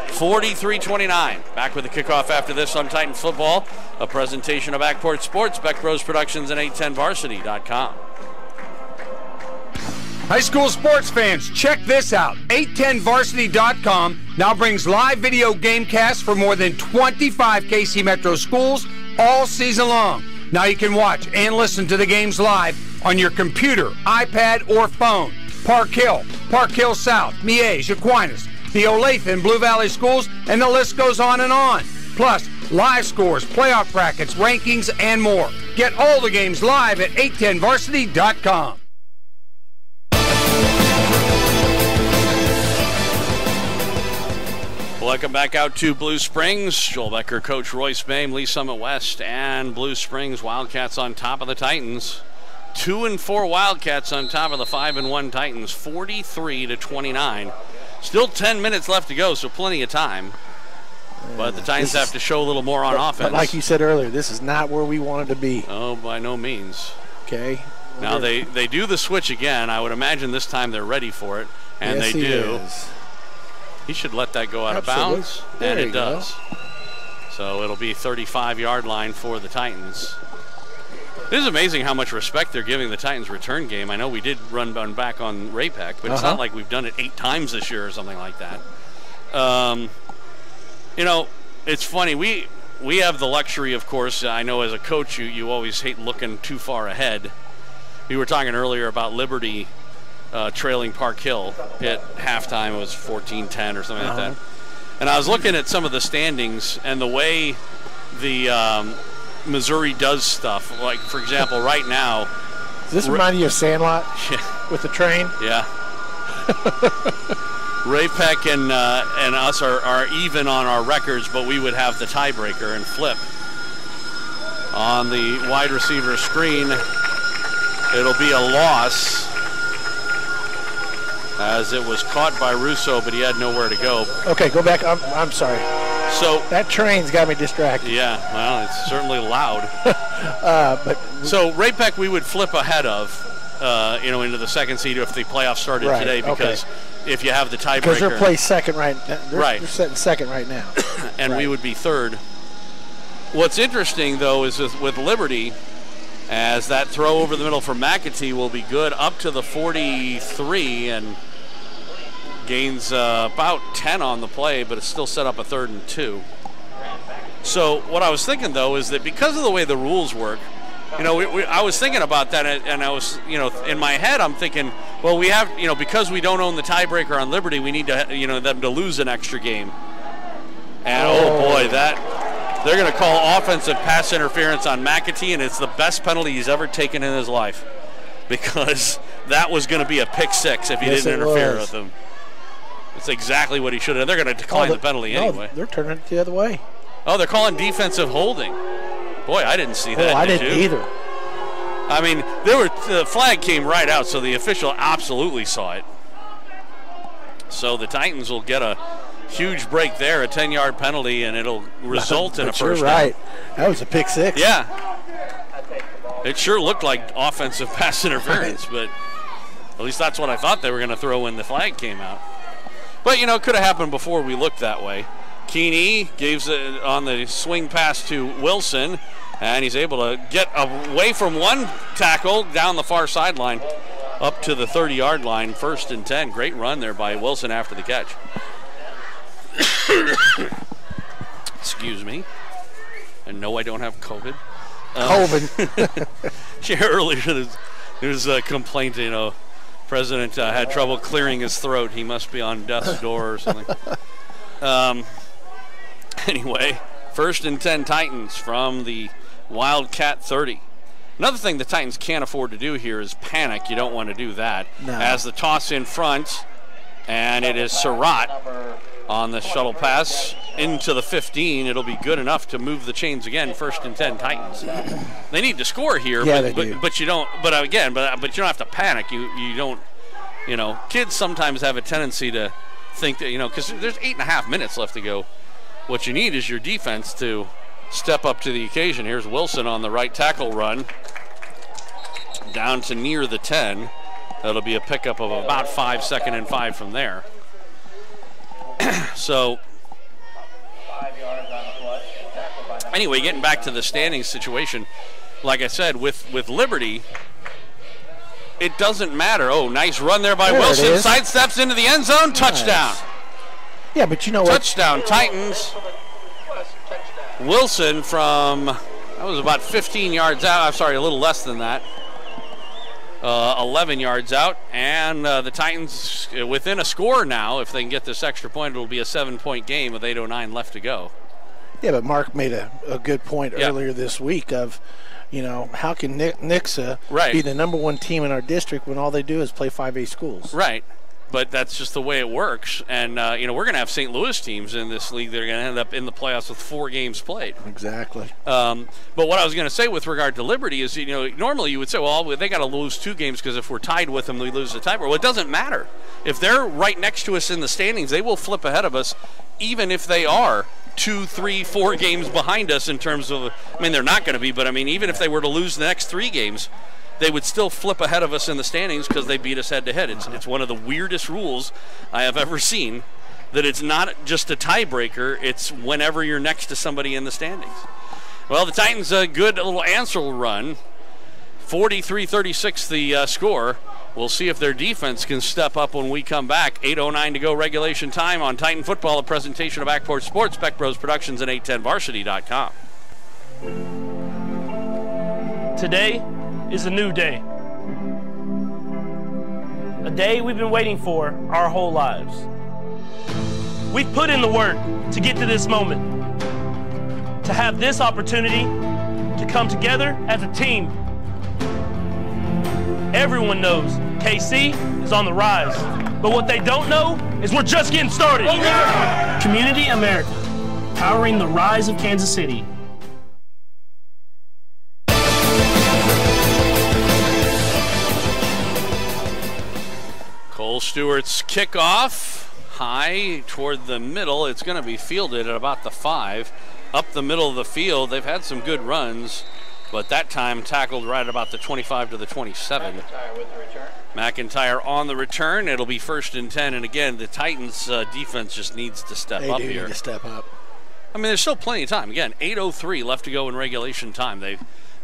43-29. Back with the kickoff after this on Titan Football, a presentation of Backport Sports, Beck Bros Productions, and 810varsity.com. High school sports fans, check this out. 810varsity.com now brings live video game casts for more than 25 KC Metro schools all season long. Now you can watch and listen to the games live on your computer, iPad, or phone. Park Hill South, Miege, Aquinas, the Olathe and Blue Valley schools, and the list goes on and on. Plus, live scores, playoff brackets, rankings, and more. Get all the games live at 810varsity.com. Welcome back out to Blue Springs. Joel Becker, Coach Royce Boehm, Lee Summit West, and Blue Springs Wildcats on top of the Titans. 2-4 Wildcats on top of the 5-1 Titans, 43-29. Still 10 minutes left to go, so plenty of time. But the Titans have to show a little more on offense. But like you said earlier, this is not where we wanted to be. Oh, by no means. Okay. Now they do the switch again. I would imagine this time they're ready for it, and yes, they do. Is. He should let that go out Absolutely. of bounds, There and you it does. So it'll be 35-yard line for the Titans. It is amazing how much respect they're giving the Titans' return game. I know we did run back on Ray-Pec, but it's not like we've done it 8 times this year or something like that. You know, it's funny. We have the luxury, of course. I know as a coach, you always hate looking too far ahead. We were talking earlier about Liberty trailing Park Hill at halftime. It was 14-10 or something like that. And I was looking at some of the standings and the way the Missouri does stuff. Like, for example, right now. Does this remind you of Sandlot with the train? Yeah. Ray-Pec and us are even on our records, but we would have the tiebreaker and flip. On the wide receiver screen, it'll be a loss, as it was caught by Russo, but he had nowhere to go. Okay, go back. I'm sorry. So that train's got me distracted. Yeah, well, it's certainly loud. So Ray-Pec we would flip ahead of, into the second seed if the playoffs started today, because if you have the tiebreaker. Because they're placed second right now. Right. They're setting second right now. And we would be third. What's interesting, though, is with Liberty, as that throw over the middle for McAtee will be good up to the 43 and gains about 10 on the play, but it's still set up a 3rd and 2. So what I was thinking, though, is that because of the way the rules work, I was thinking about that, and I was, in my head, I'm thinking, well, we have, because we don't own the tiebreaker on Liberty, we need to, them to lose an extra game. And oh boy, they're going to call offensive pass interference on McAtee, and it's the best penalty he's ever taken in his life, because that was going to be a pick 6 if he didn't interfere with him. It's exactly what he should have. They're going to decline the penalty anyway. They're turning it the other way. Oh, they're calling defensive holding. Boy, I didn't see that. I didn't either. I mean, the flag came right out, so the official absolutely saw it. So the Titans will get a huge break there, a 10-yard penalty, and it'll result in a first down. You're right. That was a pick 6. Yeah. It sure looked like offensive pass interference, but at least that's what I thought they were going to throw when the flag came out. But, it could have happened before we looked that way. Keeney gives it on the swing pass to Wilson, and he's able to get away from one tackle down the far sideline up to the 30-yard line, 1st and 10. Great run there by Wilson after the catch. Excuse me. And no, I don't have COVID. COVID. Earlier there was a complaint, President had trouble clearing his throat. He must be on death's door or something. Anyway, 1st and 10 Titans from the Wildcat 30. Another thing the Titans can't afford to do here is panic. You don't want to do that. No. As the toss in front, and it is Surratt on the shuttle pass into the 15. It'll be good enough to move the chains again. 1st and 10 Titans. They need to score here, Yeah, but you don't. But again, but you don't have to panic. You don't. You know, kids sometimes have a tendency to think that, because there's 8.5 minutes left to go. What you need is your defense to step up to the occasion. Here's Wilson on the right tackle run down to near the 10. That'll be a pickup of about 5, 2nd and 5 from there. So anyway, getting back to the standings situation, like I said, with Liberty, it doesn't matter. Oh, nice run there by Wilson. Sidesteps into the end zone. Touchdown. Nice. Yeah, but you know what? Touchdown, Titans. Wilson from, that was about 15 yards out. I'm sorry, a little less than that. 11 yards out. And the Titans within a score now. If they can get this extra point, it'll be a 7-point game with 8:09 left to go. Yeah, but Mark made a good point earlier this week of, how can Nixa be the #1 team in our district when all they do is play 5A schools? Right. But that's just the way it works. And, we're going to have St. Louis teams in this league that are going to end up in the playoffs with 4 games played. Exactly. But what I was going to say with regard to Liberty is, normally you would say, well, they got to lose 2 games because if we're tied with them, we lose the tiebreaker. Well, it doesn't matter. If they're right next to us in the standings, they will flip ahead of us, even if they are 2, 3, 4 games behind us in terms of, they're not going to be, but even if they were to lose the next 3 games, they would still flip ahead of us in the standings because they beat us head-to-head. It's one of the weirdest rules I have ever seen, that it's not just a tiebreaker, it's whenever you're next to somebody in the standings. Well, the Titans, a good little Ansel run, 43-36 the score. We'll see if their defense can step up when we come back. 8:09 to go regulation time on Titan Football, a presentation of Backport Sports, Beck Bros Productions, and 810varsity.com. Today is a new day. A day we've been waiting for our whole lives. We've put in the work to get to this moment, to have this opportunity to come together as a team. Everyone knows KC is on the rise, but what they don't know is we're just getting started. Community America, powering the rise of Kansas City. Cole Stewart's kickoff, high toward the middle. It's going to be fielded at about the 5. Up the middle of the field, they've had some good runs, but that time tackled right about the 25 to the 27. McIntyre on the return. It'll be 1st and 10. And again, the Titans defense just needs to step up here. They need to step up. There's still plenty of time. Again, 8:03 left to go in regulation time. They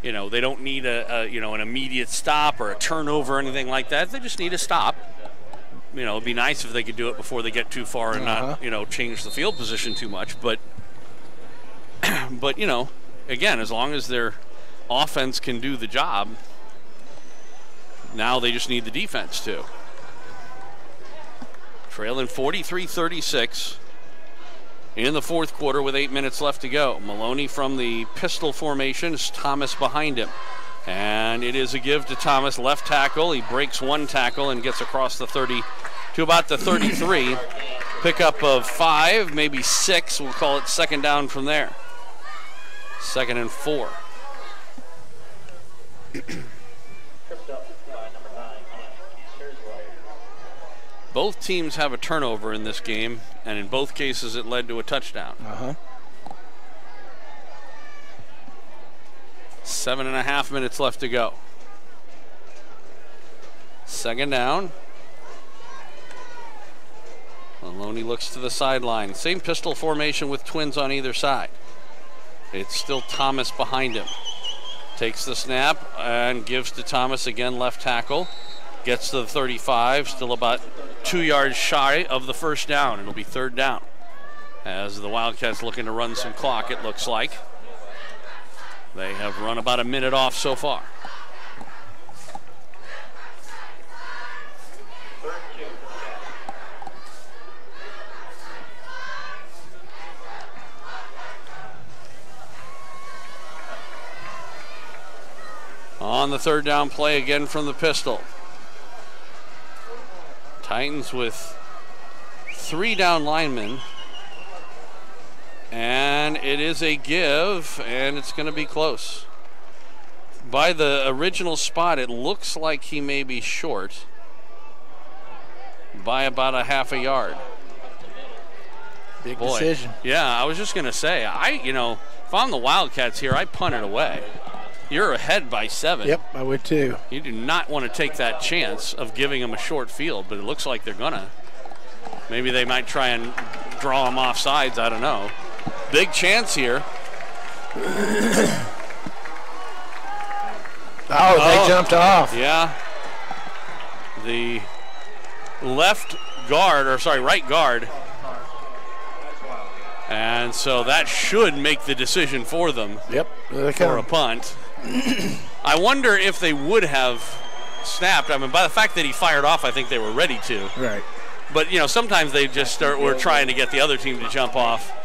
don't need an immediate stop or a turnover or anything like that. They just need a stop. It'd be nice if they could do it before they get too far and not, change the field position too much. But, again, as long as their offense can do the job, now they just need the defense to. Trailing 43-36 in the 4th quarter with 8 minutes left to go. Maloney from the pistol formation, Thomas behind him. And it is a give to Thomas, left tackle. He breaks 1 tackle and gets across the 30 to about the 33. Pickup of 5, maybe 6. We'll call it 2nd down from there. 2nd and 4. Both teams have a turnover in this game, and in both cases it led to a touchdown. 7.5 minutes left to go. 2nd down. Maloney looks to the sideline. Same pistol formation with twins on either side. It's still Thomas behind him. Takes the snap and gives to Thomas again, left tackle. Gets to the 35, still about 2 yards shy of the 1st down. It'll be 3rd down. As the Wildcats looking to run some clock, it looks like. They have run about a minute off so far. on the third down play again from the pistol. Titans with 3 down linemen. And it is a give, and it's going to be close. By the original spot, it looks like he may be short by about a half a yard. Big decision. Yeah, I was just going to say, if I'm the Wildcats here, I punt it away. You're ahead by 7. Yep, I would too. You do not want to take that chance of giving them a short field, but it looks like they're going to. Maybe they might try and draw them off sides, I don't know. Big chance here. They jumped off. Yeah. The right guard. And so that should make the decision for them. Yep. For a punt. I wonder if they would have snapped. I mean, by the fact that he fired off, I think they were ready to. Right. But, sometimes they just were trying to get the other team to jump off.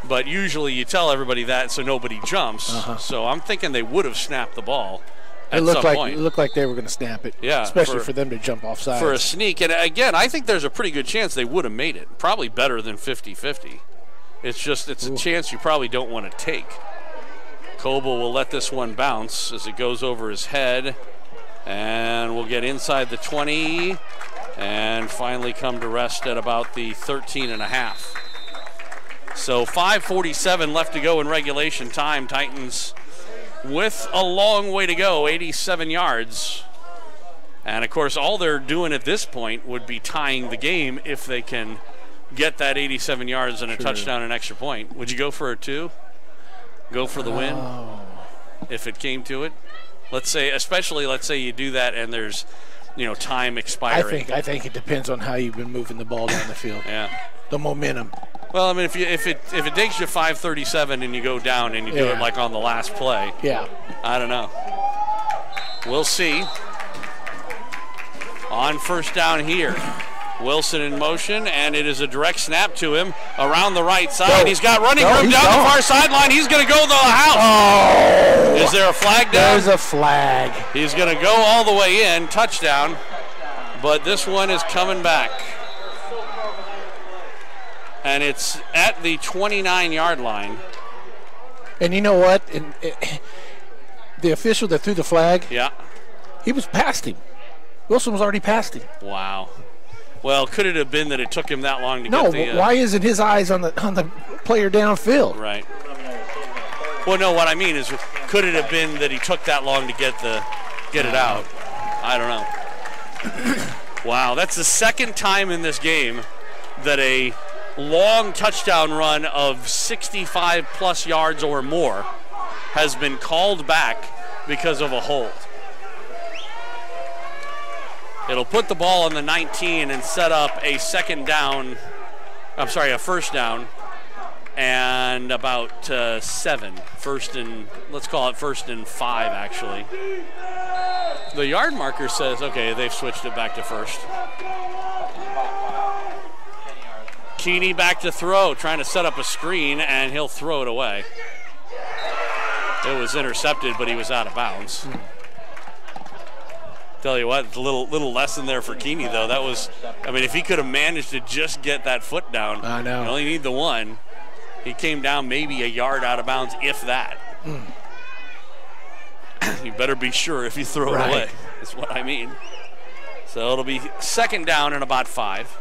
But usually you tell everybody that so nobody jumps. So I'm thinking they would have snapped the ball at some point. It looked like they were going to snap it. Yeah. Especially for them to jump off sides. For a sneak. And again, I think there's a pretty good chance they would have made it. Probably better than 50-50. It's a chance you probably don't want to take. Coble will let this one bounce as it goes over his head. And we'll get inside the 20 and finally come to rest at about the 13.5. So 5:47 left to go in regulation time. Titans with a long way to go, 87 yards. And, of course, all they're doing at this point would be tying the game if they can get that 87 yards and a touchdown and extra point. Would you go for a 2? Go for the win if it came to it? Let's say you do that and there's, time expiring. I think it depends on how you've been moving the ball down the field. Yeah. The momentum. Well, I mean, if it takes you 5:37 and you go down and you do it like on the last play. Yeah. I don't know. We'll see. On first down here. Wilson in motion, and it is a direct snap to him around the right side. He's got running room down the far sideline. He's going to go to the house. Oh. Is there a flag down? There's a flag. He's going to go all the way in. Touchdown. But this one is coming back. And it's at the 29-yard line. And you know what? The official that threw the flag, he was past him. Wilson was already past him. Wow. Well, could it have been that it took him that long to get the... No, why isn't his eyes on the player downfield? Right. Well, no, what I mean is, could it have been that he took that long to get it out? I don't know. Wow, that's the second time in this game that a long touchdown run of 65-plus yards or more has been called back because of a hold. It'll put the ball on the 19 and set up a first down, and about 7. Let's call it 1st and 5, actually. The yard marker says, okay, they've switched it back to first. Keeney back to throw, trying to set up a screen, and he'll throw it away. It was intercepted, but he was out of bounds. Tell you what, a little lesson there for Keeney, though. That was, if he could have managed to just get that foot down, I know. You only need the one. He came down maybe a yard out of bounds, if that. You better be sure if you throw it away. That's what I mean. So it'll be second down and about 5.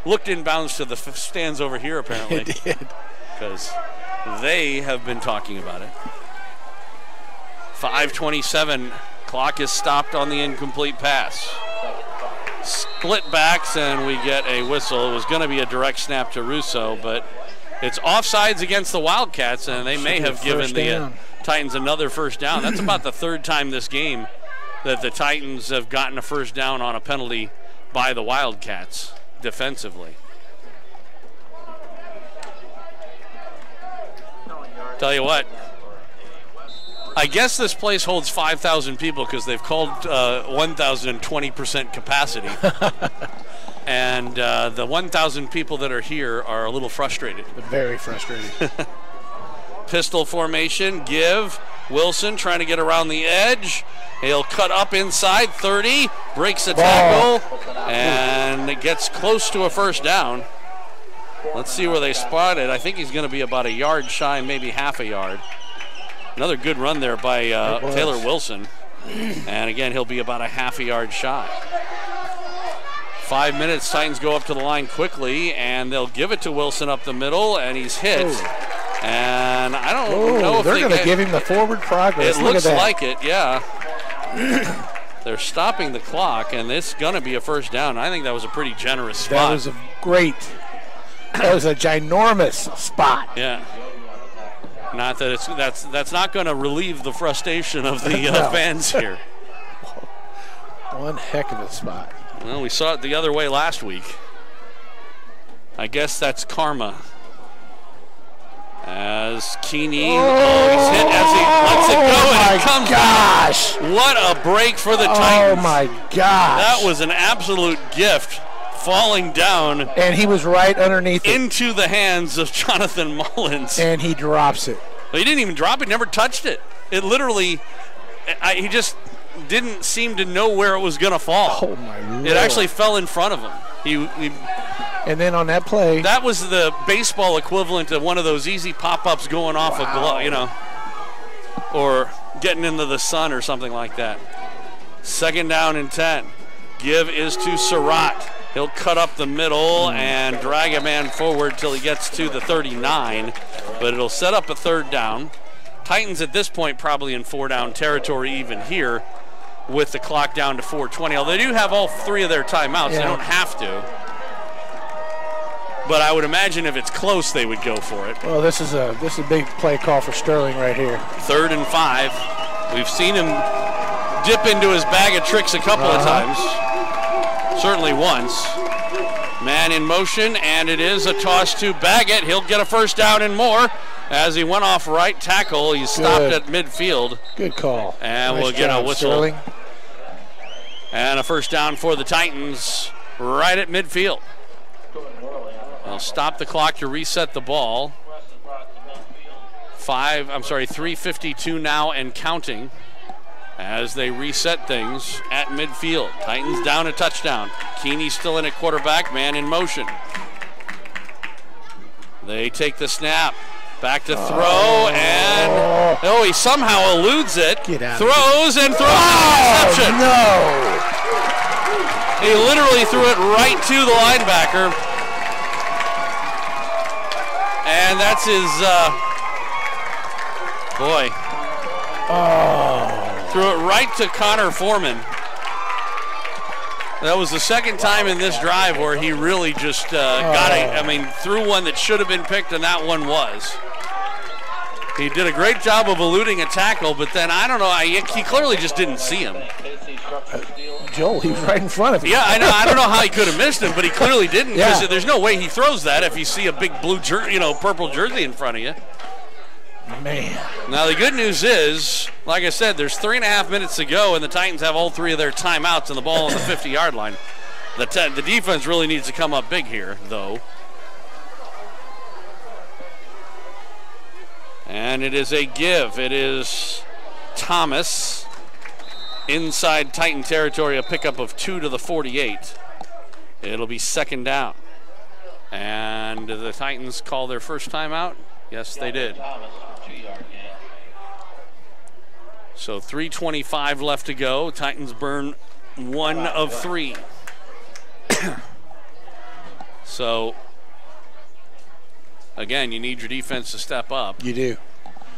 Looked inbounds to the stands over here, apparently. It did. Because they have been talking about it. 5:27. Clock is stopped on the incomplete pass. Split backs, and we get a whistle. It was going to be a direct snap to Russo, but it's offsides against the Wildcats, and they may have given the Titans another first down. That's about the third time this game that the Titans have gotten a first down on a penalty by the Wildcats defensively. Tell you what, I guess this place holds 5,000 people because they've called 1,020% capacity. And the 1,000 people that are here are a little frustrated. Very frustrated. Pistol formation, give. Wilson trying to get around the edge. He'll cut up inside 30, breaks a tackle, and it gets close to a first down. Let's see where they spot it. I think he's going to be about a yard shy, maybe half a yard. Another good run there by Taylor Wilson. And again, he'll be about a half a yard shy. 5 minutes, Titans go up to the line quickly, and they'll give it to Wilson up the middle, and he's hit. And I don't know if they're going to give him the forward progress. It looks like it, yeah. They're stopping the clock, and it's going to be a first down. I think that was a pretty generous spot. That was a that was a ginormous spot. Yeah. Not that that's not going to relieve the frustration of the fans here. One heck of a spot. Well, we saw it the other way last week. I guess that's karma. As Keeney, he's hit as he lets it go, and it comes gosh! Down. What a break for the Titans. Oh my gosh! That was an absolute gift, falling down. And he was right underneath it. Into the hands of Jonathan Mullins. And he drops it. He didn't even drop it, never touched it. It literally, he just didn't seem to know where it was going to fall. Oh my Lord. It actually fell in front of him. And then on that play, that was the baseball equivalent of one of those easy pop-ups going off a glove, or getting into the sun or something like that. 2nd down and 10. Give is to Surratt. He'll cut up the middle and drag a man forward till he gets to the 39, but it'll set up a 3rd down. Titans at this point probably in 4-down territory even here with the clock down to 4:20. Although they do have all 3 of their timeouts, they don't have to. But I would imagine if it's close, they would go for it. Well, this is a big play call for Sterling right here. 3rd and 5. We've seen him dip into his bag of tricks a couple of times. Certainly once. Man in motion, and it is a toss to Baggett. He'll get a first down and more. As he went off right tackle, he's stopped at midfield. Good call. And nice we'll get job, a whistle. Sterling. And a first down for the Titans right at midfield. They'll stop the clock to reset the ball. 3:52 now and counting as they reset things at midfield. Titans down a touchdown. Keeney still in at quarterback, man in motion. They take the snap. Back to throw, and he somehow eludes it. Throws and throws an interception. No! He literally threw it right to the linebacker. And that's his, threw it right to Connor Foreman. That was the 2nd time in this drive where he really just threw one that should have been picked, and that one was. He did a great job of eluding a tackle, but then, I don't know, he clearly just didn't see him. Joel, he was right in front of him. Yeah, I know. I don't know how he could have missed him, but he clearly didn't, because there's no way he throws that if you see a big blue purple jersey in front of you. Man. Now, the good news is, like I said, there's 3.5 minutes to go, and the Titans have all 3 of their timeouts and the ball on the 50-yard line. The defense really needs to come up big here, though. And it is a give. It is Thomas inside Titan territory, a pickup of 2 to the 48. It'll be 2nd down. And did the Titans call their first timeout? Yes, they did. So 3:25 left to go. Titans burn 1 of 3. So, again, you need your defense to step up. You do.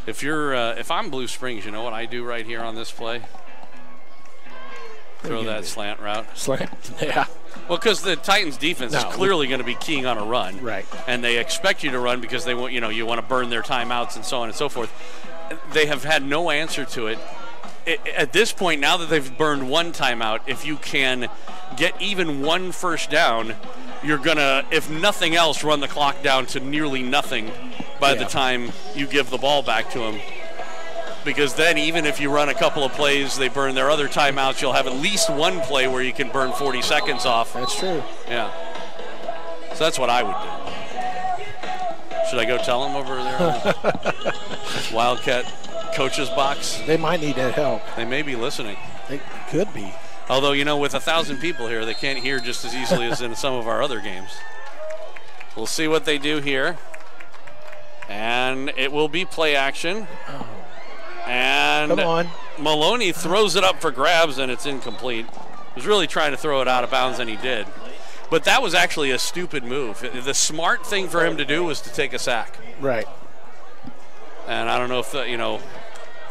If I'm Blue Springs, you know what I do right here on this play? Throw that slant route. Slant, yeah. Well, because the Titans' defense is clearly going to be keying on a run, right? And they expect you to run because they want, you want to burn their timeouts and so on and so forth. They have had no answer to it. At this point, now that they've burned 1 timeout, if you can get even 1 first down, you're gonna, if nothing else, run the clock down to nearly nothing by the time you give the ball back to them. Because then even if you run a couple of plays, they burn their other timeouts, you'll have at least 1 play where you can burn 40 seconds off. That's true. Yeah. So that's what I would do. Should I go tell him over there? Wildcat coach's box. They might need that help. They may be listening. They could be. Although, you know, with 1,000 people here, they can't hear just as easily as in some of our other games. We'll see what they do here. And it will be play action. Oh. And come on. Maloney throws it up for grabs, and it's incomplete. He was really trying to throw it out of bounds, and he did. But that was actually a stupid move. The smart thing for him to do was to take a sack. Right. And I don't know if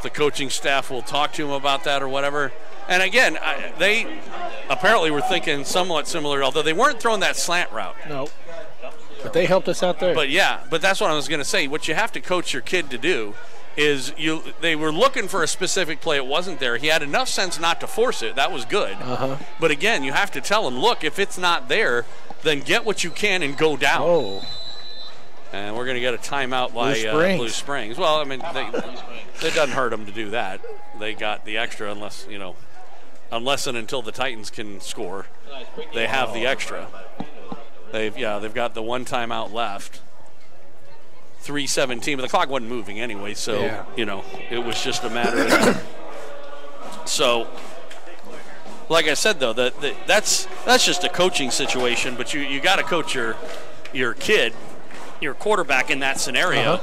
the coaching staff will talk to him about that or whatever. And again, they apparently were thinking somewhat similar, although they weren't throwing that slant route. No. But they helped us out there. But yeah, but that's what I was going to say. What you have to coach your kid to do is they were looking for a specific play. It wasn't there. He had enough sense not to force it. That was good. But again, you have to tell him, look, if it's not there, then get what you can and go down. Oh. And we're going to get a timeout by Blue Springs. Well, I mean, it doesn't hurt them to do that. They got the extra unless and until the Titans can score. They have the extra. They've got the one timeout left. 3:17, but the clock wasn't moving anyway, so it was just a matter of so like I said though, that's just a coaching situation, but you got to coach your kid, your quarterback in that scenario.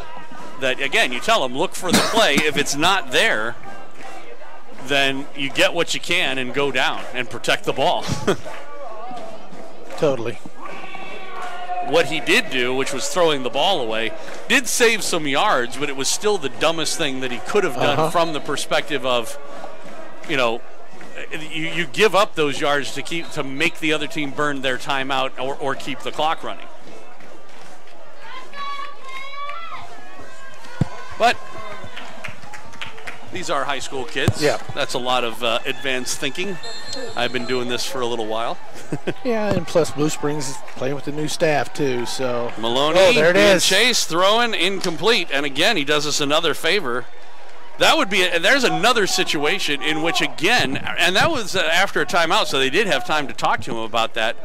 That again, you tell him, look for the play. If it's not there, then you get what you can and go down and protect the ball. Totally. What he did do, which was throwing the ball away, did save some yards, but it was still the dumbest thing that he could have done from the perspective of, you give up those yards to make the other team burn their timeout or keep the clock running. But these are high school kids. Yeah. That's a lot of advanced thinking. I've been doing this for a little while. Yeah, and plus Blue Springs is playing with the new staff too, so. Maloney, there it is. Chase throwing incomplete, and again, he does us another favor. That would be, there's another situation in which again, and that was after a timeout, so they did have time to talk to him about that.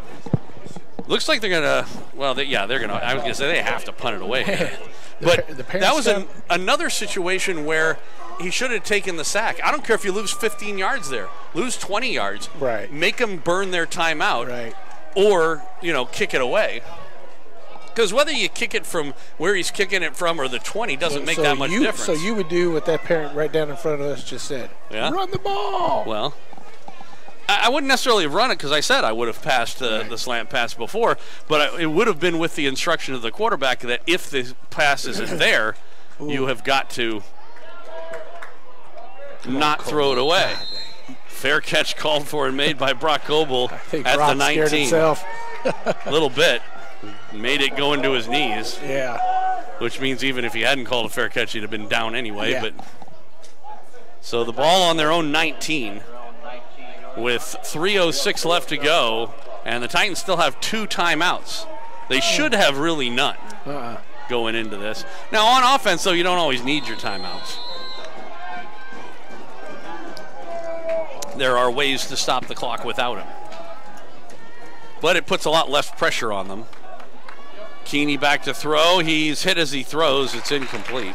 Looks like they're gonna, they're gonna, I was gonna say they have to punt it away. But that was another situation where he should have taken the sack. I don't care if you lose 15 yards there. Lose 20 yards. Right. Make them burn their timeout. Right. Or, kick it away. Because whether you kick it from where he's kicking it from or the 20 doesn't make that much difference. So you would do what that parent right down in front of us just said. Yeah. Run the ball. Well, I wouldn't necessarily run it because I said I would have passed the slant pass before, but it would have been with the instruction of the quarterback that if the pass isn't there, you have got to not throw it away. Fair catch called for and made by Brock Coble at the 19. A little bit. Made it go into his knees. Yeah. Which means even if he hadn't called a fair catch, he'd have been down anyway. Yeah. But so the ball on their own 19 with 3:06 left to go, and the Titans still have 2 timeouts. They should have really none going into this. Now on offense, though, you don't always need your timeouts. There are ways to stop the clock without him. But it puts a lot less pressure on them. Keeney back to throw. He's hit as he throws. It's incomplete.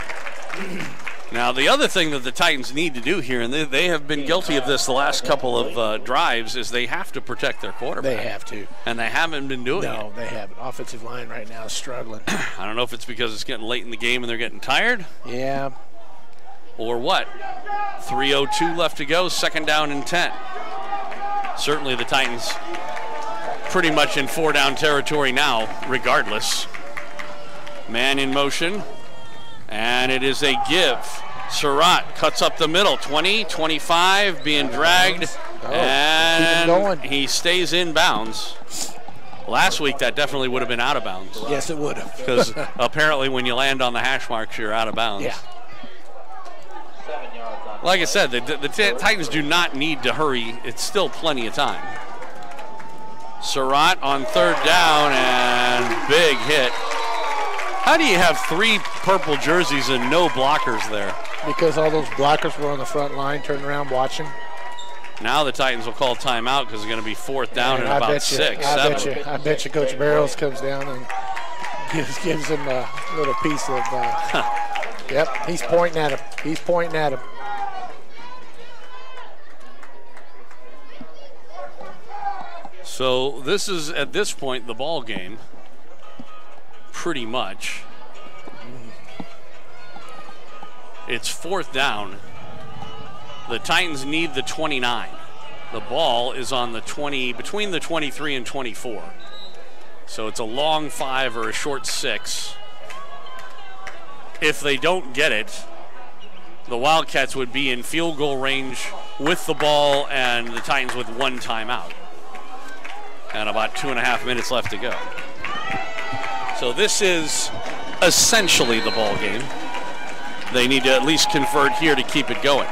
Now, the other thing that the Titans need to do here, and they have been guilty of this the last couple of drives, is they have to protect their quarterback. They have to. And they haven't been doing it. No, they haven't. Offensive line right now is struggling. I don't know if it's because it's getting late in the game and they're getting tired. Yeah. Or what? 3:02 left to go, 2nd down and 10. Certainly the Titans pretty much in 4-down territory now, regardless. Man in motion, and it is a give. Surratt cuts up the middle, 20, 25, being dragged, and he stays in bounds. Last week, that definitely would have been out of bounds. Yes, it would have. Because apparently when you land on the hash marks, you're out of bounds. Yeah. Like I said, the Titans do not need to hurry. It's still plenty of time. Surratt on 3rd down, and big hit. How do you have 3 purple jerseys and no blockers there? Because all those blockers were on the front line, turning around watching. Now the Titans will call timeout because it's going to be 4th down and about 6, 7. I bet you Coach Barrows comes down and gives him a little piece of Yep, he's pointing at him. He's pointing at him. So this is, at this point, the ball game, pretty much. It's 4th down. The Titans need the 29. The ball is on the 20, between the 23 and 24. So it's a long 5 or a short 6. If they don't get it, the Wildcats would be in field goal range with the ball and the Titans with 1 timeout. And about 2.5 minutes left to go. So this is essentially the ball game. They need to at least convert here to keep it going.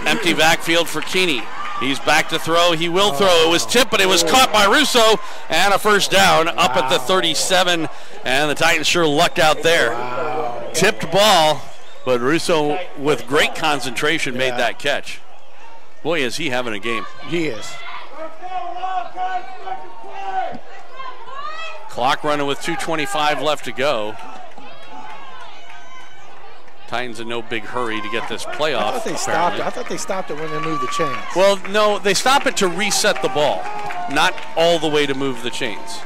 Empty backfield for Keeney. He's back to throw. He will throw. It was tipped, but it was caught by Russo. And a first down up at the 37. And the Titans sure lucked out there. Tipped ball, but Russo, with great concentration, made that catch. Boy, is he having a game. He is. Clock running with 2:25 left to go. Titans in no big hurry to get this playoff. I thought they stopped it when they moved the chains. Well, no, they stop it to reset the ball, not all the way to move the chains.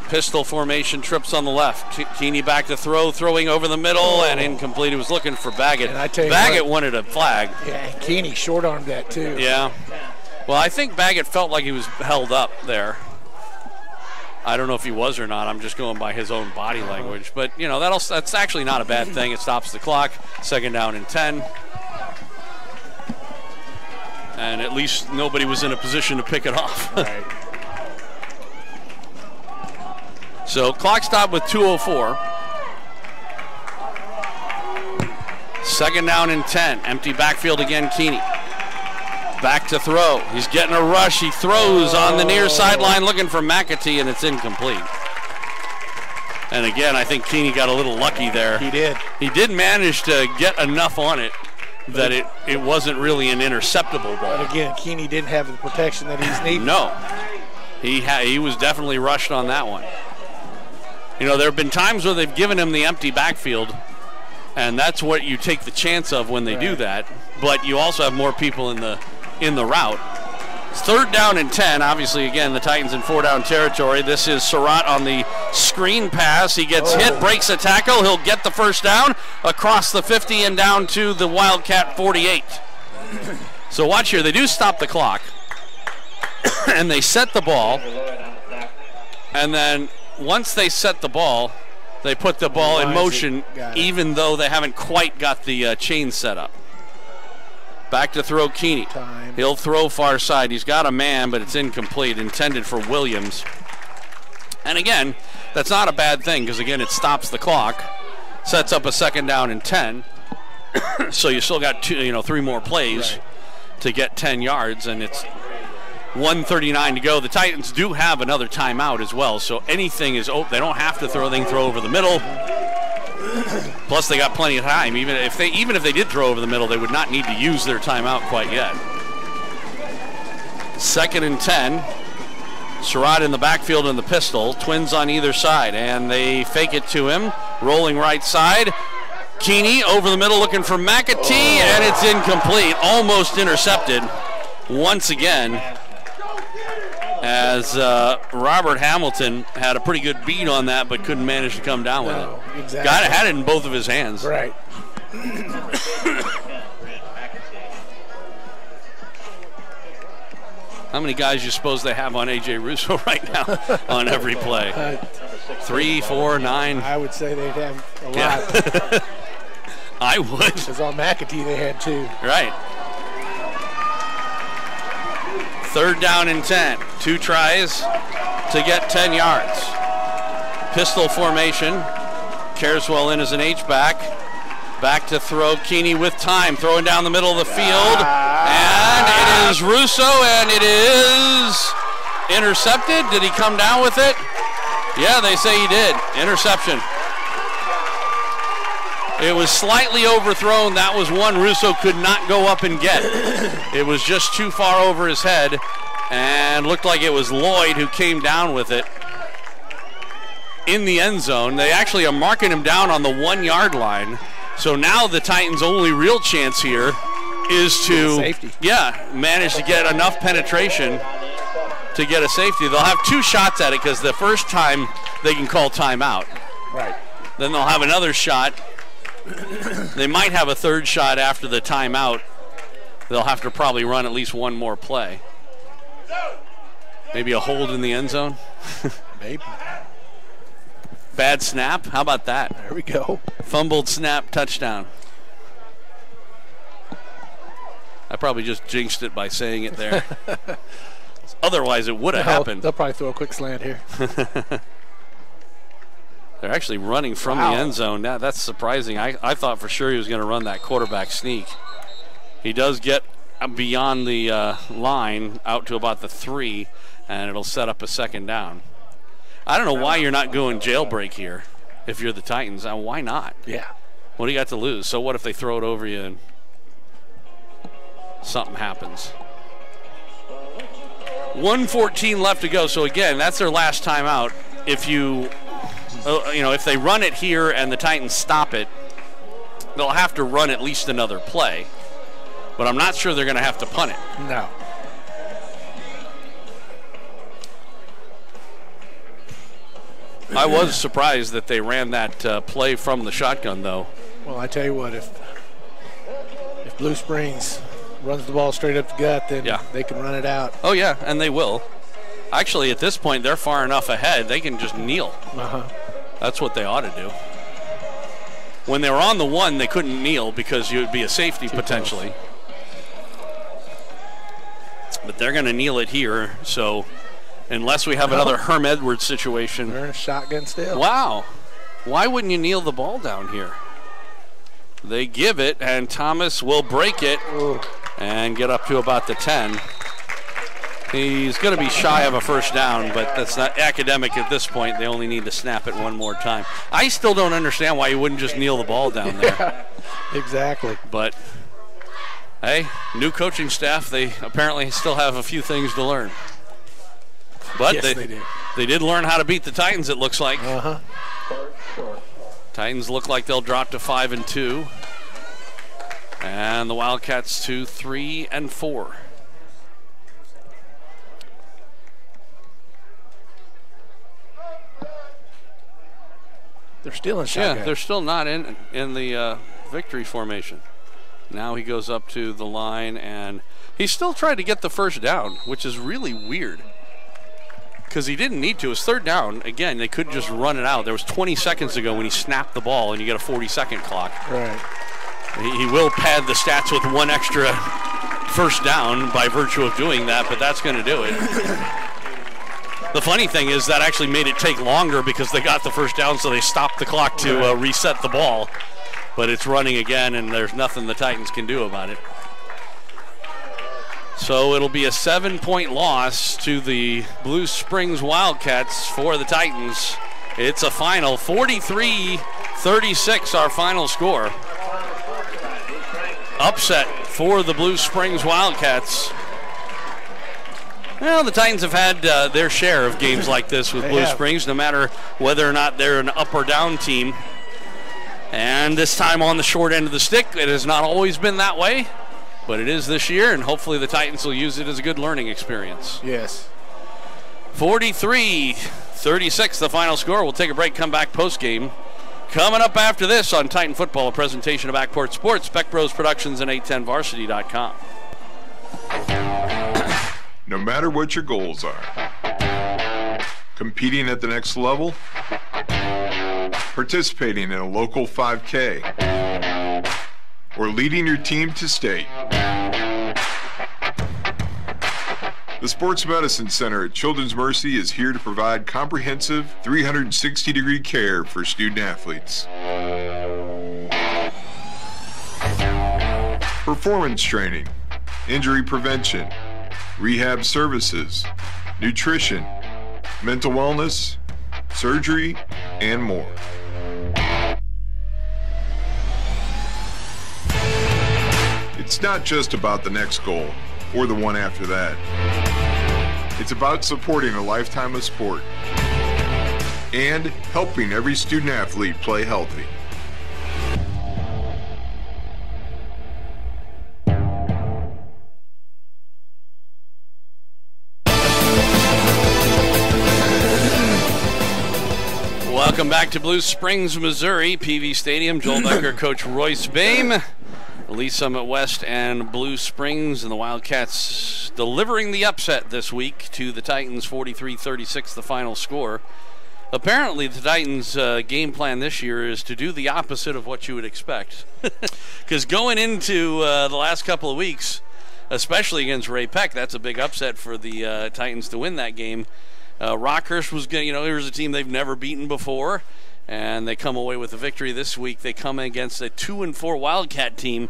Pistol formation, trips on the left. Keeney back to throw, throwing over the middle, and incomplete. He was looking for Baggett. Baggett wanted a flag. Yeah, Keeney short-armed that too. Yeah. Well, I think Baggett felt like he was held up there. I don't know if he was or not. I'm just going by his own body language. But, you know, that's actually not a bad thing. It stops the clock. 2nd down and 10. And at least nobody was in a position to pick it off. Right. So clock stop with 2:04. 2nd down and 10. Empty backfield again, Keeney. Back to throw. He's getting a rush. He throws on the near sideline looking for McAtee, and it's incomplete. And again, I think Keeney got a little lucky there. He did. He did manage to get enough on it that it wasn't really an interceptable ball. But again, Keeney didn't have the protection that he's needed. No. He was definitely rushed on that one. You know, there have been times where they've given him the empty backfield, and that's what you take the chance of when they do that. But you also have more people in the route. It's 3rd down and 10. Obviously, again, the Titans in 4-down territory. This is Surratt on the screen pass. He gets hit, breaks a tackle. He'll get the first down across the 50 and down to the Wildcat 48. So watch here. They do stop the clock, and they set the ball. And then once they set the ball, they put the ball in motion, even though they haven't quite got the chain set up. Back to throw Keeney. He'll throw far side. He's got a man, but it's incomplete, intended for Williams. And again, that's not a bad thing because, again, it stops the clock, sets up a 2nd down and 10. So you still got 3 more plays to get 10 yards, and it's 1:39 to go. The Titans do have another timeout as well, so anything is open. They don't have to throw. They can throw over the middle. Plus, they got plenty of time. Even if they did throw over the middle, they would not need to use their timeout quite yet. 2nd and 10. Surratt in the backfield in the pistol. Twins on either side, and they fake it to him. Rolling right side. Keeney over the middle looking for McAtee, and it's incomplete. Almost intercepted once again, as Robert Hamilton had a pretty good beat on that, but couldn't manage to come down with it. Exactly. Had it in both of his hands. Right. How many guys you suppose they have on A.J. Russo right now on every play? 3, 4, 9? I would say they'd have a lot. Yeah. I would. Because on McAtee they had 2. Right. 3rd down and 10. 2 tries to get 10 yards. Pistol formation. Carswell in as an H-back. Back to throw. Keeney with time. Throwing down the middle of the field. And it is Russo, and it is intercepted. Did he come down with it? Yeah, they say he did. Interception. It was slightly overthrown. That was one Russo could not go up and get. It was just too far over his head, and looked like it was Lloyd who came down with it. in the end zone. They actually are marking him down on the 1 yard line. So now the Titans' only real chance here is to manage to get enough penetration to get a safety. They'll have 2 shots at it because the first time they can call timeout. Right. Then they'll have another shot. They might have a third shot after the timeout. They'll have to probably run at least one more play. Maybe a hold in the end zone. Maybe. Bad snap. How about that? There we go. Fumbled snap, touchdown. I probably just jinxed it by saying it there. Otherwise, it would have happened. They'll probably throw a quick slant here. They're actually running from the end zone. Now, that's surprising. I thought for sure he was going to run that quarterback sneak. He does get beyond the line out to about the 3, and it'll set up a second down. I don't know why you're not going jailbreak here if you're the Titans. Why not? Yeah. What do you got to lose? So what if they throw it over you and something happens? 1:14 left to go. So again, that's their last timeout. If if they run it here and the Titans stop it, they'll have to run at least another play. But I'm not sure they're going to have to punt it. No. I was surprised that they ran that play from the shotgun, though. Well, I tell you what, if Blue Springs runs the ball straight up the gut, then they can run it out. Oh, yeah, and they will. Actually, at this point, they're far enough ahead, they can just kneel. That's what they ought to do. When they were on the 1, they couldn't kneel because you would be a safety potentially. But they're going to kneel it here, so unless we have another Herm Edwards situation. They're in a shotgun still. Wow. Why wouldn't you kneel the ball down here? They give it, and Thomas will break it and get up to about the 10. He's going to be shy of a first down, but that's not academic at this point. They only need to snap it one more time. I still don't understand why you wouldn't just kneel the ball down there. Exactly. But, hey, new coaching staff, they apparently still have a few things to learn. But yes, they do. They did learn how to beat the Titans, it looks like. Titans look like they'll drop to 5-2. And the Wildcats to 3-4. They're still in shotgun. Yeah, they're still not in the victory formation. Now he goes up to the line, and he still tried to get the first down, which is really weird. Because he didn't need to. His third down, again, they couldn't just run it out. There was 20 seconds ago when he snapped the ball, and you get a 40-second clock. Right. He will pad the stats with one extra first down by virtue of doing that, but that's going to do it. The funny thing is that actually made it take longer because they got the first down, so they stopped the clock to reset the ball. But it's running again, and there's nothing the Titans can do about it. So it'll be a 7-point loss to the Blue Springs Wildcats for the Titans. It's a final 43-36, our final score. Upset for the Blue Springs Wildcats. Well, the Titans have had their share of games like this with Blue Springs, no matter whether or not they're an up or down team. And this time on the short end of the stick, it has not always been that way, but it is this year, and hopefully the Titans will use it as a good learning experience. Yes. 43-36, the final score. We'll take a break, come back post-game. Coming up after this on Titan Football, a presentation of Backport Sports, Beck Bros Productions, and 810varsity.com. No matter what your goals are, competing at the next level, participating in a local 5K, or leading your team to state, the Sports Medicine Center at Children's Mercy is here to provide comprehensive 360-degree care for student athletes. Performance training, injury prevention, rehab services, nutrition, mental wellness, surgery, and more. It's not just about the next goal or the one after that. It's about supporting a lifetime of sport and helping every student athlete play healthy. Welcome back to Blue Springs, Missouri, PV Stadium. Joel Becker, Coach Royce Boehm, Lee Summit West and Blue Springs, and the Wildcats delivering the upset this week to the Titans, 43-36, the final score. Apparently, the Titans' game plan this year is to do the opposite of what you would expect. Because going into the last couple of weeks, especially against Ray Peck, that's a big upset for the Titans to win that game. Rockhurst was going, here's a team they've never beaten before, and they come away with a victory this week. They come against a 2-4 Wildcat team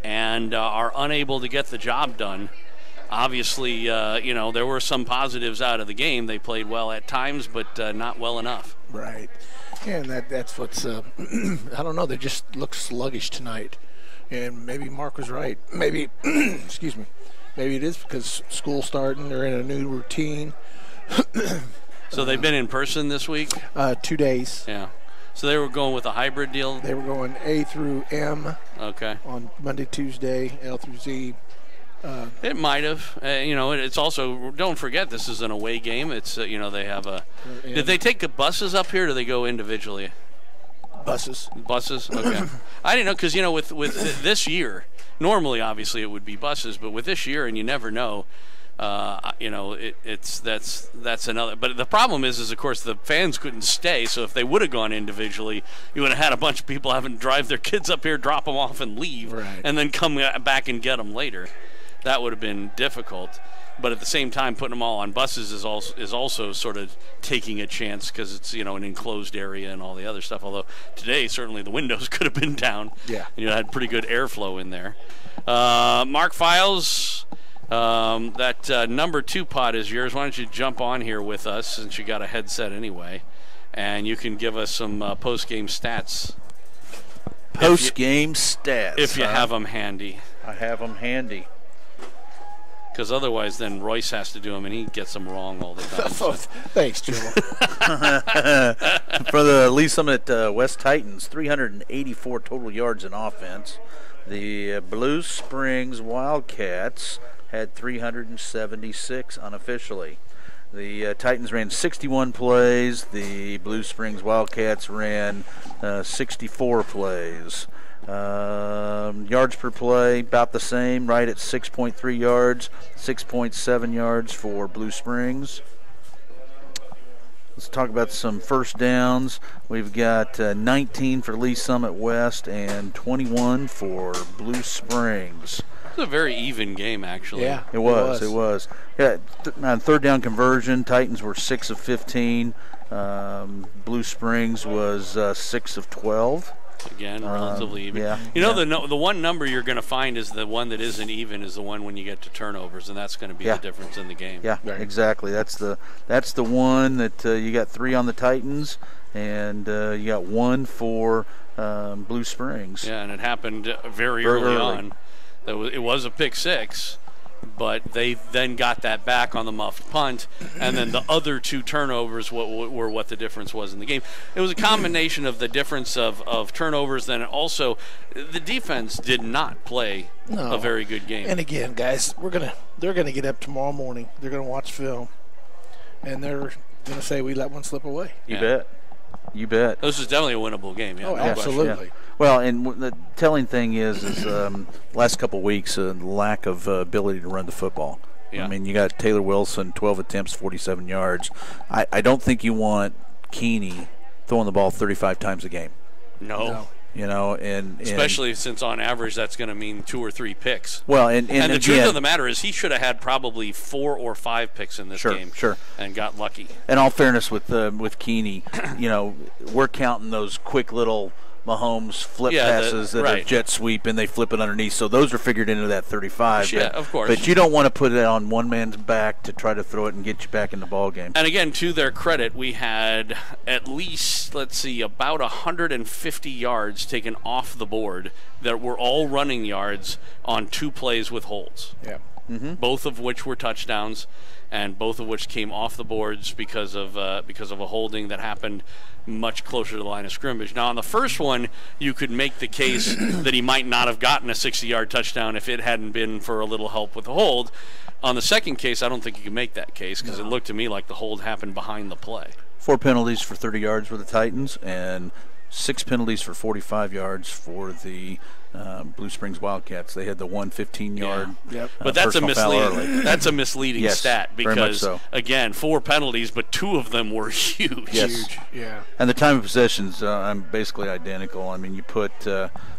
and are unable to get the job done. Obviously, there were some positives out of the game. They played well at times, but not well enough. Right. Yeah, and that's what's, I don't know, they just look sluggish tonight. And maybe Mark was right. Maybe, excuse me, maybe it is because school's starting, they're in a new routine. So they've been in person this week? 2 days. Yeah. So they were going with a hybrid deal? They were going A through M. Okay. On Monday, Tuesday, L through Z. It might have. It's also, don't forget, this is an away game. It's, they have a. Did they take the buses up here or do they go individually? Buses. Buses? Okay. I didn't know because, with this year, normally, obviously, it would be buses, but with this year, and you never know. That's another. But the problem is of course the fans couldn't stay. So if they would have gone individually, you would have had a bunch of people having to drive their kids up here, drop them off, and leave, right, and then come back and get them later. That would have been difficult. But at the same time, putting them all on buses is also sort of taking a chance because it's an enclosed area and all the other stuff. Although today certainly the windows could have been down. Yeah, and had pretty good airflow in there. Mark Files. That number 2 pod is yours. Why don't you jump on here with us since you got a headset anyway, and you can give us some post-game stats. Post-game stats. If you have them handy. I have them handy. Because otherwise then Royce has to do them, and he gets them wrong all the time. Thanks, Joel. For the Lee Summit West Titans, 384 total yards in offense. The Blue Springs Wildcats had 376 unofficially. The Titans ran 61 plays. The Blue Springs Wildcats ran 64 plays. Yards per play, about the same, right at 6.3 yards, 6.7 yards for Blue Springs. Let's talk about some first downs. We've got 19 for Lee Summit West and 21 for Blue Springs. It was a very even game, actually. Yeah, it was. Yeah, on third down conversion, Titans were 6 of 15. Blue Springs was 6 of 12. Again, relatively even. Yeah. The one number you're going to find is the one that isn't even is the one when you get to turnovers, and that's going to be the difference in the game. Yeah, right. Exactly. That's the one that you got 3 on the Titans, and you got 1 for Blue Springs. Yeah, and it happened very early on. It was a pick 6, but they then got that back on the muffed punt, and then the other 2 turnovers were what the difference was in the game. It was a combination of the difference of turnovers, then also the defense did not play a very good game. And again, guys, they're gonna get up tomorrow morning. They're gonna watch film, and they're gonna say we let one slip away. You bet. This is definitely a winnable game. Yeah, no absolutely. Yeah. Well, and the telling thing is last couple of weeks, lack of ability to run the football. Yeah. I mean, you got Taylor Wilson, 12 attempts, 47 yards. I don't think you want Keeney throwing the ball 35 times a game. No. And especially since on average that's going to mean 2 or 3 picks. Well, and the truth of the matter is he should have had probably 4 or 5 picks in this game. Sure. And got lucky. In all fairness, with Keeney, we're counting those quick little Mahomes flip passes that are jet sweep and they flip it underneath. So those are figured into that 35. Yeah, of course. But you don't want to put it on one man's back to try to throw it and get you back in the ball game. And again, to their credit, we had at least, about 150 yards taken off the board that were all running yards on 2 plays with holds. Yeah. both of which were touchdowns, and both of which came off the boards because of a holding that happened much closer to the line of scrimmage. Now, on the first one, you could make the case that he might not have gotten a 60-yard touchdown if it hadn't been for a little help with the hold. On the second case, I don't think you can make that case because it looked to me like the hold happened behind the play. 4 penalties for 30 yards for the Titans and 6 penalties for 45 yards for the Blue Springs Wildcats. They had the 15-yard. Yep. But that's a misleading stat because again, 4 penalties, but 2 of them were huge. Yes. Huge. Yeah. And the time of possessions, I'm basically identical. I mean, you put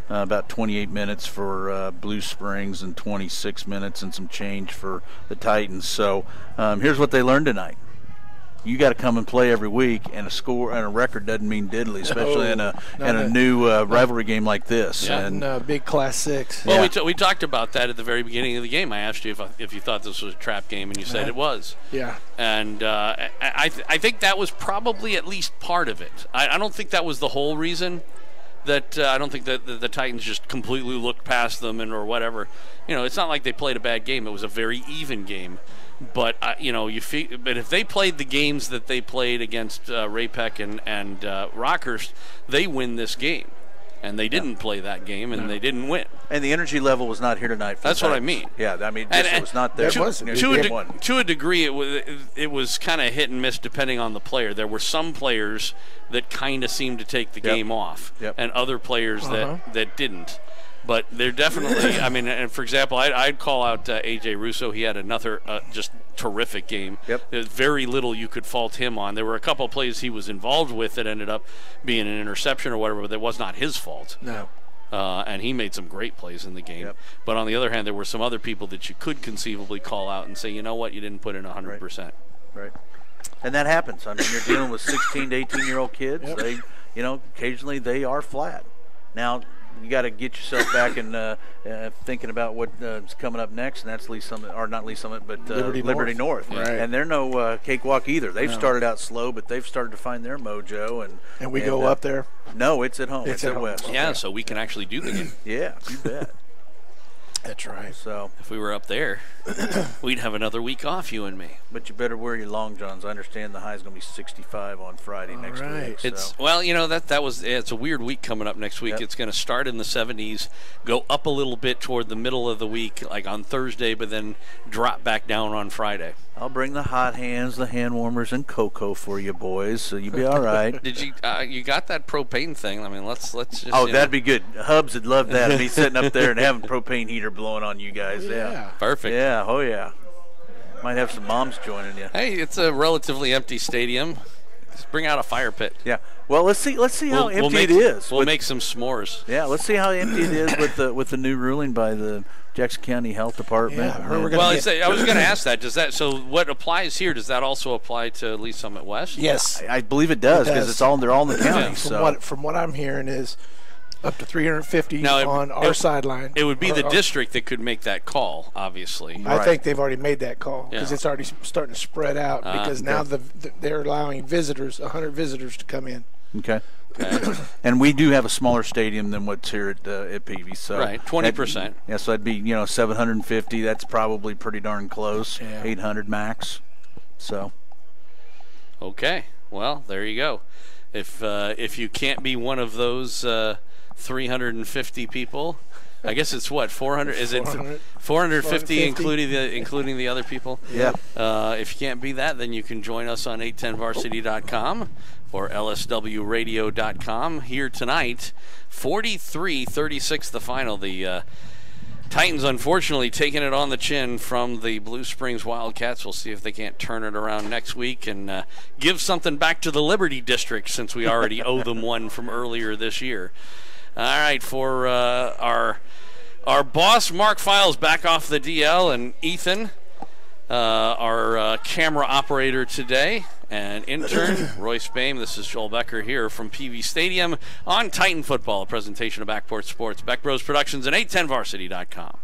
about 28 minutes for Blue Springs and 26 minutes and some change for the Titans. So here's what they learned tonight. You got to come and play every week, and a score and a record doesn't mean diddly, especially in a new rivalry game like this. Yeah. And big Class 6. Well, we talked about that at the very beginning of the game. I asked you if you thought this was a trap game, and you said it was. Yeah. And I think that was probably at least part of it. I don't think that was the whole reason. That I don't think that the Titans just completely looked past them or whatever. It's not like they played a bad game. It was a very even game. But but if they played the games that they played against Ray-Pec and Rockhurst, they win this game. And they didn't play that game, and they didn't win. And the energy level was not here tonight. That's what I mean. Yeah, I mean, it was not there. To a degree, it was kind of hit and miss depending on the player. There were some players that kind of seemed to take the game off, and other players that didn't. But they're definitely, and for example, I'd call out A.J. Russo. He had another just terrific game. There's very little you could fault him on. There were a couple of plays he was involved with that ended up being an interception or whatever, but that was not his fault. No. And he made some great plays in the game. But on the other hand, there were some other people that you could conceivably call out and say, you know what, you didn't put in 100%. Right. And that happens. I mean, you're dealing with 16 to 18-year-old kids. They, occasionally they are flat. Now, you got to get yourself back and thinking about what's coming up next, and that's Lee Summit, or not Lee Summit, but Liberty North. Right. And they're no cakewalk either. They've started out slow, but they've started to find their mojo. And we go up there? No, it's at home. It's at West. Yeah, so we can actually do the game. Yeah, you bet. That's right. So if we were up there, we'd have another week off, you and me. But you better wear your long johns. I understand the high is going to be 65 on Friday next week. So. It's a weird week coming up next week. It's going to start in the 70s, go up a little bit toward the middle of the week, like on Thursday, but then drop back down on Friday. I'll bring the hot hands, the hand warmers, and cocoa for you boys, so you'll be all right. Did you? You got that propane thing? I mean, let's just. Oh, that'd be good. Hubs would love that. Me sitting up there and having propane heater blowing on you guys. Yeah. Perfect. Yeah. Oh yeah. Might have some moms joining you. Hey, it's a relatively empty stadium. Just bring out a fire pit. Yeah. Well, let's see how empty it is. We'll make some s'mores. Yeah. Let's see how empty it is with the new ruling by the Jackson County Health Department. Yeah, I was going to ask that. So what applies here? Does that also apply to Lee Summit West? Yes, I believe it does because they're all in the county. From what I'm hearing is up to 350 on our sideline. It would be the district that could make that call, obviously. I think they've already made that call because it's already starting to spread out because now they're allowing 100 visitors to come in. Okay. And we do have a smaller stadium than what's here at Peavey. So right, 20%. Yeah, so that'd be 750. That's probably pretty darn close. Yeah. 800 max. So. Okay. Well, there you go. If you can't be one of those 350 people, I guess it's what 400. Is it 450 including the other people? Yeah. If you can't be that, then you can join us on 810varsity.com or lswradio.com. Here tonight, 43-36 the final. The Titans, unfortunately, taking it on the chin from the Blue Springs Wildcats. We'll see if they can't turn it around next week and give something back to the Liberty District since we already owe them one from earlier this year. All right, for our boss, Mark Files, back off the DL, and Ethan, our camera operator today, and intern, Royce Boehm. This is Joel Becker here from Peavey Stadium on Titan Football, a presentation of Backport Sports, Beck Bros Productions, and 810varsity.com.